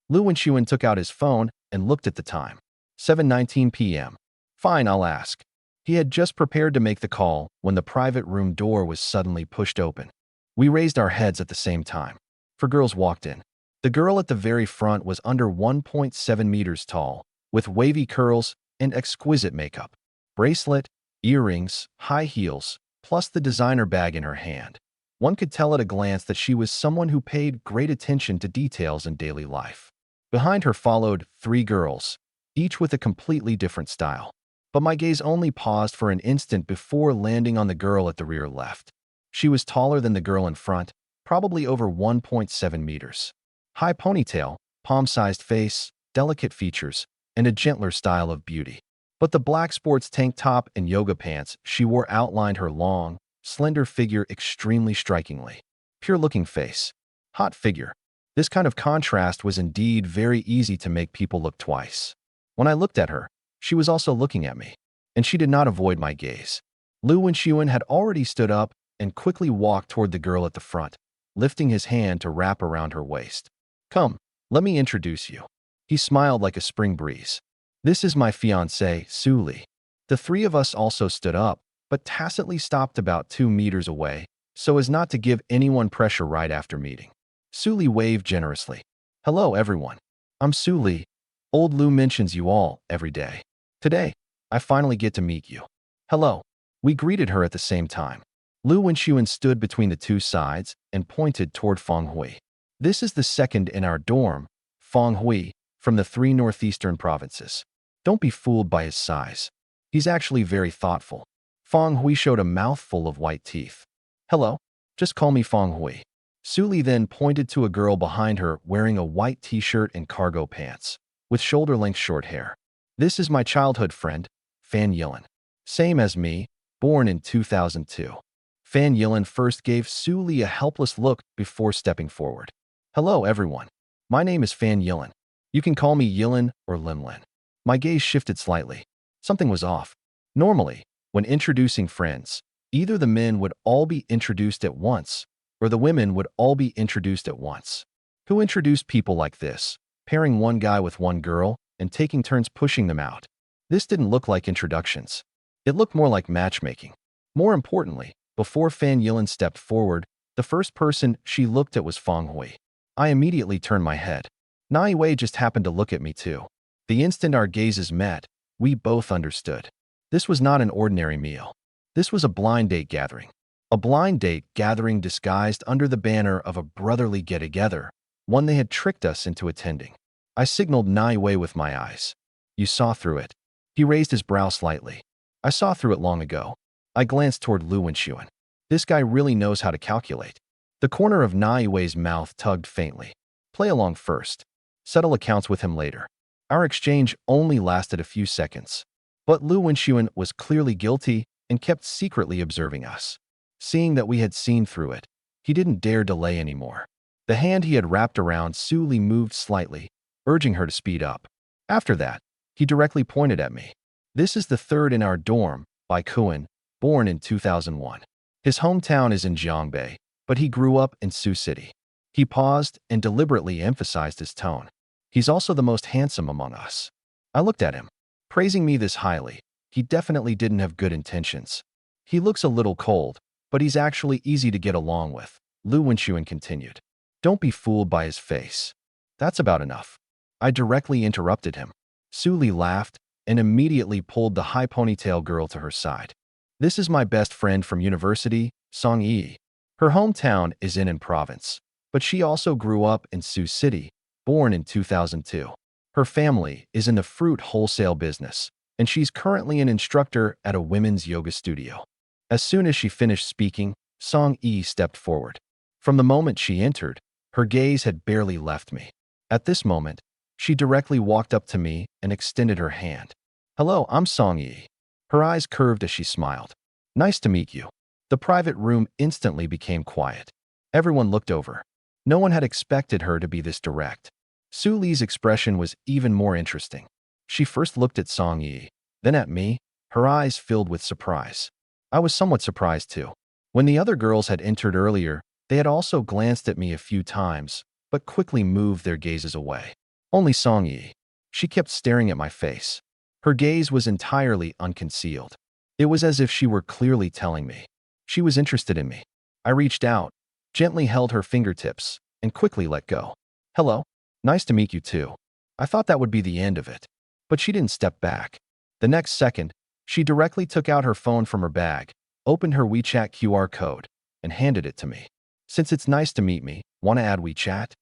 Lu Wenxuan took out his phone and looked at the time. 7:19 p.m. "Fine, I'll ask." He had just prepared to make the call when the private room door was suddenly pushed open. We raised our heads at the same time. 4 girls walked in. The girl at the very front was under 1.7 meters tall, with wavy curls and exquisite makeup. Bracelet, earrings, high heels, plus the designer bag in her hand. One could tell at a glance that she was someone who paid great attention to details in daily life. Behind her followed 3 girls, each with a completely different style. But my gaze only paused for an instant before landing on the girl at the rear left. She was taller than the girl in front, probably over 1.7 meters. High ponytail, palm-sized face, delicate features, and a gentler style of beauty. But the black sports tank top and yoga pants she wore outlined her long, slender figure extremely strikingly. Pure-looking face. Hot figure. This kind of contrast was indeed very easy to make people look twice. When I looked at her, she was also looking at me, and she did not avoid my gaze. Lu Wenxuan had already stood up and quickly walked toward the girl at the front, lifting his hand to wrap around her waist. "Come, let me introduce you." He smiled like a spring breeze. "This is my fiancée, Su Li." The 3 of us also stood up, but tacitly stopped about 2 meters away, so as not to give anyone pressure right after meeting. Su Li waved generously. "Hello, everyone. I'm Su Li. Old Lu mentions you all every day. Today, I finally get to meet you." "Hello." We greeted her at the same time. Lu Wenxuan stood between the 2 sides and pointed toward Feng Hui. "This is the second in our dorm, Feng Hui, from the 3 northeastern provinces. Don't be fooled by his size. He's actually very thoughtful." Feng Hui showed a mouthful of white teeth. "Hello, just call me Feng Hui." Su Li then pointed to a girl behind her wearing a white t-shirt and cargo pants, with shoulder-length short hair. "This is my childhood friend, Fan Yilin. Same as me, born in 2002. Fan Yilin first gave Su Li a helpless look before stepping forward. "Hello, everyone. My name is Fan Yilin. You can call me Yilin or Linlin." My gaze shifted slightly. Something was off. Normally, when introducing friends, either the men would all be introduced at once, or the women would all be introduced at once. Who introduced people like this, pairing one guy with one girl and taking turns pushing them out? This didn't look like introductions. It looked more like matchmaking. More importantly, before Fan Yilin stepped forward, the first person she looked at was Feng Hui. I immediately turned my head. Nai Wei just happened to look at me too. The instant our gazes met, we both understood. This was not an ordinary meal. This was a blind date gathering. A blind date gathering disguised under the banner of a brotherly get-together, one they had tricked us into attending. I signaled Nai Wei with my eyes. "You saw through it." He raised his brow slightly. "I saw through it long ago." I glanced toward Lu Wenxuan. This guy really knows how to calculate. The corner of Naiwei's mouth tugged faintly. Play along first. Settle accounts with him later. Our exchange only lasted a few seconds. But Lu Wenxuan was clearly guilty and kept secretly observing us. Seeing that we had seen through it, he didn't dare delay anymore. The hand he had wrapped around Su Li moved slightly, urging her to speed up. After that, he directly pointed at me. This is the third in our dorm, Bai Kuan, born in 2001. His hometown is in Jiangbei, but he grew up in Sioux City. He paused and deliberately emphasized his tone. He's also the most handsome among us. I looked at him. Praising me this highly, he definitely didn't have good intentions. He looks a little cold, but he's actually easy to get along with, Lu Wenxuan continued. Don't be fooled by his face. That's about enough. I directly interrupted him. Su Li laughed and immediately pulled the high ponytail girl to her side. This is my best friend from university, Song Yi. Her hometown is in province, but she also grew up in Sioux City, born in 2002. Her family is in the fruit wholesale business, and she's currently an instructor at a women's yoga studio. As soon as she finished speaking, Song Yi stepped forward. From the moment she entered, her gaze had barely left me. At this moment, she directly walked up to me and extended her hand. Hello, I'm Song Yi. Her eyes curved as she smiled. Nice to meet you. The private room instantly became quiet. Everyone looked over. No one had expected her to be this direct. Su Li's expression was even more interesting. She first looked at Song Yi, then at me, her eyes filled with surprise. I was somewhat surprised too. When the other girls had entered earlier, they had also glanced at me a few times, but quickly moved their gazes away. Only Song Yi. She kept staring at my face. Her gaze was entirely unconcealed. It was as if she were clearly telling me she was interested in me. I reached out, gently held her fingertips, and quickly let go. Hello. Nice to meet you too. I thought that would be the end of it. But she didn't step back. The next second, she directly took out her phone from her bag, opened her WeChat QR code, and handed it to me. Since it's nice to meet me, want to add WeChat?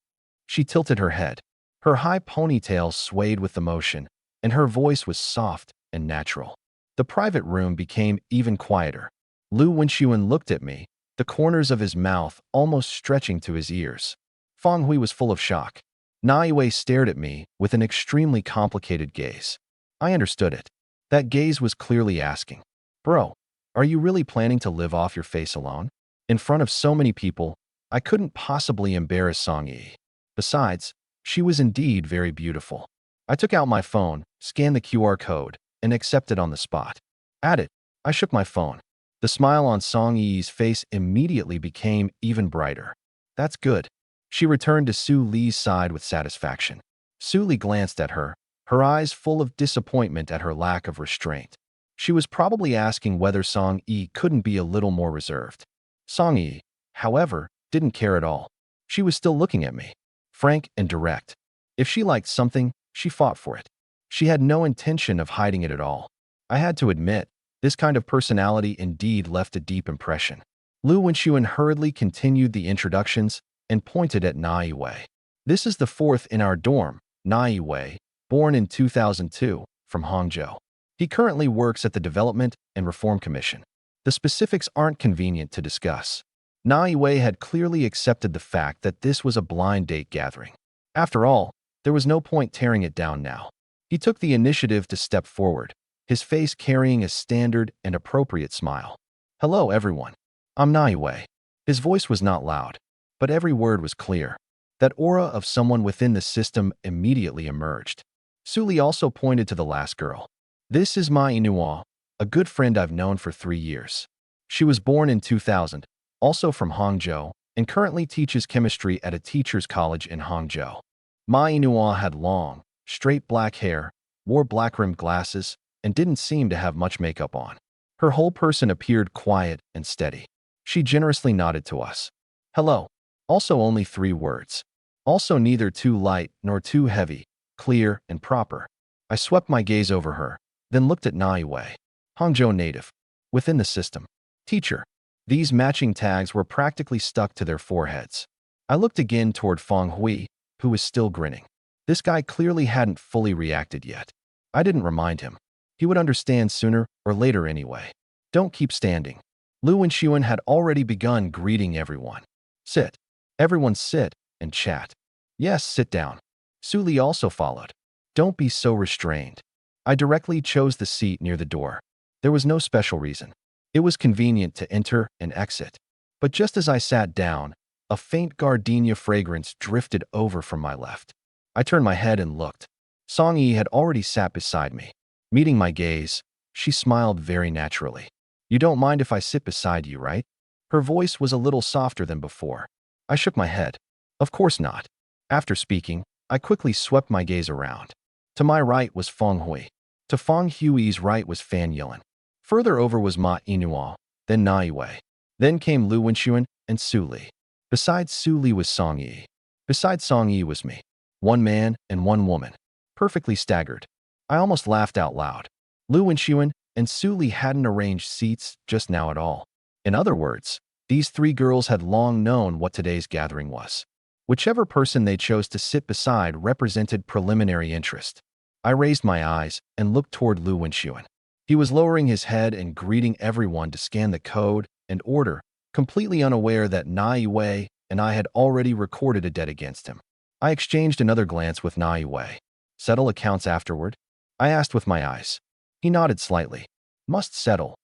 She tilted her head. Her high ponytail swayed with the motion, and her voice was soft and natural. The private room became even quieter. Lu Wenxuan looked at me, the corners of his mouth almost stretching to his ears. Fang Hui was full of shock. Naiwei stared at me with an extremely complicated gaze. I understood it. That gaze was clearly asking, Bro, are you really planning to live off your face alone? In front of so many people, I couldn't possibly embarrass Song Yi. Besides, she was indeed very beautiful. I took out my phone, scanned the QR code, and accepted on the spot. At it, I shook my phone. The smile on Song Yi's face immediately became even brighter. That's good. She returned to Su Li's side with satisfaction. Su Li glanced at her, her eyes full of disappointment at her lack of restraint. She was probably asking whether Song Yi couldn't be a little more reserved. Song Yi, however, didn't care at all. She was still looking at me, frank and direct. If she liked something, she fought for it. She had no intention of hiding it at all. I had to admit, this kind of personality indeed left a deep impression. Lu Wenxuan hurriedly continued the introductions and pointed at Naiwei. This is the fourth in our dorm, Naiwei, born in 2002, from Hangzhou. He currently works at the Development and Reform Commission. The specifics aren't convenient to discuss. Naiwei had clearly accepted the fact that this was a blind date gathering. After all, there was no point tearing it down now. He took the initiative to step forward, his face carrying a standard and appropriate smile. Hello, everyone. I'm Naiwei. His voice was not loud, but every word was clear. That aura of someone within the system immediately emerged. Su Li also pointed to the last girl. This is Ma Inua, a good friend I've known for 3 years. She was born in 2000, also from Hangzhou, and currently teaches chemistry at a teacher's college in Hangzhou. Ma Inua had long, straight black hair, wore black-rimmed glasses, and didn't seem to have much makeup on. Her whole person appeared quiet and steady. She generously nodded to us. Hello. Also only 3 words. Also neither too light nor too heavy, clear and proper. I swept my gaze over her, then looked at Naiwei. Hangzhou native. Within the system. Teacher. These matching tags were practically stuck to their foreheads. I looked again toward Fang Hui, who was still grinning. This guy clearly hadn't fully reacted yet. I didn't remind him. He would understand sooner or later anyway. Don't keep standing. Lu and Xuan had already begun greeting everyone. Sit. Everyone sit and chat. Yes, sit down. Su Li also followed. Don't be so restrained. I directly chose the seat near the door. There was no special reason. It was convenient to enter and exit. But just as I sat down, a faint gardenia fragrance drifted over from my left. I turned my head and looked. Song Yi had already sat beside me. Meeting my gaze, she smiled very naturally. You don't mind if I sit beside you, right? Her voice was a little softer than before. I shook my head. Of course not. After speaking, I quickly swept my gaze around. To my right was Feng Hui. To Feng Hui's right was Fan Yilin. Further over was Ma Inuo, then Na Yue. Then came Lu Wenxuan and Su Li. Besides Su Li was Song Yi. Besides Song Yi was me. One man and one woman. Perfectly staggered. I almost laughed out loud. Lu Wenxuan and Su Li hadn't arranged seats just now at all. In other words, these three girls had long known what today's gathering was. Whichever person they chose to sit beside represented preliminary interest. I raised my eyes and looked toward Lu Wenxuan. He was lowering his head and greeting everyone to scan the code and order, completely unaware that Na Yue and I had already recorded a debt against him. I exchanged another glance with Na Yue. Settle accounts afterward? I asked with my eyes. He nodded slightly. Must settle.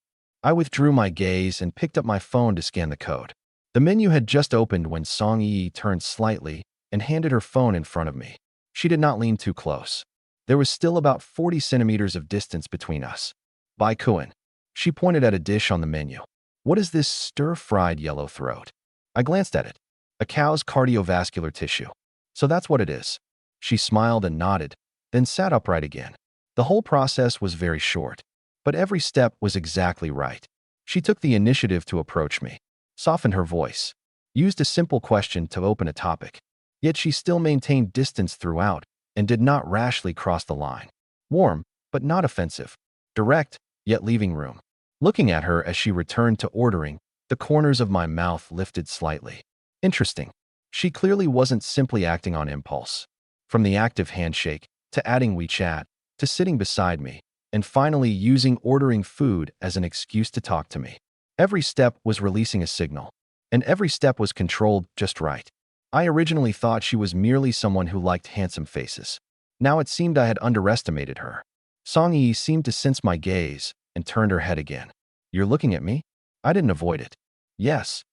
I withdrew my gaze and picked up my phone to scan the code. The menu had just opened when Song Yi turned slightly and handed her phone in front of me. She did not lean too close. There was still about 40 centimeters of distance between us. Bai Kuan. She pointed at a dish on the menu. What is this stir-fried yellow throat? I glanced at it. A cow's cardiovascular tissue. So that's what it is. She smiled and nodded, then sat upright again. The whole process was very short, but every step was exactly right. She took the initiative to approach me, softened her voice, used a simple question to open a topic. Yet she still maintained distance throughout and did not rashly cross the line. Warm, but not offensive. Direct, yet leaving room. Looking at her as she returned to ordering, the corners of my mouth lifted slightly. Interesting. She clearly wasn't simply acting on impulse. From the active handshake, to adding WeChat, to sitting beside me, and finally using ordering food as an excuse to talk to me. Every step was releasing a signal, and every step was controlled just right. I originally thought she was merely someone who liked handsome faces. Now it seemed I had underestimated her. Song Yi seemed to sense my gaze and turned her head again. You're looking at me? I didn't avoid it. Yes.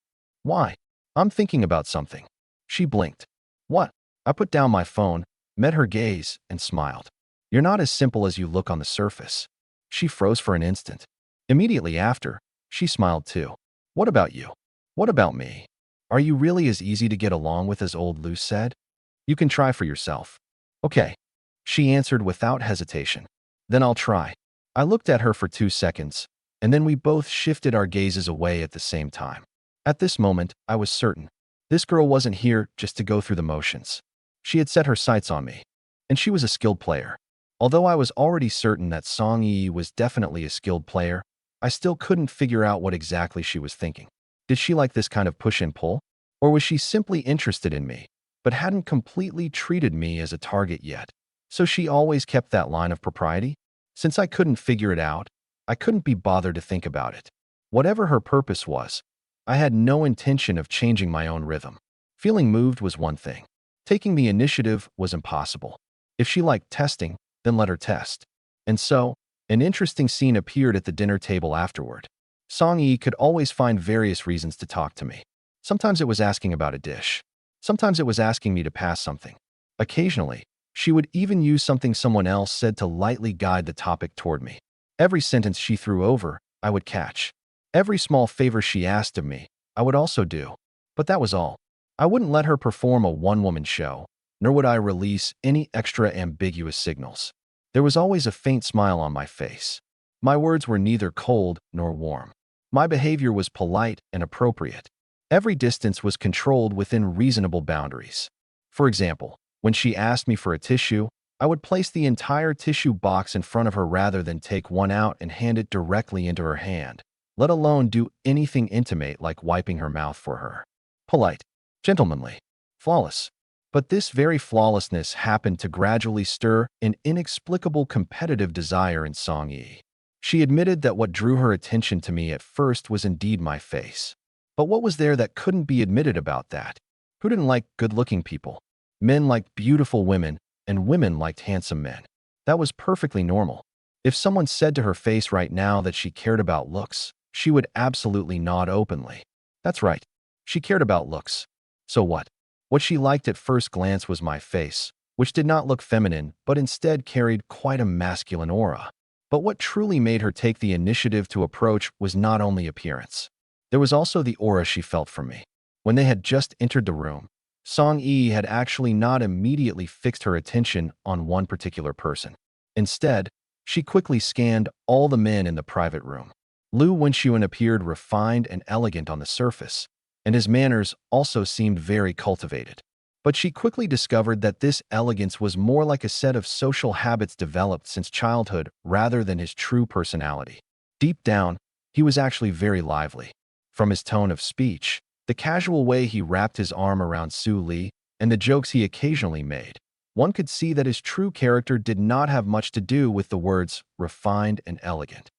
Why? I'm thinking about something. She blinked. What? I put down my phone, met her gaze, and smiled. You're not as simple as you look on the surface. She froze for an instant. Immediately after, she smiled too. What about you? What about me? Are you really as easy to get along with as old Lu said? You can try for yourself. Okay. She answered without hesitation. Then I'll try. I looked at her for 2 seconds, and then we both shifted our gazes away at the same time. At this moment, I was certain. This girl wasn't here just to go through the motions. She had set her sights on me, and she was a skilled player. Although I was already certain that Song Yi was definitely a skilled player, I still couldn't figure out what exactly she was thinking. Did she like this kind of push and pull? Or was she simply interested in me, but hadn't completely treated me as a target yet? So she always kept that line of propriety? Since I couldn't figure it out, I couldn't be bothered to think about it. Whatever her purpose was, I had no intention of changing my own rhythm. Feeling moved was one thing. Taking the initiative was impossible. If she liked testing, then let her test. And so, an interesting scene appeared at the dinner table afterward. Song Yi could always find various reasons to talk to me. Sometimes it was asking about a dish. Sometimes it was asking me to pass something. Occasionally, she would even use something someone else said to lightly guide the topic toward me. Every sentence she threw over, I would catch. Every small favor she asked of me, I would also do. But that was all. I wouldn't let her perform a one-woman show, nor would I release any extra ambiguous signals. There was always a faint smile on my face. My words were neither cold nor warm. My behavior was polite and appropriate. Every distance was controlled within reasonable boundaries. For example, when she asked me for a tissue, I would place the entire tissue box in front of her rather than take one out and hand it directly into her hand, let alone do anything intimate like wiping her mouth for her. Polite, gentlemanly, flawless. But this very flawlessness happened to gradually stir an inexplicable competitive desire in Song Yi. She admitted that what drew her attention to me at first was indeed my face. But what was there that couldn't be admitted about that? Who didn't like good-looking people? Men liked beautiful women, and women liked handsome men. That was perfectly normal. If someone said to her face right now that she cared about looks, she would absolutely nod openly. That's right. She cared about looks. So what? What she liked at first glance was my face, which did not look feminine, but instead carried quite a masculine aura. But what truly made her take the initiative to approach was not only appearance. There was also the aura she felt from me. When they had just entered the room, Song-yi had actually not immediately fixed her attention on one particular person. Instead, she quickly scanned all the men in the private room. Liu Wenxuan appeared refined and elegant on the surface, and his manners also seemed very cultivated. But she quickly discovered that this elegance was more like a set of social habits developed since childhood rather than his true personality. Deep down, he was actually very lively. From his tone of speech, the casual way he wrapped his arm around Su Li, and the jokes he occasionally made, one could see that his true character did not have much to do with the words refined and elegant.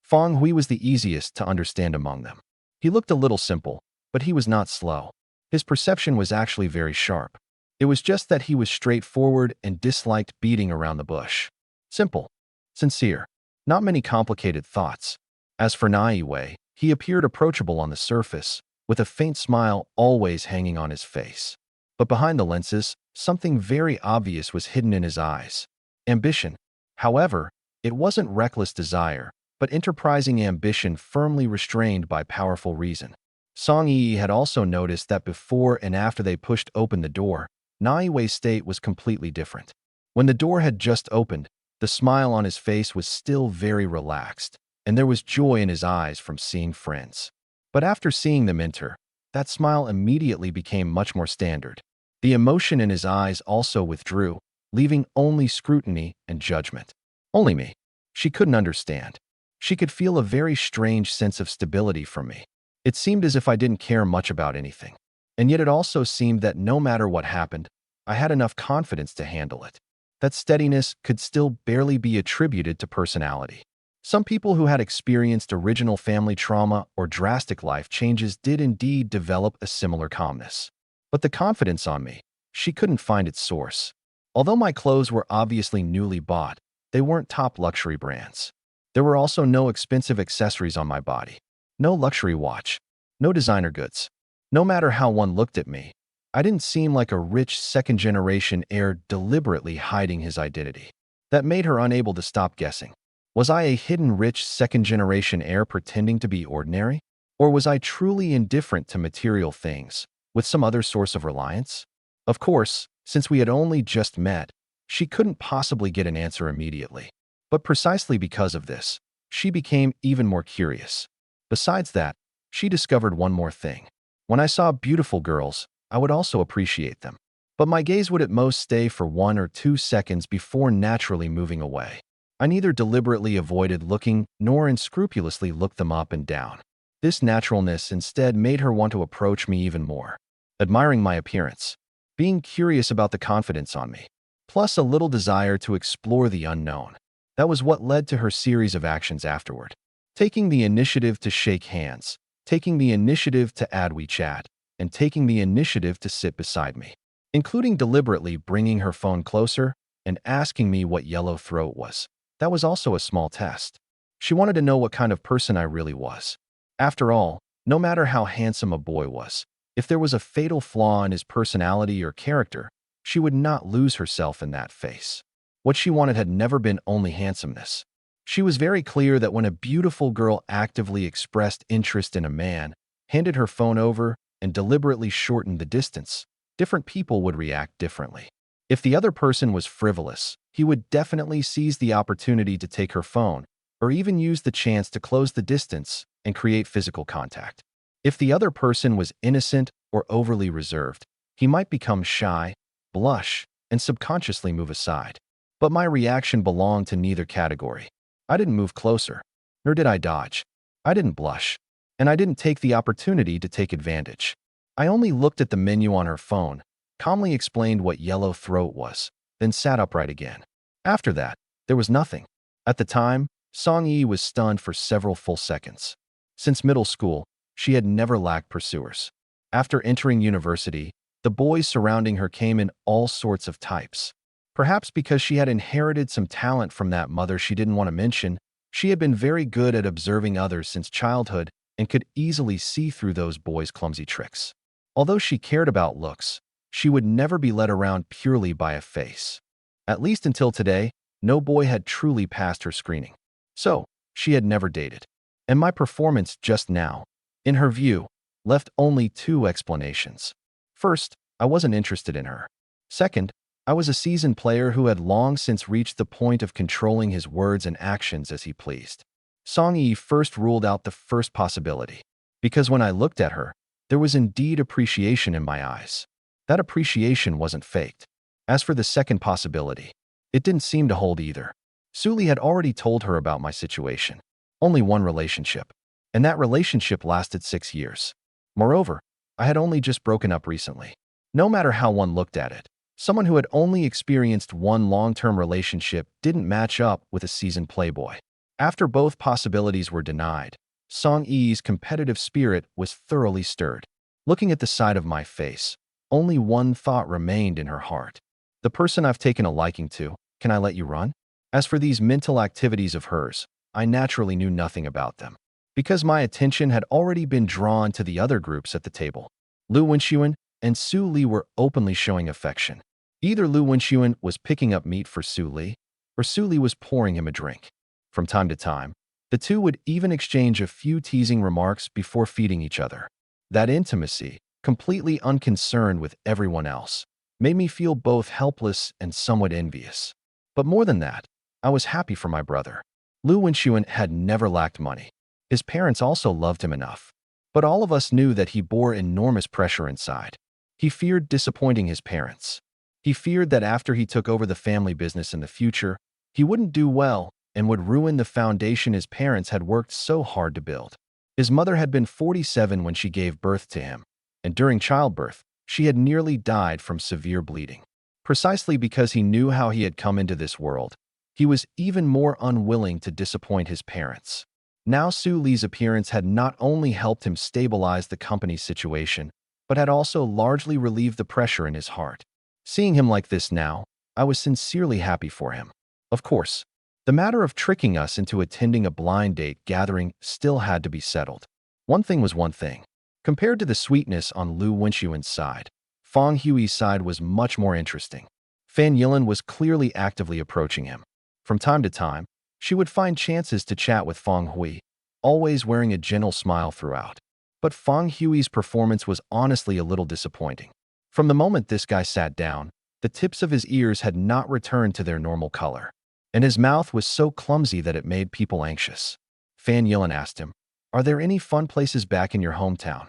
Feng Hui was the easiest to understand among them. He looked a little simple, but he was not slow. His perception was actually very sharp. It was just that he was straightforward and disliked beating around the bush. Simple. Sincere. Not many complicated thoughts. As for Nai Wei, he appeared approachable on the surface, with a faint smile always hanging on his face. But behind the lenses, something very obvious was hidden in his eyes. Ambition. However, it wasn't reckless desire, but enterprising ambition firmly restrained by powerful reason. Song Yi had also noticed that before and after they pushed open the door, Nai Wei's state was completely different. When the door had just opened, the smile on his face was still very relaxed, and there was joy in his eyes from seeing friends. But after seeing them enter, that smile immediately became much more standard. The emotion in his eyes also withdrew, leaving only scrutiny and judgment. Only me. She couldn't understand. She could feel a very strange sense of stability from me. It seemed as if I didn't care much about anything. And yet it also seemed that no matter what happened, I had enough confidence to handle it. That steadiness could still barely be attributed to personality. Some people who had experienced original family trauma or drastic life changes did indeed develop a similar calmness. But the confidence on me, she couldn't find its source. Although my clothes were obviously newly bought, they weren't top luxury brands. There were also no expensive accessories on my body. No luxury watch. No designer goods. No matter how one looked at me, I didn't seem like a rich second-generation heir deliberately hiding his identity. That made her unable to stop guessing. Was I a hidden rich second-generation heir pretending to be ordinary? Or was I truly indifferent to material things, with some other source of reliance? Of course, since we had only just met, she couldn't possibly get an answer immediately. But precisely because of this, she became even more curious. Besides that, she discovered one more thing. When I saw beautiful girls, I would also appreciate them. But my gaze would at most stay for 1 or 2 seconds before naturally moving away. I neither deliberately avoided looking nor unscrupulously looked them up and down. This naturalness instead made her want to approach me even more. Admiring my appearance, being curious about the confidence on me, plus a little desire to explore the unknown. That was what led to her series of actions afterward. Taking the initiative to shake hands, taking the initiative to add WeChat, and taking the initiative to sit beside me, including deliberately bringing her phone closer and asking me what yellow throat was. That was also a small test. She wanted to know what kind of person I really was. After all, no matter how handsome a boy was, if there was a fatal flaw in his personality or character, she would not lose herself in that face. What she wanted had never been only handsomeness. She was very clear that when a beautiful girl actively expressed interest in a man, handed her phone over, and deliberately shortened the distance, different people would react differently. If the other person was frivolous, he would definitely seize the opportunity to take her phone, or even use the chance to close the distance and create physical contact. If the other person was innocent or overly reserved, he might become shy, blush, and subconsciously move aside. But my reaction belonged to neither category. I didn't move closer, nor did I dodge. I didn't blush, and I didn't take the opportunity to take advantage. I only looked at the menu on her phone, calmly explained what yellow throat was, then sat upright again. After that, there was nothing. At the time, Song Yi was stunned for several full seconds. Since middle school, she had never lacked pursuers. After entering university, the boys surrounding her came in all sorts of types. Perhaps because she had inherited some talent from that mother she didn't want to mention, she had been very good at observing others since childhood and could easily see through those boys' clumsy tricks. Although she cared about looks, she would never be led around purely by a face. At least until today, no boy had truly passed her screening. So, she had never dated. And my performance just now, in her view, left only two explanations. First, I wasn't interested in her. Second, I was a seasoned player who had long since reached the point of controlling his words and actions as he pleased. Song Yi first ruled out the first possibility, because when I looked at her, there was indeed appreciation in my eyes. That appreciation wasn't faked. As for the second possibility, it didn't seem to hold either. Suli had already told her about my situation. Only one relationship. And that relationship lasted 6 years. Moreover, I had only just broken up recently. No matter how one looked at it, someone who had only experienced one long-term relationship didn't match up with a seasoned playboy. After both possibilities were denied, Song Yi's competitive spirit was thoroughly stirred. Looking at the side of my face, only one thought remained in her heart. The person I've taken a liking to, can I let you run? As for these mental activities of hers, I naturally knew nothing about them, because my attention had already been drawn to the other groups at the table. Lu Wenxuan and Su Li were openly showing affection. Either Lu Wenxuan was picking up meat for Su Li, or Su Li was pouring him a drink. From time to time, the two would even exchange a few teasing remarks before feeding each other. That intimacy, completely unconcerned with everyone else, made me feel both helpless and somewhat envious. But more than that, I was happy for my brother. Lu Wenxuan had never lacked money. His parents also loved him enough. But all of us knew that he bore enormous pressure inside. He feared disappointing his parents. He feared that after he took over the family business in the future, he wouldn't do well and would ruin the foundation his parents had worked so hard to build. His mother had been 47 when she gave birth to him, and during childbirth, she had nearly died from severe bleeding. Precisely because he knew how he had come into this world, he was even more unwilling to disappoint his parents. Now Su Li's appearance had not only helped him stabilize the company's situation, but had also largely relieved the pressure in his heart. Seeing him like this now, I was sincerely happy for him. Of course, the matter of tricking us into attending a blind date gathering still had to be settled. One thing was one thing. Compared to the sweetness on Lu Wenxuan's side, Fang Hui's side was much more interesting. Fan Yilin was clearly actively approaching him. From time to time, she would find chances to chat with Fang Hui, always wearing a gentle smile throughout. But Fang Hui's performance was honestly a little disappointing. From the moment this guy sat down, the tips of his ears had not returned to their normal color, and his mouth was so clumsy that it made people anxious. Fan Yilin asked him, "Are there any fun places back in your hometown?"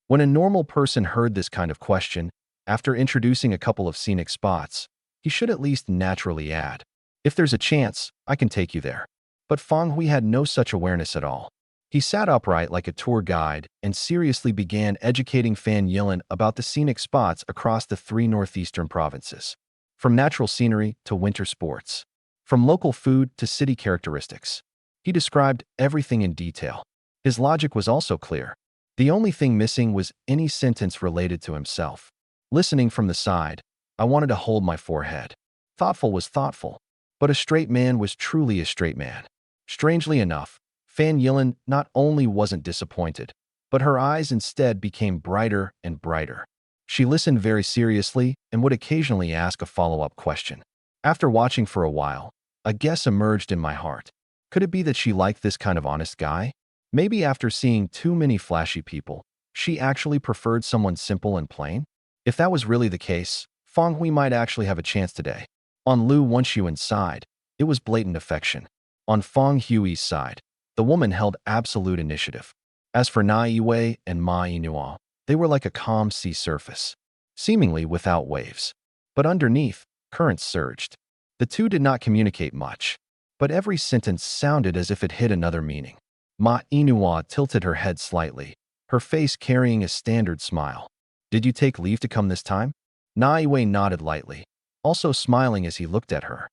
When a normal person heard this kind of question, after introducing a couple of scenic spots, he should at least naturally add, "If there's a chance, I can take you there." But Fang Hui had no such awareness at all. He sat upright like a tour guide and seriously began educating Fan Yilin about the scenic spots across the 3 northeastern provinces. From natural scenery to winter sports. From local food to city characteristics. He described everything in detail. His logic was also clear. The only thing missing was any sentence related to himself. Listening from the side, I wanted to hold my forehead. Thoughtful was thoughtful, but a straight man was truly a straight man. Strangely enough, Fan Yilin not only wasn't disappointed, but her eyes instead became brighter and brighter. She listened very seriously and would occasionally ask a follow-up question. After watching for a while, a guess emerged in my heart. Could it be that she liked this kind of honest guy? Maybe after seeing too many flashy people, she actually preferred someone simple and plain? If that was really the case, Fang Hui might actually have a chance today. On Lu Wenxuan's side, it was blatant affection. On Fang Hui's side, the woman held absolute initiative. As for Na Yiwei and Ma Yinuo, they were like a calm sea surface, seemingly without waves. But underneath, currents surged. The two did not communicate much, but every sentence sounded as if it hid another meaning. Ma Yinuo tilted her head slightly, her face carrying a standard smile. "Did you take leave to come this time?" Na Yiwei nodded lightly, also smiling as he looked at her.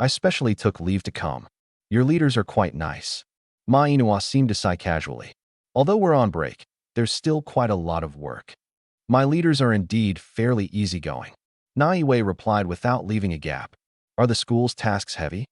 "I specially took leave to come." Your leaders are quite nice. Ma Inua seemed to sigh casually. Although we're on break, there's still quite a lot of work. My leaders are indeed fairly easygoing. Naiwe replied without leaving a gap. Are the school's tasks heavy?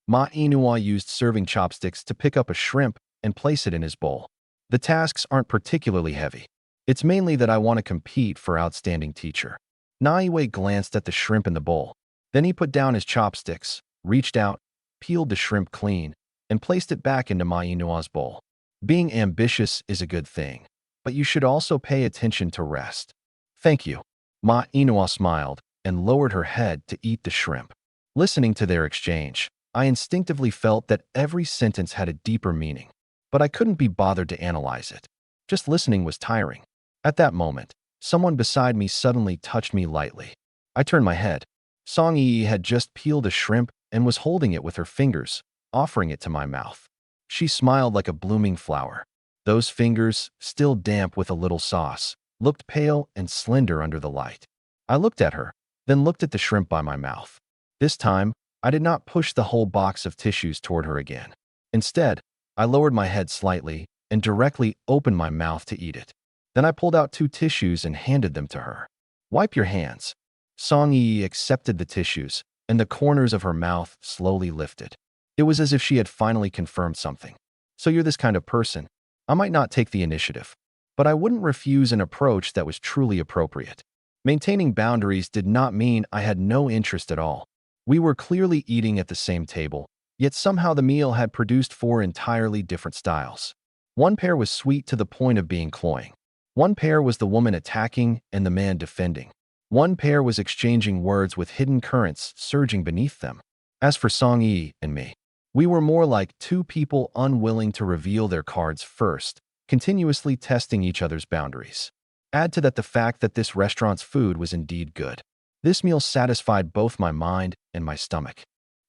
Ma Inua used serving chopsticks to pick up a shrimp and place it in his bowl. The tasks aren't particularly heavy. It's mainly that I want to compete for outstanding teacher. Naiwe glanced at the shrimp in the bowl. Then he put down his chopsticks, reached out, peeled the shrimp clean, and placed it back into Ma Inua's bowl. Being ambitious is a good thing, but you should also pay attention to rest. Thank you. Ma Inua smiled and lowered her head to eat the shrimp. Listening to their exchange, I instinctively felt that every sentence had a deeper meaning, but I couldn't be bothered to analyze it. Just listening was tiring. At that moment, someone beside me suddenly touched me lightly. I turned my head. Song Yi had just peeled a shrimp and was holding it with her fingers, offering it to my mouth. She smiled like a blooming flower. Those fingers, still damp with a little sauce, looked pale and slender under the light. I looked at her, then looked at the shrimp by my mouth. This time, I did not push the whole box of tissues toward her again. Instead, I lowered my head slightly and directly opened my mouth to eat it. Then I pulled out 2 tissues and handed them to her. Wipe your hands. Song Yi accepted the tissues, and the corners of her mouth slowly lifted. It was as if she had finally confirmed something. So you're this kind of person. I might not take the initiative, but I wouldn't refuse an approach that was truly appropriate. Maintaining boundaries did not mean I had no interest at all. We were clearly eating at the same table, yet somehow the meal had produced 4 entirely different styles. One pair was sweet to the point of being cloying. One pair was the woman attacking and the man defending. One pair was exchanging words with hidden currents surging beneath them. As for Song Yi and me, we were more like 2 people unwilling to reveal their cards first, continuously testing each other's boundaries. Add to that the fact that this restaurant's food was indeed good. This meal satisfied both my mind and my stomach.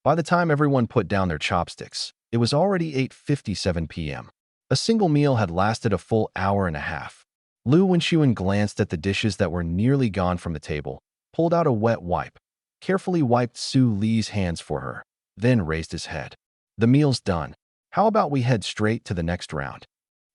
By the time everyone put down their chopsticks, it was already 8:57 p.m. A single meal had lasted a full hour and a half. Lu Wenxuan glanced at the dishes that were nearly gone from the table, pulled out a wet wipe, carefully wiped Su Li's hands for her, then raised his head. The meal's done. How about we head straight to the next round?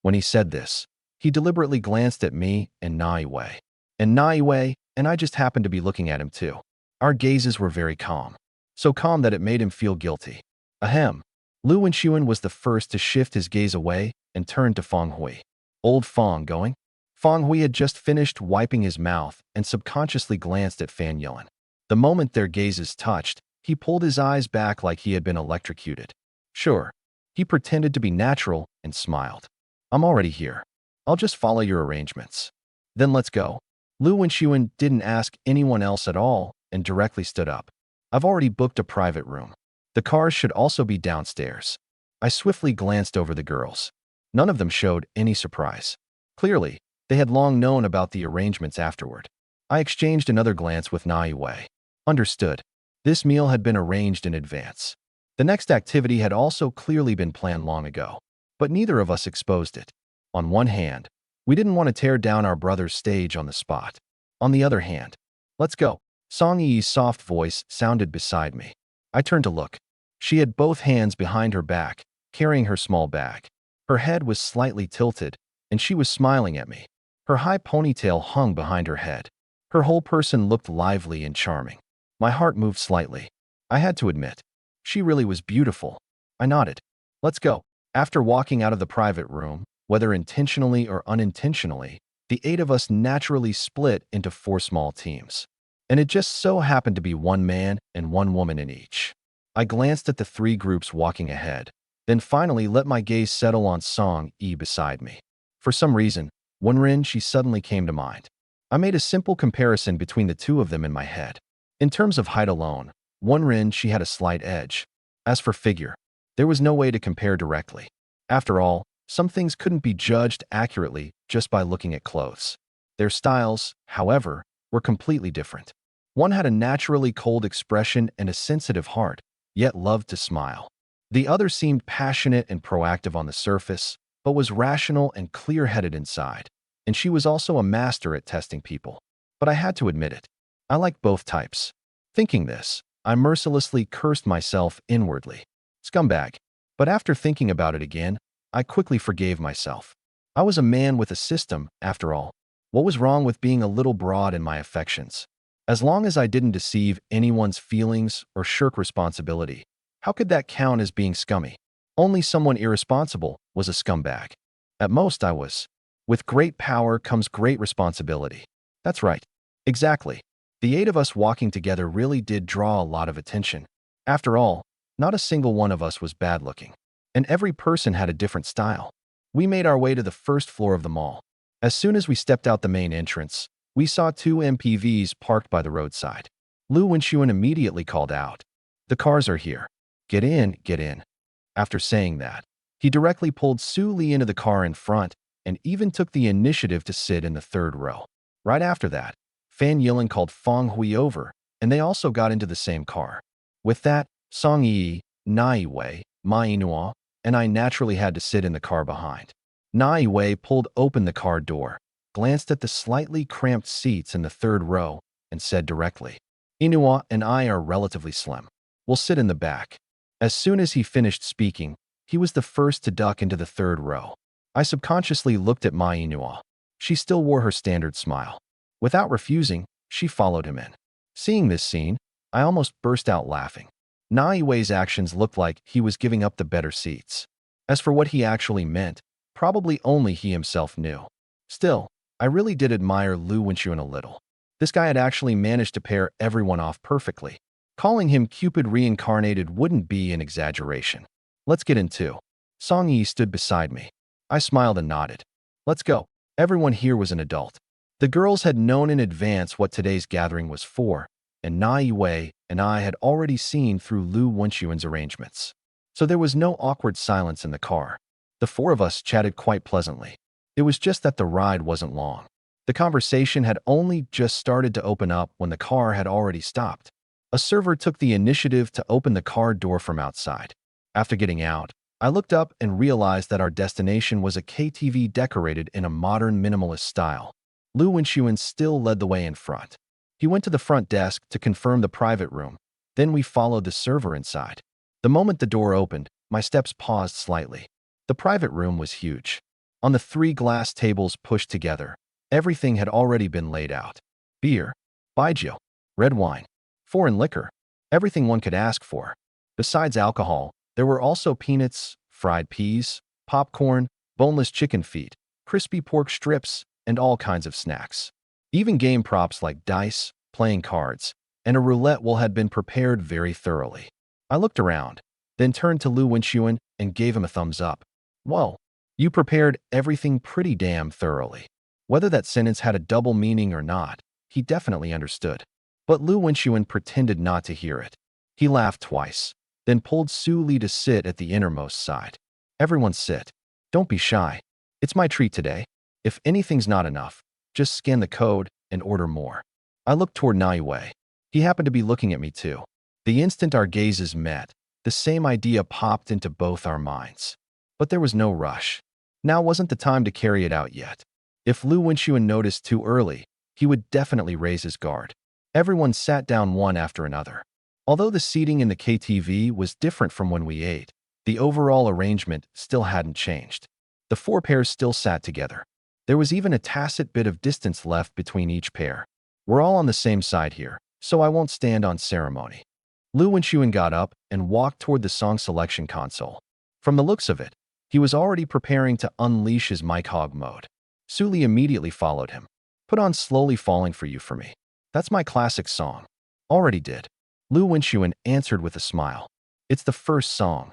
When he said this, he deliberately glanced at me and Naiwei. And Naiwei and I just happened to be looking at him too. Our gazes were very calm. So calm that it made him feel guilty. Ahem. Lu Wenxuan was the first to shift his gaze away and turned to Feng Hui. Old Feng going? Feng Hui had just finished wiping his mouth and subconsciously glanced at Fan Yuan. The moment their gazes touched, he pulled his eyes back like he had been electrocuted. Sure. He pretended to be natural and smiled. I'm already here. I'll just follow your arrangements. Then let's go. Lu Wenxuan didn't ask anyone else at all and directly stood up. I've already booked a private room. The cars should also be downstairs. I swiftly glanced over the girls. None of them showed any surprise. Clearly, they had long known about the arrangements afterward. I exchanged another glance with Naiwei. Understood. This meal had been arranged in advance. The next activity had also clearly been planned long ago, but neither of us exposed it. On one hand, we didn't want to tear down our brother's stage on the spot. On the other hand, let's go. Song Yi's soft voice sounded beside me. I turned to look. She had both hands behind her back, carrying her small bag. Her head was slightly tilted, and she was smiling at me. Her high ponytail hung behind her head. Her whole person looked lively and charming. My heart moved slightly. I had to admit, she really was beautiful. I nodded. Let's go. After walking out of the private room, whether intentionally or unintentionally, the 8 of us naturally split into 4 small teams. And it just so happened to be 1 man and 1 woman in each. I glanced at the 3 groups walking ahead, then finally let my gaze settle on Song Yi beside me. For some reason, Wenren she suddenly came to mind. I made a simple comparison between the 2 of them in my head. In terms of height alone, Wenren she had a slight edge. As for figure, there was no way to compare directly. After all, some things couldn't be judged accurately just by looking at clothes. Their styles, however, were completely different. One had a naturally cold expression and a sensitive heart, yet loved to smile. The other seemed passionate and proactive on the surface, but was rational and clear-headed inside. And she was also a master at testing people. But I had to admit it. I liked both types. Thinking this, I mercilessly cursed myself inwardly. Scumbag. But after thinking about it again, I quickly forgave myself. I was a man with a system, after all. What was wrong with being a little broad in my affections? As long as I didn't deceive anyone's feelings or shirk responsibility, how could that count as being scummy? Only someone irresponsible was a scumbag. At most, I was. With great power comes great responsibility. That's right. Exactly. The 8 of us walking together really did draw a lot of attention. After all, not a single one of us was bad-looking. And every person had a different style. We made our way to the first floor of the mall. As soon as we stepped out the main entrance, we saw 2 MPVs parked by the roadside. Lu Wenxuan immediately called out, "The cars are here. Get in, get in." After saying that, he directly pulled Su Li into the car in front and even took the initiative to sit in the 3rd row. Right after that, Fan Yilin called Feng Hui over, and they also got into the same car. With that, Song Yi, Nai Wei, Mai Nua, and I naturally had to sit in the car behind. Nai Wei pulled open the car door, glanced at the slightly cramped seats in the 3rd row, and said directly, "Inua and I are relatively slim. We'll sit in the back." As soon as he finished speaking, he was the first to duck into the 3rd row. I subconsciously looked at Mai Inua. She still wore her standard smile. Without refusing, she followed him in. Seeing this scene, I almost burst out laughing. Nai Wei's actions looked like he was giving up the better seats. As for what he actually meant, probably only he himself knew. Still, I really did admire Lu Wenxuan a little. This guy had actually managed to pair everyone off perfectly. Calling him Cupid reincarnated wouldn't be an exaggeration. "Let's get in too." Song Yi stood beside me. I smiled and nodded. "Let's go." Everyone here was an adult. The girls had known in advance what today's gathering was for, and Nai Wei and I had already seen through Lu Wenxuan's arrangements. So there was no awkward silence in the car. The 4 of us chatted quite pleasantly. It was just that the ride wasn't long. The conversation had only just started to open up when the car had already stopped. A server took the initiative to open the car door from outside. After getting out, I looked up and realized that our destination was a KTV decorated in a modern minimalist style. Lu Wenxuan still led the way in front. He went to the front desk to confirm the private room. Then we followed the server inside. The moment the door opened, my steps paused slightly. The private room was huge. On the 3 glass tables pushed together, everything had already been laid out. Beer, baijiu, red wine, foreign liquor, everything one could ask for. Besides alcohol, there were also peanuts, fried peas, popcorn, boneless chicken feet, crispy pork strips, and all kinds of snacks. Even game props like dice, playing cards, and a roulette wheel had been prepared very thoroughly. I looked around, then turned to Lu Wenxuan and gave him a thumbs up. "Well, you prepared everything pretty damn thoroughly." Whether that sentence had a double meaning or not, he definitely understood. But Lu Wenxuan pretended not to hear it. He laughed twice, then pulled Su Li to sit at the innermost side. "Everyone sit. Don't be shy. It's my treat today. If anything's not enough, just scan the code and order more." I looked toward Nai Wei. He happened to be looking at me too. The instant our gazes met, the same idea popped into both our minds. But there was no rush. Now wasn't the time to carry it out yet. If Lu Wenxuan noticed too early, he would definitely raise his guard. Everyone sat down one after another. Although the seating in the KTV was different from when we ate, the overall arrangement still hadn't changed. The 4 pairs still sat together. There was even a tacit bit of distance left between each pair. "We're all on the same side here, so I won't stand on ceremony." Lu Wenxuan got up and walked toward the song selection console. From the looks of it, he was already preparing to unleash his mic hog mode. Su Li immediately followed him. "Put on Slowly Falling for You for me. That's my classic song." "Already did." Lu Wenxuan answered with a smile. "It's the first song."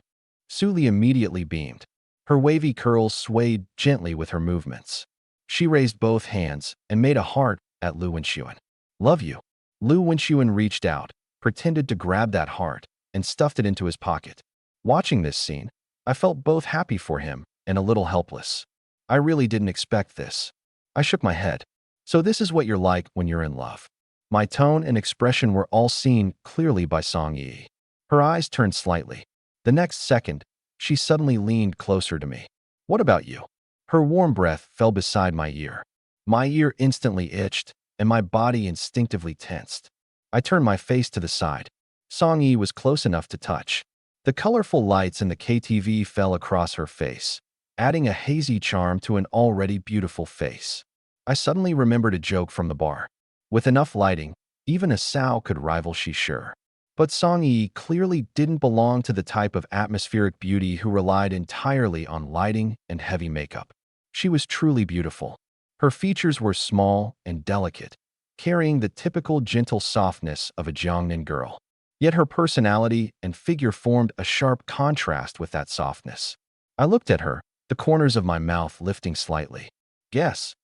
Su Li immediately beamed. Her wavy curls swayed gently with her movements. She raised both hands and made a heart at Lu Wenxuan. "Love you." Lu Wenxuan reached out, pretended to grab that heart, and stuffed it into his pocket. Watching this scene, I felt both happy for him and a little helpless. I really didn't expect this. I shook my head. "So this is what you're like when you're in love." My tone and expression were all seen clearly by Song Yi. Her eyes turned slightly. The next second, she suddenly leaned closer to me. "What about you?" Her warm breath fell beside my ear. My ear instantly itched, and my body instinctively tensed. I turned my face to the side. Song Yi was close enough to touch. The colorful lights in the KTV fell across her face, adding a hazy charm to an already beautiful face. I suddenly remembered a joke from the bar. With enough lighting, even a sow could rival she sure. But Song Yi clearly didn't belong to the type of atmospheric beauty who relied entirely on lighting and heavy makeup. She was truly beautiful. Her features were small and delicate, carrying the typical gentle softness of a Jiangnan girl. Yet her personality and figure formed a sharp contrast with that softness. I looked at her, the corners of my mouth lifting slightly. Guess.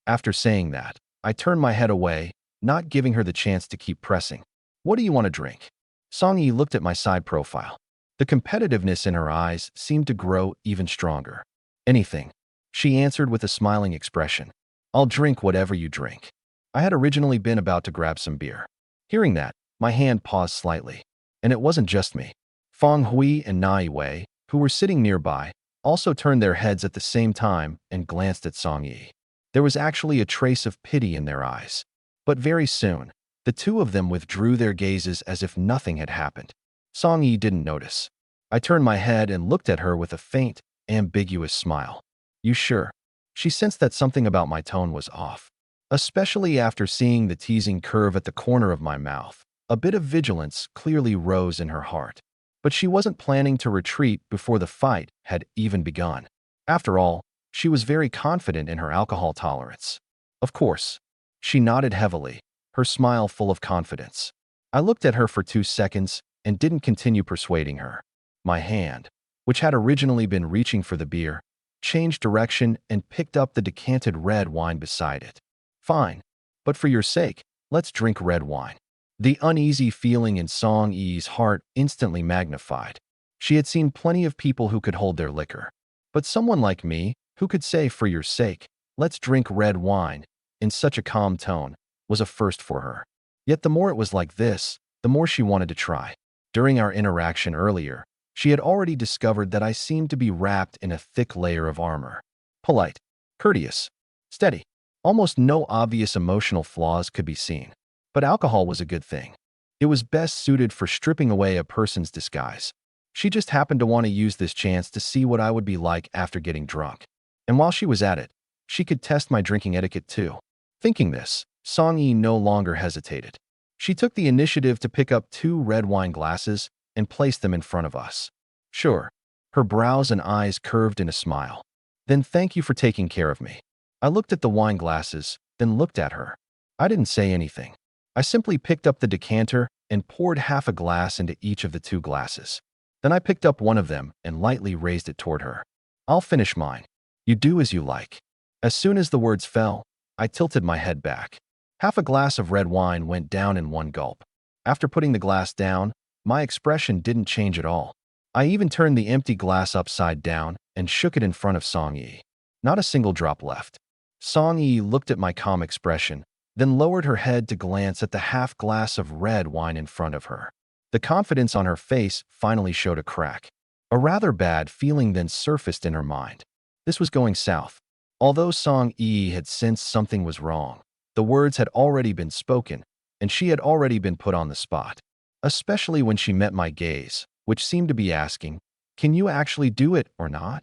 After saying that, I turned my head away, not giving her the chance to keep pressing. What do you want to drink? Song Yi looked at my side profile. The competitiveness in her eyes seemed to grow even stronger. Anything. She answered with a smiling expression. I'll drink whatever you drink. I had originally been about to grab some beer. Hearing that, my hand paused slightly. And it wasn't just me. Feng Hui and Nai Wei, who were sitting nearby, also turned their heads at the same time and glanced at Song Yi. There was actually a trace of pity in their eyes. But very soon, the two of them withdrew their gazes as if nothing had happened. Song Yi didn't notice. I turned my head and looked at her with a faint, ambiguous smile. You sure? She sensed that something about my tone was off. Especially after seeing the teasing curve at the corner of my mouth. A bit of vigilance clearly rose in her heart. But she wasn't planning to retreat before the fight had even begun. After all, she was very confident in her alcohol tolerance. Of course. She nodded heavily, her smile full of confidence. I looked at her for 2 seconds and didn't continue persuading her. My hand, which had originally been reaching for the beer, changed direction and picked up the decanted red wine beside it. Fine, but for your sake, let's drink red wine. The uneasy feeling in Song Yi's heart instantly magnified. She had seen plenty of people who could hold their liquor. But someone like me, who could say, for your sake, let's drink red wine, in such a calm tone, was a first for her. Yet the more it was like this, the more she wanted to try. During our interaction earlier, she had already discovered that I seemed to be wrapped in a thick layer of armor. Polite, courteous, steady. Almost no obvious emotional flaws could be seen. But alcohol was a good thing. It was best suited for stripping away a person's disguise. She just happened to want to use this chance to see what I would be like after getting drunk. And while she was at it, she could test my drinking etiquette too. Thinking this, Song Yi no longer hesitated. She took the initiative to pick up 2 red wine glasses and place them in front of us. Sure. Her brows and eyes curved in a smile. Then thank you for taking care of me. I looked at the wine glasses, then looked at her. I didn't say anything. I simply picked up the decanter and poured half a glass into each of the 2 glasses. Then I picked up one of them and lightly raised it toward her. I'll finish mine. You do as you like. As soon as the words fell, I tilted my head back. Half a glass of red wine went down in one gulp. After putting the glass down, my expression didn't change at all. I even turned the empty glass upside down and shook it in front of Song Yi. Not a single drop left. Song Yi looked at my calm expression, then lowered her head to glance at the half glass of red wine in front of her. The confidence on her face finally showed a crack. A rather bad feeling then surfaced in her mind. This was going south. Although Song Yi had sensed something was wrong, the words had already been spoken, and she had already been put on the spot. Especially when she met my gaze, which seemed to be asking, can you actually do it or not?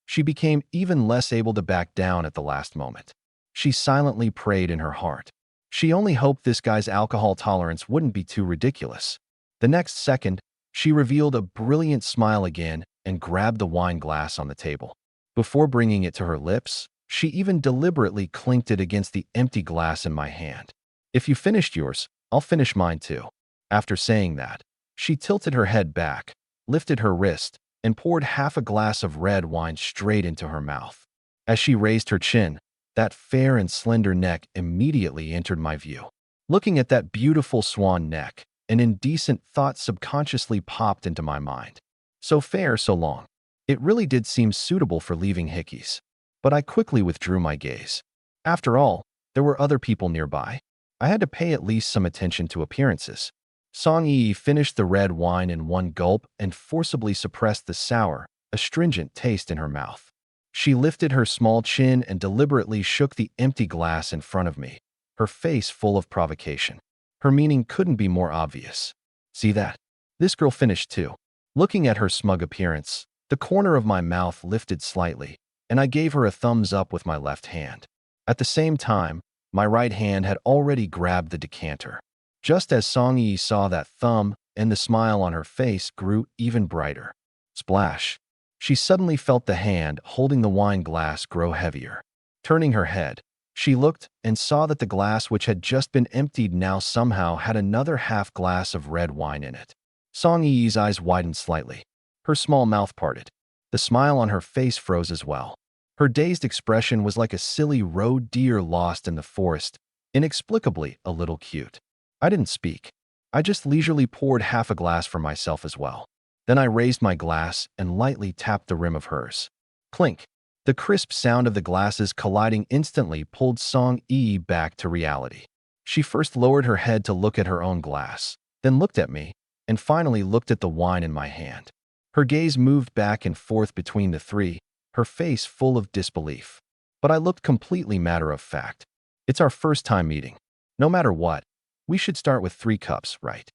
She became even less able to back down at the last moment. She silently prayed in her heart. She only hoped this guy's alcohol tolerance wouldn't be too ridiculous. The next second, she revealed a brilliant smile again and grabbed the wine glass on the table. Before bringing it to her lips, she even deliberately clinked it against the empty glass in my hand. If you finished yours, I'll finish mine too. After saying that, she tilted her head back, lifted her wrist, and poured half a glass of red wine straight into her mouth. As she raised her chin, that fair and slender neck immediately entered my view. Looking at that beautiful swan neck, an indecent thought subconsciously popped into my mind. So fair, so long. It really did seem suitable for leaving Hickey's. But I quickly withdrew my gaze. After all, there were other people nearby. I had to pay at least some attention to appearances. Song Yi finished the red wine in one gulp and forcibly suppressed the sour, astringent taste in her mouth. She lifted her small chin and deliberately shook the empty glass in front of me, her face full of provocation. Her meaning couldn't be more obvious. See that? This girl finished too. Looking at her smug appearance, the corner of my mouth lifted slightly, and I gave her a thumbs up with my left hand. At the same time, my right hand had already grabbed the decanter. Just as Song Yi saw that thumb, and the smile on her face grew even brighter. Splash! She suddenly felt the hand holding the wine glass grow heavier. Turning her head, she looked and saw that the glass which had just been emptied now somehow had another half glass of red wine in it. Song Yi's eyes widened slightly. Her small mouth parted. The smile on her face froze as well. Her dazed expression was like a silly road deer lost in the forest, inexplicably a little cute. I didn't speak. I just leisurely poured half a glass for myself as well. Then I raised my glass and lightly tapped the rim of hers. Clink! The crisp sound of the glasses colliding instantly pulled Song Yi back to reality. She first lowered her head to look at her own glass, then looked at me, and finally looked at the wine in my hand. Her gaze moved back and forth between the three, her face full of disbelief. But I looked completely matter of fact. It's our first time meeting. No matter what, we should start with 3 cups, right?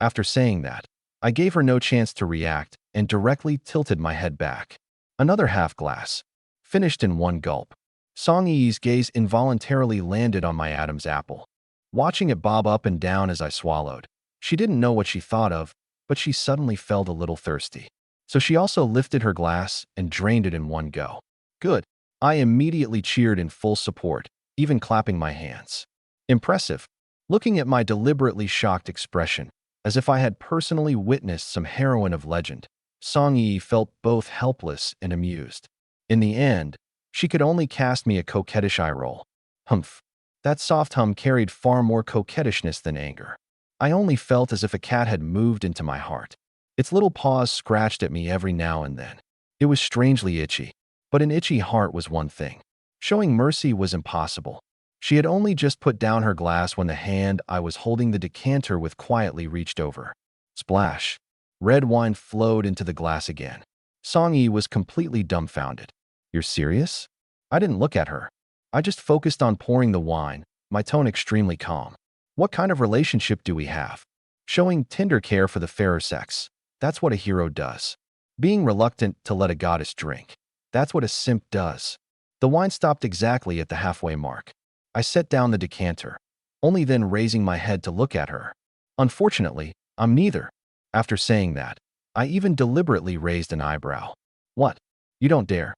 After saying that, I gave her no chance to react and directly tilted my head back. Another half glass. Finished in one gulp. Song Yi's gaze involuntarily landed on my Adam's apple. Watching it bob up and down as I swallowed, she didn't know what she thought of, but she suddenly felt a little thirsty. So she also lifted her glass and drained it in one go. Good. I immediately cheered in full support, even clapping my hands. Impressive. Looking at my deliberately shocked expression, as if I had personally witnessed some heroine of legend, Song Yi felt both helpless and amused. In the end, she could only cast me a coquettish eye roll. Humph. That soft hum carried far more coquettishness than anger. I only felt as if a cat had moved into my heart. Its little paws scratched at me every now and then. It was strangely itchy, but an itchy heart was one thing. Showing mercy was impossible. She had only just put down her glass when the hand I was holding the decanter with quietly reached over. Splash! Red wine flowed into the glass again. Song Yi was completely dumbfounded. You're serious? I didn't look at her. I just focused on pouring the wine, my tone extremely calm. What kind of relationship do we have? Showing tender care for the fairer sex. That's what a hero does. Being reluctant to let a goddess drink. That's what a simp does. The wine stopped exactly at the halfway mark. I set down the decanter, only then raising my head to look at her. Unfortunately, I'm neither. After saying that, I even deliberately raised an eyebrow. What? You don't dare.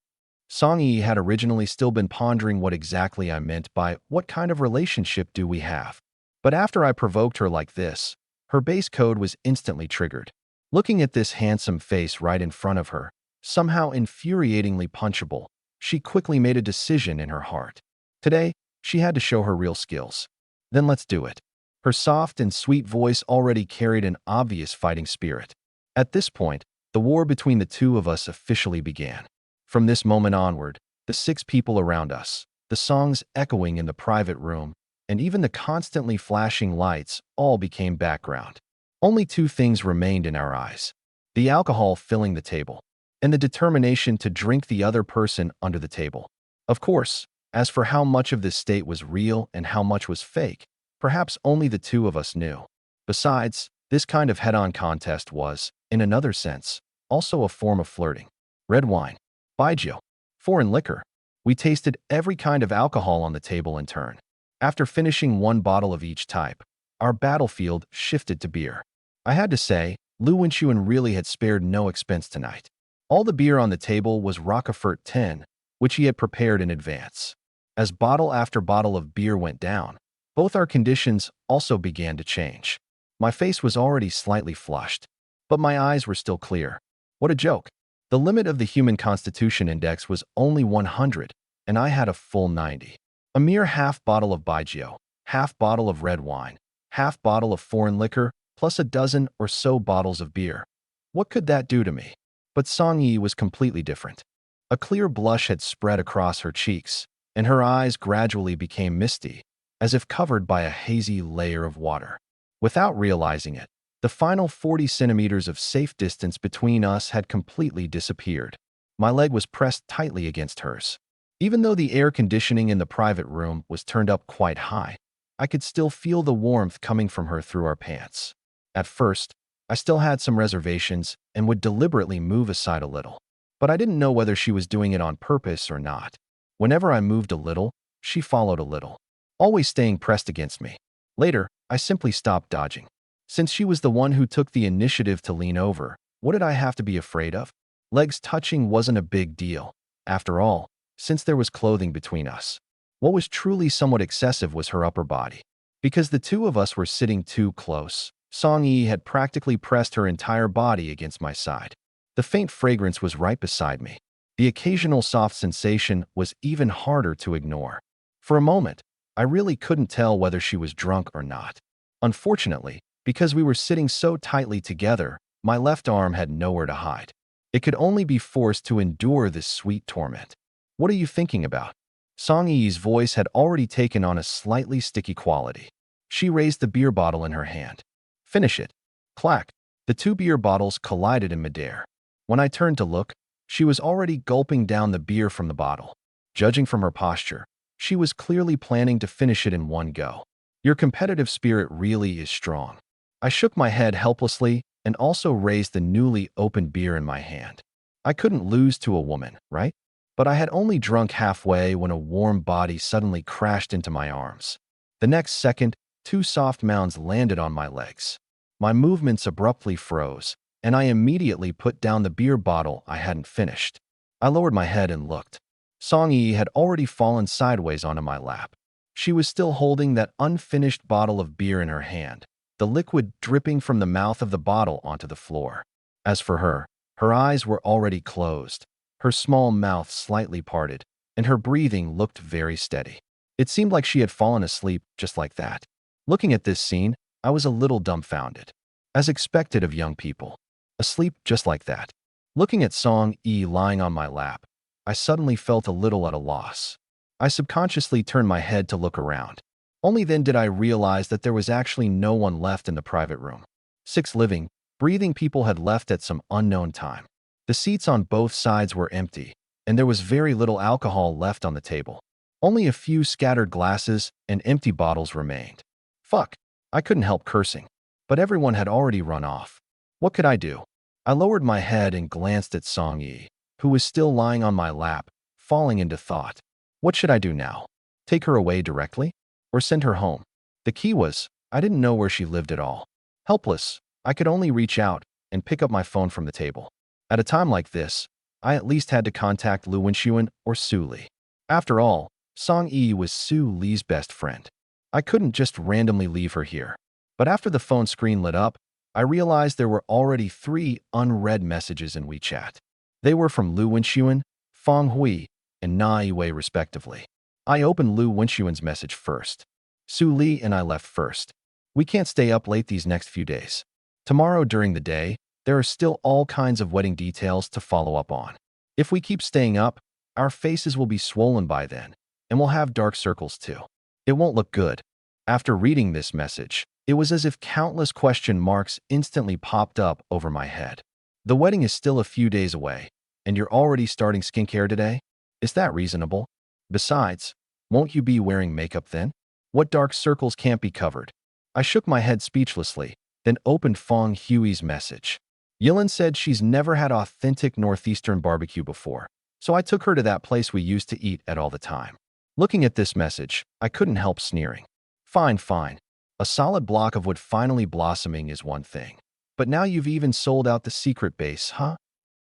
Song Yi had originally still been pondering what exactly I meant by what kind of relationship do we have. But after I provoked her like this, her base code was instantly triggered. Looking at this handsome face right in front of her, somehow infuriatingly punchable, she quickly made a decision in her heart. Today, she had to show her real skills. Then let's do it. Her soft and sweet voice already carried an obvious fighting spirit. At this point, the war between the two of us officially began. From this moment onward, the 6 people around us, the songs echoing in the private room, and even the constantly flashing lights all became background. Only 2 things remained in our eyes: the alcohol filling the table, and the determination to drink the other person under the table. Of course, as for how much of this state was real and how much was fake, perhaps only the 2 of us knew. Besides, this kind of head-on contest was, in another sense, also a form of flirting. Red wine, baijiu, foreign liquor. We tasted every kind of alcohol on the table in turn. After finishing 1 bottle of each type, our battlefield shifted to beer. I had to say, Lu Wenchuan really had spared no expense tonight. All the beer on the table was Roquefort 10, which he had prepared in advance. As bottle after bottle of beer went down, both our conditions also began to change. My face was already slightly flushed, but my eyes were still clear. What a joke. The limit of the human constitution index was only 100, and I had a full 90. A mere half bottle of baijiu, half bottle of red wine, half bottle of foreign liquor, plus a dozen or so bottles of beer. What could that do to me? But Song Yi was completely different. A clear blush had spread across her cheeks, and her eyes gradually became misty, as if covered by a hazy layer of water. Without realizing it, the final 40 centimeters of safe distance between us had completely disappeared. My leg was pressed tightly against hers. Even though the air conditioning in the private room was turned up quite high, I could still feel the warmth coming from her through our pants. At first, I still had some reservations and would deliberately move aside a little. But I didn't know whether she was doing it on purpose or not. Whenever I moved a little, she followed a little, always staying pressed against me. Later, I simply stopped dodging. Since she was the one who took the initiative to lean over, what did I have to be afraid of? Legs touching wasn't a big deal. After all, since there was clothing between us. What was truly somewhat excessive was her upper body. Because the two of us were sitting too close, Song-yi had practically pressed her entire body against my side. The faint fragrance was right beside me. The occasional soft sensation was even harder to ignore. For a moment, I really couldn't tell whether she was drunk or not. Unfortunately, because we were sitting so tightly together, my left arm had nowhere to hide. It could only be forced to endure this sweet torment. What are you thinking about? Song-yi's voice had already taken on a slightly sticky quality. She raised the beer bottle in her hand. Finish it. Clack. The two beer bottles collided in midair. When I turned to look, she was already gulping down the beer from the bottle. Judging from her posture, she was clearly planning to finish it in one go. Your competitive spirit really is strong. I shook my head helplessly and also raised the newly opened beer in my hand. I couldn't lose to a woman, right? But I had only drunk halfway when a warm body suddenly crashed into my arms. The next second, two soft mounds landed on my legs. My movements abruptly froze, and I immediately put down the beer bottle I hadn't finished. I lowered my head and looked. Song-yi had already fallen sideways onto my lap. She was still holding that unfinished bottle of beer in her hand, the liquid dripping from the mouth of the bottle onto the floor. As for her eyes were already closed, her small mouth slightly parted, and her breathing looked very steady. It seemed like she had fallen asleep just like that. Looking at this scene, I was a little dumbfounded. As expected of young people. Asleep just like that. Looking at Song-yi lying on my lap, I suddenly felt a little at a loss. I subconsciously turned my head to look around. Only then did I realize that there was actually no one left in the private room. 6 living, breathing people had left at some unknown time. The seats on both sides were empty, and there was very little alcohol left on the table. Only a few scattered glasses and empty bottles remained. Fuck, I couldn't help cursing. But everyone had already run off. What could I do? I lowered my head and glanced at Song-yi, who was still lying on my lap, falling into thought. What should I do now? Take her away directly? Or send her home? The key was, I didn't know where she lived at all. Helpless, I could only reach out and pick up my phone from the table. At a time like this, I at least had to contact Lu Wenxuan or Su Li. After all, Song-yi was Su Li's best friend. I couldn't just randomly leave her here. But after the phone screen lit up, I realized there were already 3 unread messages in WeChat. They were from Lu Wenxuan, Feng Hui, and Na Yiwei respectively. I opened Lu Wenxuan's message first. Su Li and I left first. We can't stay up late these next few days. Tomorrow during the day, there are still all kinds of wedding details to follow up on. If we keep staying up, our faces will be swollen by then, and we'll have dark circles too. It won't look good. After reading this message, it was as if countless question marks instantly popped up over my head. The wedding is still a few days away, and you're already starting skincare today? Is that reasonable? Besides, won't you be wearing makeup then? What dark circles can't be covered? I shook my head speechlessly, then opened Feng Hui's message. Yilin said she's never had authentic Northeastern barbecue before, so I took her to that place we used to eat at all the time. Looking at this message, I couldn't help sneering. Fine, fine. A solid block of wood finally blossoming is one thing. But now you've even sold out the secret base, huh?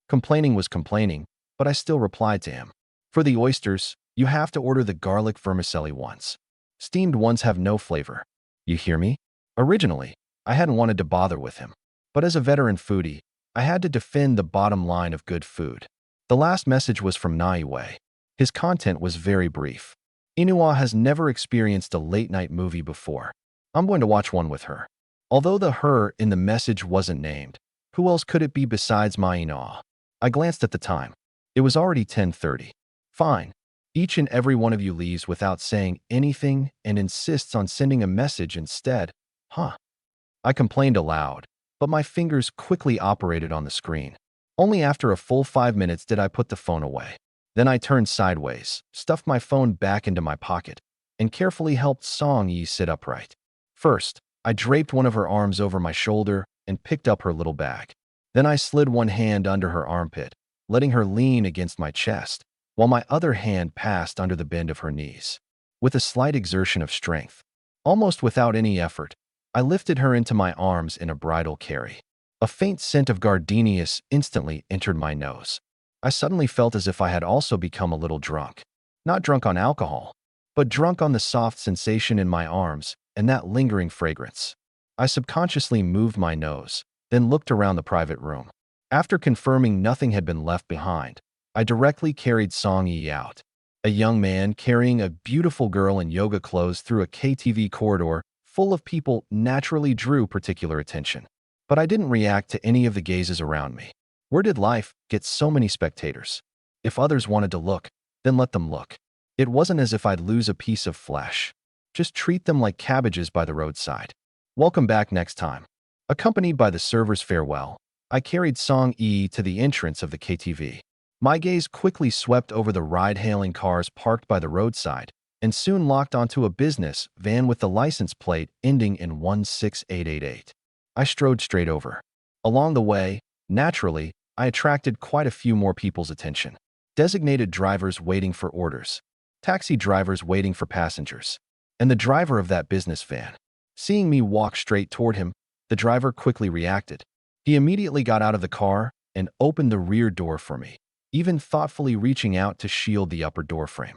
Complaining was complaining, but I still replied to him. For the oysters, you have to order the garlic vermicelli ones. Steamed ones have no flavor. You hear me? Originally, I hadn't wanted to bother with him. But as a veteran foodie, I had to defend the bottom line of good food. The last message was from Na Yiwei. His content was very brief. Inua has never experienced a late-night movie before. I'm going to watch one with her. Although the her in the message wasn't named, who else could it be besides my Inua? I glanced at the time. It was already 10:30. Fine. Each and every one of you leaves without saying anything and insists on sending a message instead. Huh. I complained aloud, but my fingers quickly operated on the screen. Only after a full 5 minutes did I put the phone away. Then I turned sideways, stuffed my phone back into my pocket, and carefully helped Song-yi sit upright. First, I draped one of her arms over my shoulder and picked up her little bag. Then I slid one hand under her armpit, letting her lean against my chest, while my other hand passed under the bend of her knees. With a slight exertion of strength, almost without any effort, I lifted her into my arms in a bridal carry. A faint scent of gardenias instantly entered my nose. I suddenly felt as if I had also become a little drunk. Not drunk on alcohol, but drunk on the soft sensation in my arms and that lingering fragrance. I subconsciously moved my nose, then looked around the private room. After confirming nothing had been left behind, I directly carried Song-yi out. A young man carrying a beautiful girl in yoga clothes through a KTV corridor full of people naturally drew particular attention. But I didn't react to any of the gazes around me. Where did life get so many spectators? If others wanted to look, then let them look. It wasn't as if I'd lose a piece of flesh. Just treat them like cabbages by the roadside. Welcome back next time. Accompanied by the server's farewell, I carried Song-yi to the entrance of the KTV. My gaze quickly swept over the ride-hailing cars parked by the roadside and soon locked onto a business van with the license plate ending in 16888. I strode straight over. Along the way, naturally, I attracted quite a few more people's attention. Designated drivers waiting for orders, taxi drivers waiting for passengers, and the driver of that business van. Seeing me walk straight toward him, the driver quickly reacted. He immediately got out of the car and opened the rear door for me, even thoughtfully reaching out to shield the upper door frame.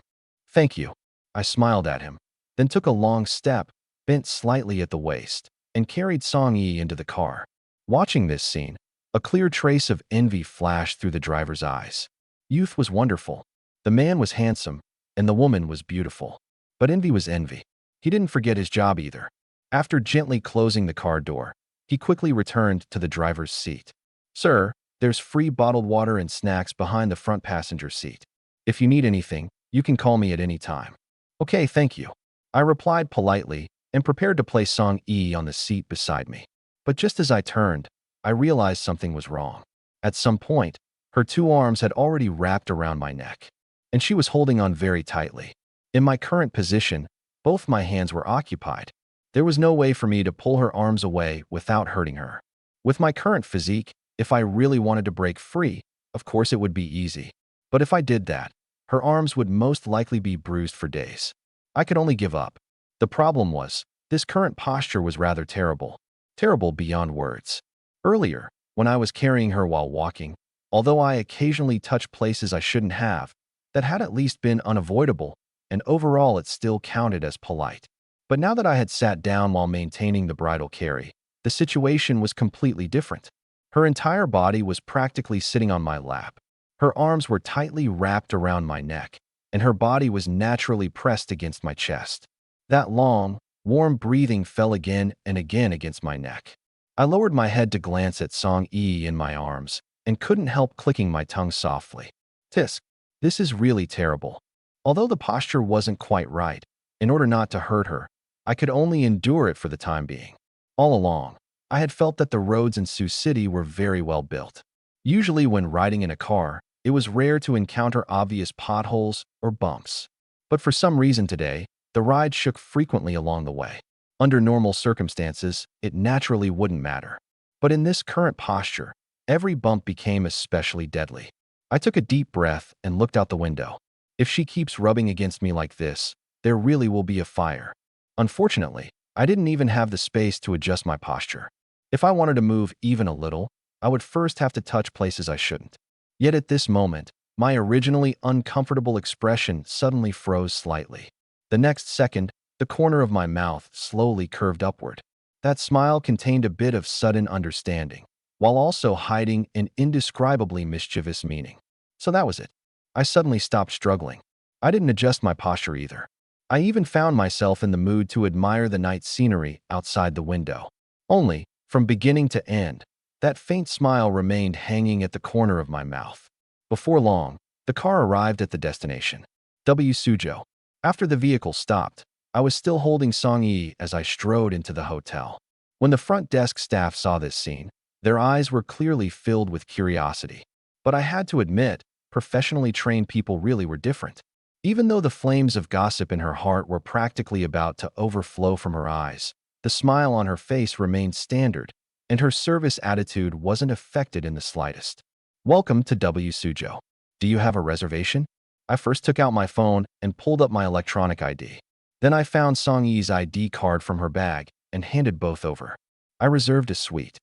Thank you. I smiled at him, then took a long step, bent slightly at the waist, and carried Song-yi into the car. Watching this scene, a clear trace of envy flashed through the driver's eyes. Youth was wonderful, the man was handsome, and the woman was beautiful. But envy was envy. He didn't forget his job either. After gently closing the car door, he quickly returned to the driver's seat. Sir, there's free bottled water and snacks behind the front passenger seat. If you need anything, you can call me at any time. Okay, thank you. I replied politely and prepared to place Song-yi on the seat beside me. But just as I turned, I realized something was wrong. At some point, her two arms had already wrapped around my neck, and she was holding on very tightly. In my current position, both my hands were occupied. There was no way for me to pull her arms away without hurting her. With my current physique, if I really wanted to break free, of course it would be easy. But if I did that, her arms would most likely be bruised for days. I could only give up. The problem was, this current posture was rather terrible. Terrible beyond words. Earlier, when I was carrying her while walking, although I occasionally touched places I shouldn't have, that had at least been unavoidable, and overall it still counted as polite. But now that I had sat down while maintaining the bridal carry, the situation was completely different. Her entire body was practically sitting on my lap. Her arms were tightly wrapped around my neck, and her body was naturally pressed against my chest. That long, warm breathing fell again and again against my neck. I lowered my head to glance at Song-yi in my arms and couldn't help clicking my tongue softly. Tisk, this is really terrible. Although the posture wasn't quite right, in order not to hurt her, I could only endure it for the time being. All along, I had felt that the roads in Sioux City were very well built. Usually when riding in a car, it was rare to encounter obvious potholes or bumps. But for some reason today, the ride shook frequently along the way. Under normal circumstances, it naturally wouldn't matter. But in this current posture, every bump became especially deadly. I took a deep breath and looked out the window. If she keeps rubbing against me like this, there really will be a fire. Unfortunately, I didn't even have the space to adjust my posture. If I wanted to move even a little, I would first have to touch places I shouldn't. Yet at this moment, my originally uncomfortable expression suddenly froze slightly. The next second, the corner of my mouth slowly curved upward. That smile contained a bit of sudden understanding, while also hiding an indescribably mischievous meaning. So that was it. I suddenly stopped struggling. I didn't adjust my posture either. I even found myself in the mood to admire the night scenery outside the window. Only, from beginning to end, that faint smile remained hanging at the corner of my mouth. Before long, the car arrived at the destination, Suzhou. After the vehicle stopped, I was still holding Song-yi as I strode into the hotel. When the front desk staff saw this scene, their eyes were clearly filled with curiosity. But I had to admit, professionally trained people really were different. Even though the flames of gossip in her heart were practically about to overflow from her eyes, the smile on her face remained standard, and her service attitude wasn't affected in the slightest. "Welcome to W Suzhou. Do you have a reservation?" I first took out my phone and pulled up my electronic ID. Then I found Song Yi's ID card from her bag and handed both over. "I reserved a suite."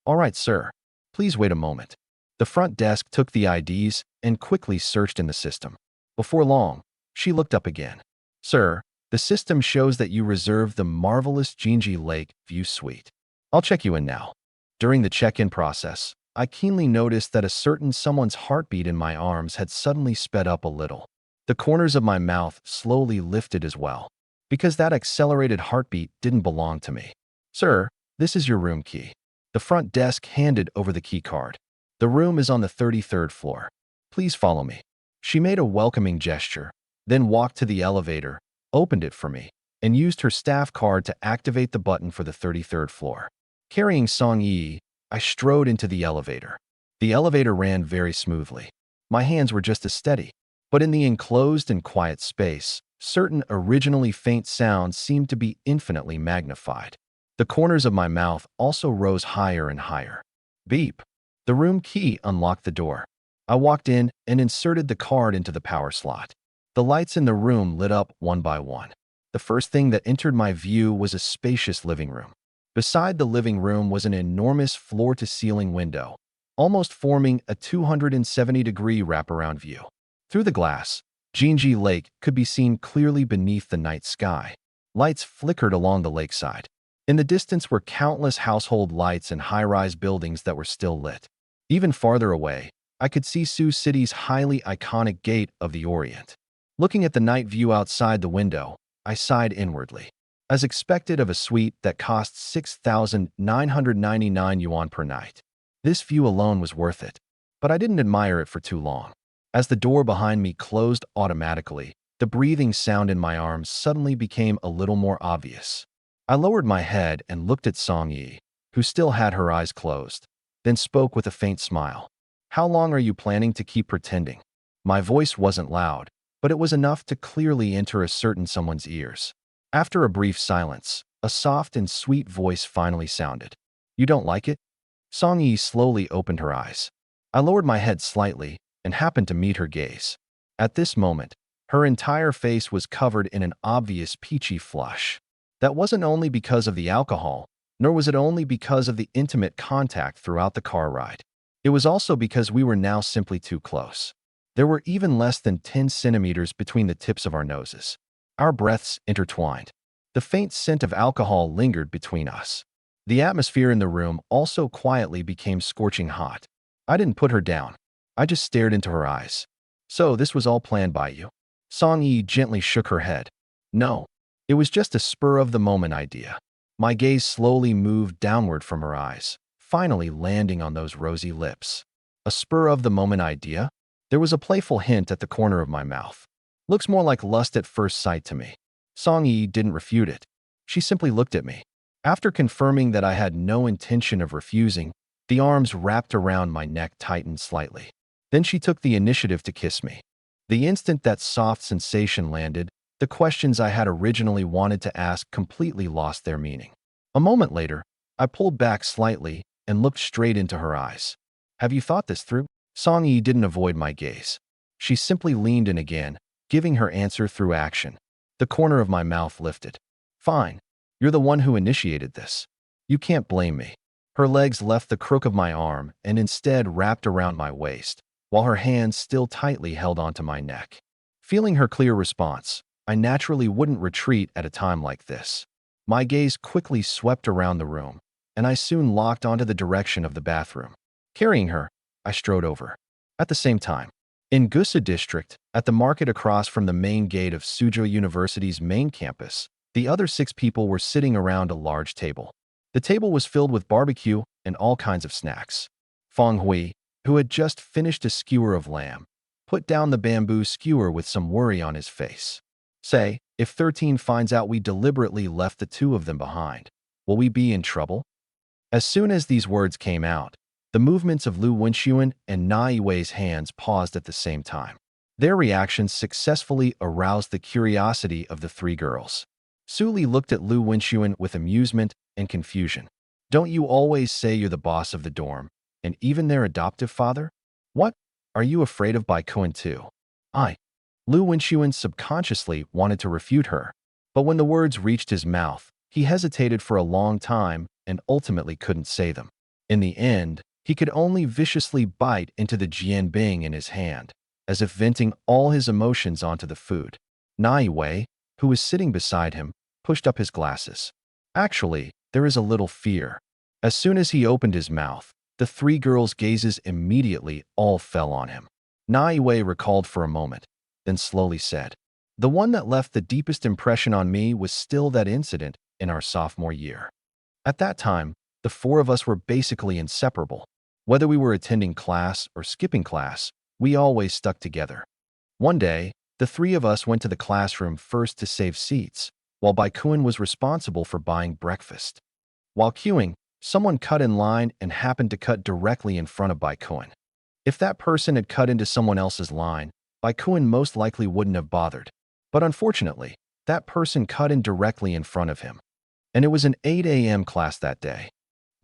"All right, sir. Please wait a moment." The front desk took the IDs and quickly searched in the system. Before long, she looked up again. "Sir, the system shows that you reserved the marvelous Jinji Lake View Suite. I'll check you in now." During the check-in process, I keenly noticed that a certain someone's heartbeat in my arms had suddenly sped up a little. The corners of my mouth slowly lifted as well, because that accelerated heartbeat didn't belong to me. "Sir, this is your room key." The front desk handed over the key card. "The room is on the 33rd floor. Please follow me." She made a welcoming gesture, then walked to the elevator, opened it for me, and used her staff card to activate the button for the 33rd floor. Carrying Song Yi, I strode into the elevator. The elevator ran very smoothly. My hands were just as steady. But in the enclosed and quiet space, certain originally faint sounds seemed to be infinitely magnified. The corners of my mouth also rose higher and higher. Beep. The room key unlocked the door. I walked in and inserted the card into the power slot. The lights in the room lit up one by one. The first thing that entered my view was a spacious living room. Beside the living room was an enormous floor-to-ceiling window, almost forming a 270-degree wraparound view. Through the glass, Jinji Lake could be seen clearly beneath the night sky. Lights flickered along the lakeside. In the distance were countless household lights and high-rise buildings that were still lit. Even farther away, I could see Sioux City's highly iconic Gate of the Orient. Looking at the night view outside the window, I sighed inwardly. As expected of a suite that cost 6,999 yuan per night, this view alone was worth it. But I didn't admire it for too long. As the door behind me closed automatically, the breathing sound in my arms suddenly became a little more obvious. I lowered my head and looked at Song Yi, who still had her eyes closed, then spoke with a faint smile. "How long are you planning to keep pretending?" My voice wasn't loud, but it was enough to clearly enter a certain someone's ears. After a brief silence, a soft and sweet voice finally sounded. "You don't like it?" Song Yi slowly opened her eyes. I lowered my head slightly and happened to meet her gaze. At this moment, her entire face was covered in an obvious peachy flush. That wasn't only because of the alcohol, nor was it only because of the intimate contact throughout the car ride. It was also because we were now simply too close. There were even less than 10 centimeters between the tips of our noses. Our breaths intertwined. The faint scent of alcohol lingered between us. The atmosphere in the room also quietly became scorching hot. I didn't put her down. I just stared into her eyes. "So this was all planned by you?" Song Yi gently shook her head. "No, it was just a spur-of-the-moment idea." My gaze slowly moved downward from her eyes, finally landing on those rosy lips. A spur-of-the-moment idea? There was a playful hint at the corner of my mouth. "Looks more like lust at first sight to me." Song Yi didn't refute it. She simply looked at me. After confirming that I had no intention of refusing, the arms wrapped around my neck tightened slightly. Then she took the initiative to kiss me. The instant that soft sensation landed, the questions I had originally wanted to ask completely lost their meaning. A moment later, I pulled back slightly and looked straight into her eyes. "Have you thought this through?" Song Yi didn't avoid my gaze. She simply leaned in again, giving her answer through action. The corner of my mouth lifted. "Fine. You're the one who initiated this. You can't blame me." Her legs left the crook of my arm and instead wrapped around my waist, while her hands still tightly held onto my neck. Feeling her clear response, I naturally wouldn't retreat at a time like this. My gaze quickly swept around the room, and I soon locked onto the direction of the bathroom. Carrying her, I strode over. At the same time, in Gusa District, at the market across from the main gate of Suzhou University's main campus, the other 6 people were sitting around a large table. The table was filled with barbecue and all kinds of snacks. Feng Hui, who had just finished a skewer of lamb, put down the bamboo skewer with some worry on his face. "Say, if 13 finds out we deliberately left the 2 of them behind, will we be in trouble?" As soon as these words came out, the movements of Lu Wenxuan and Na Yiwei's hands paused at the same time. Their reactions successfully aroused the curiosity of the 3 girls. Su Li looked at Lu Wenxuan with amusement and confusion. Don't you always say you're the boss of the dorm, and even their adoptive father? What? Are you afraid of Baikuin too? I. Lu Wenchuan subconsciously wanted to refute her, but when the words reached his mouth, he hesitated for a long time and ultimately couldn't say them. In the end, he could only viciously bite into the jianbing in his hand, as if venting all his emotions onto the food. Nai Wei, who was sitting beside him, pushed up his glasses. Actually, there is a little fear. As soon as he opened his mouth, the three girls' gazes immediately all fell on him. Nai Wei recalled for a moment, then slowly said, "The one that left the deepest impression on me was still that incident in our sophomore year. At that time, the four of us were basically inseparable. Whether we were attending class or skipping class, we always stuck together. One day, the three of us went to the classroom first to save seats, while Baikuin was responsible for buying breakfast. While queuing, someone cut in line and happened to cut directly in front of Baikuin. If that person had cut into someone else's line, Baikuin most likely wouldn't have bothered. But unfortunately, that person cut in directly in front of him. And it was an 8 a.m. class that day.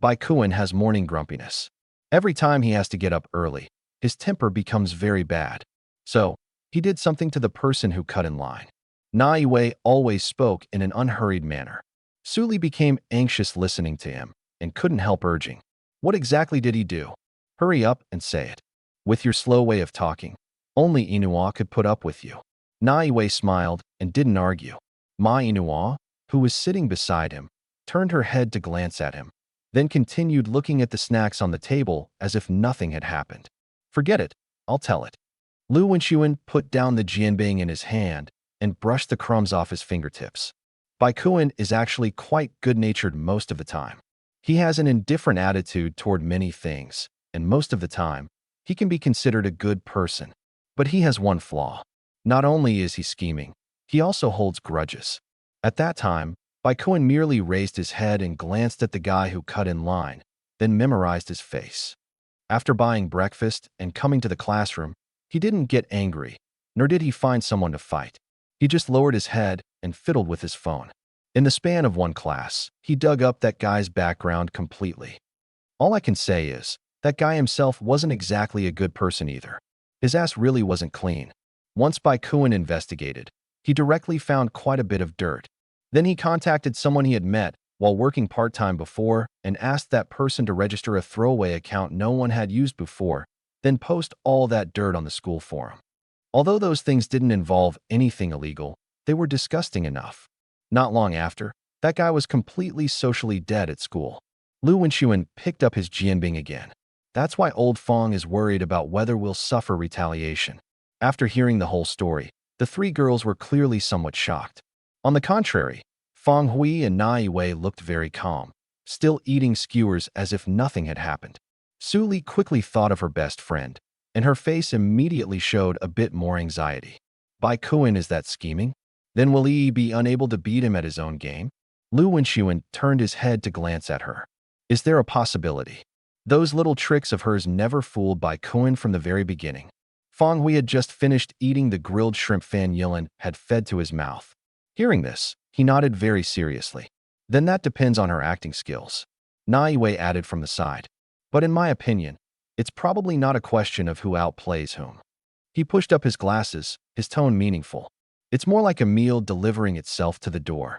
Baikuin has morning grumpiness. Every time he has to get up early, his temper becomes very bad. So, he did something to the person who cut in line. Nai Wei always spoke in an unhurried manner. Suli became anxious listening to him and couldn't help urging, "What exactly did he do? Hurry up and say it. With your slow way of talking, only Inua could put up with you." Nai Wei smiled and didn't argue. Ma Inua, who was sitting beside him, turned her head to glance at him, then continued looking at the snacks on the table as if nothing had happened. "Forget it, I'll tell it." Lu Wenchuan put down the jianbing in his hand and brushed the crumbs off his fingertips. Baikuin is actually quite good-natured most of the time. He has an indifferent attitude toward many things, and most of the time, he can be considered a good person. But he has one flaw. Not only is he scheming, he also holds grudges. At that time, Baikuin merely raised his head and glanced at the guy who cut in line, then memorized his face. After buying breakfast and coming to the classroom, he didn't get angry, nor did he find someone to fight. He just lowered his head and fiddled with his phone. In the span of one class, he dug up that guy's background completely. All I can say is, that guy himself wasn't exactly a good person either. His ass really wasn't clean. Once Baikuin investigated, he directly found quite a bit of dirt. Then he contacted someone he had met while working part-time before and asked that person to register a throwaway account no one had used before, then post all that dirt on the school forum. Although those things didn't involve anything illegal, they were disgusting enough. Not long after, that guy was completely socially dead at school. Lu Wenchuan picked up his jianbing again. That's why old Fong is worried about whether we'll suffer retaliation. After hearing the whole story, the three girls were clearly somewhat shocked. On the contrary, Fong Hui and Nai Wei looked very calm, still eating skewers as if nothing had happened. Su Li quickly thought of her best friend, and her face immediately showed a bit more anxiety. Baikuin is that scheming? Then will he be unable to beat him at his own game? Lu Wenchuan turned his head to glance at her. Is there a possibility? Those little tricks of hers never fooled Baikuin from the very beginning. Fong Hui had just finished eating the grilled shrimp Fan Yilin had fed to his mouth. Hearing this, he nodded very seriously. Then that depends on her acting skills. Nai Wei added from the side. But in my opinion, it's probably not a question of who outplays whom. He pushed up his glasses, his tone meaningful. It's more like a meal delivering itself to the door.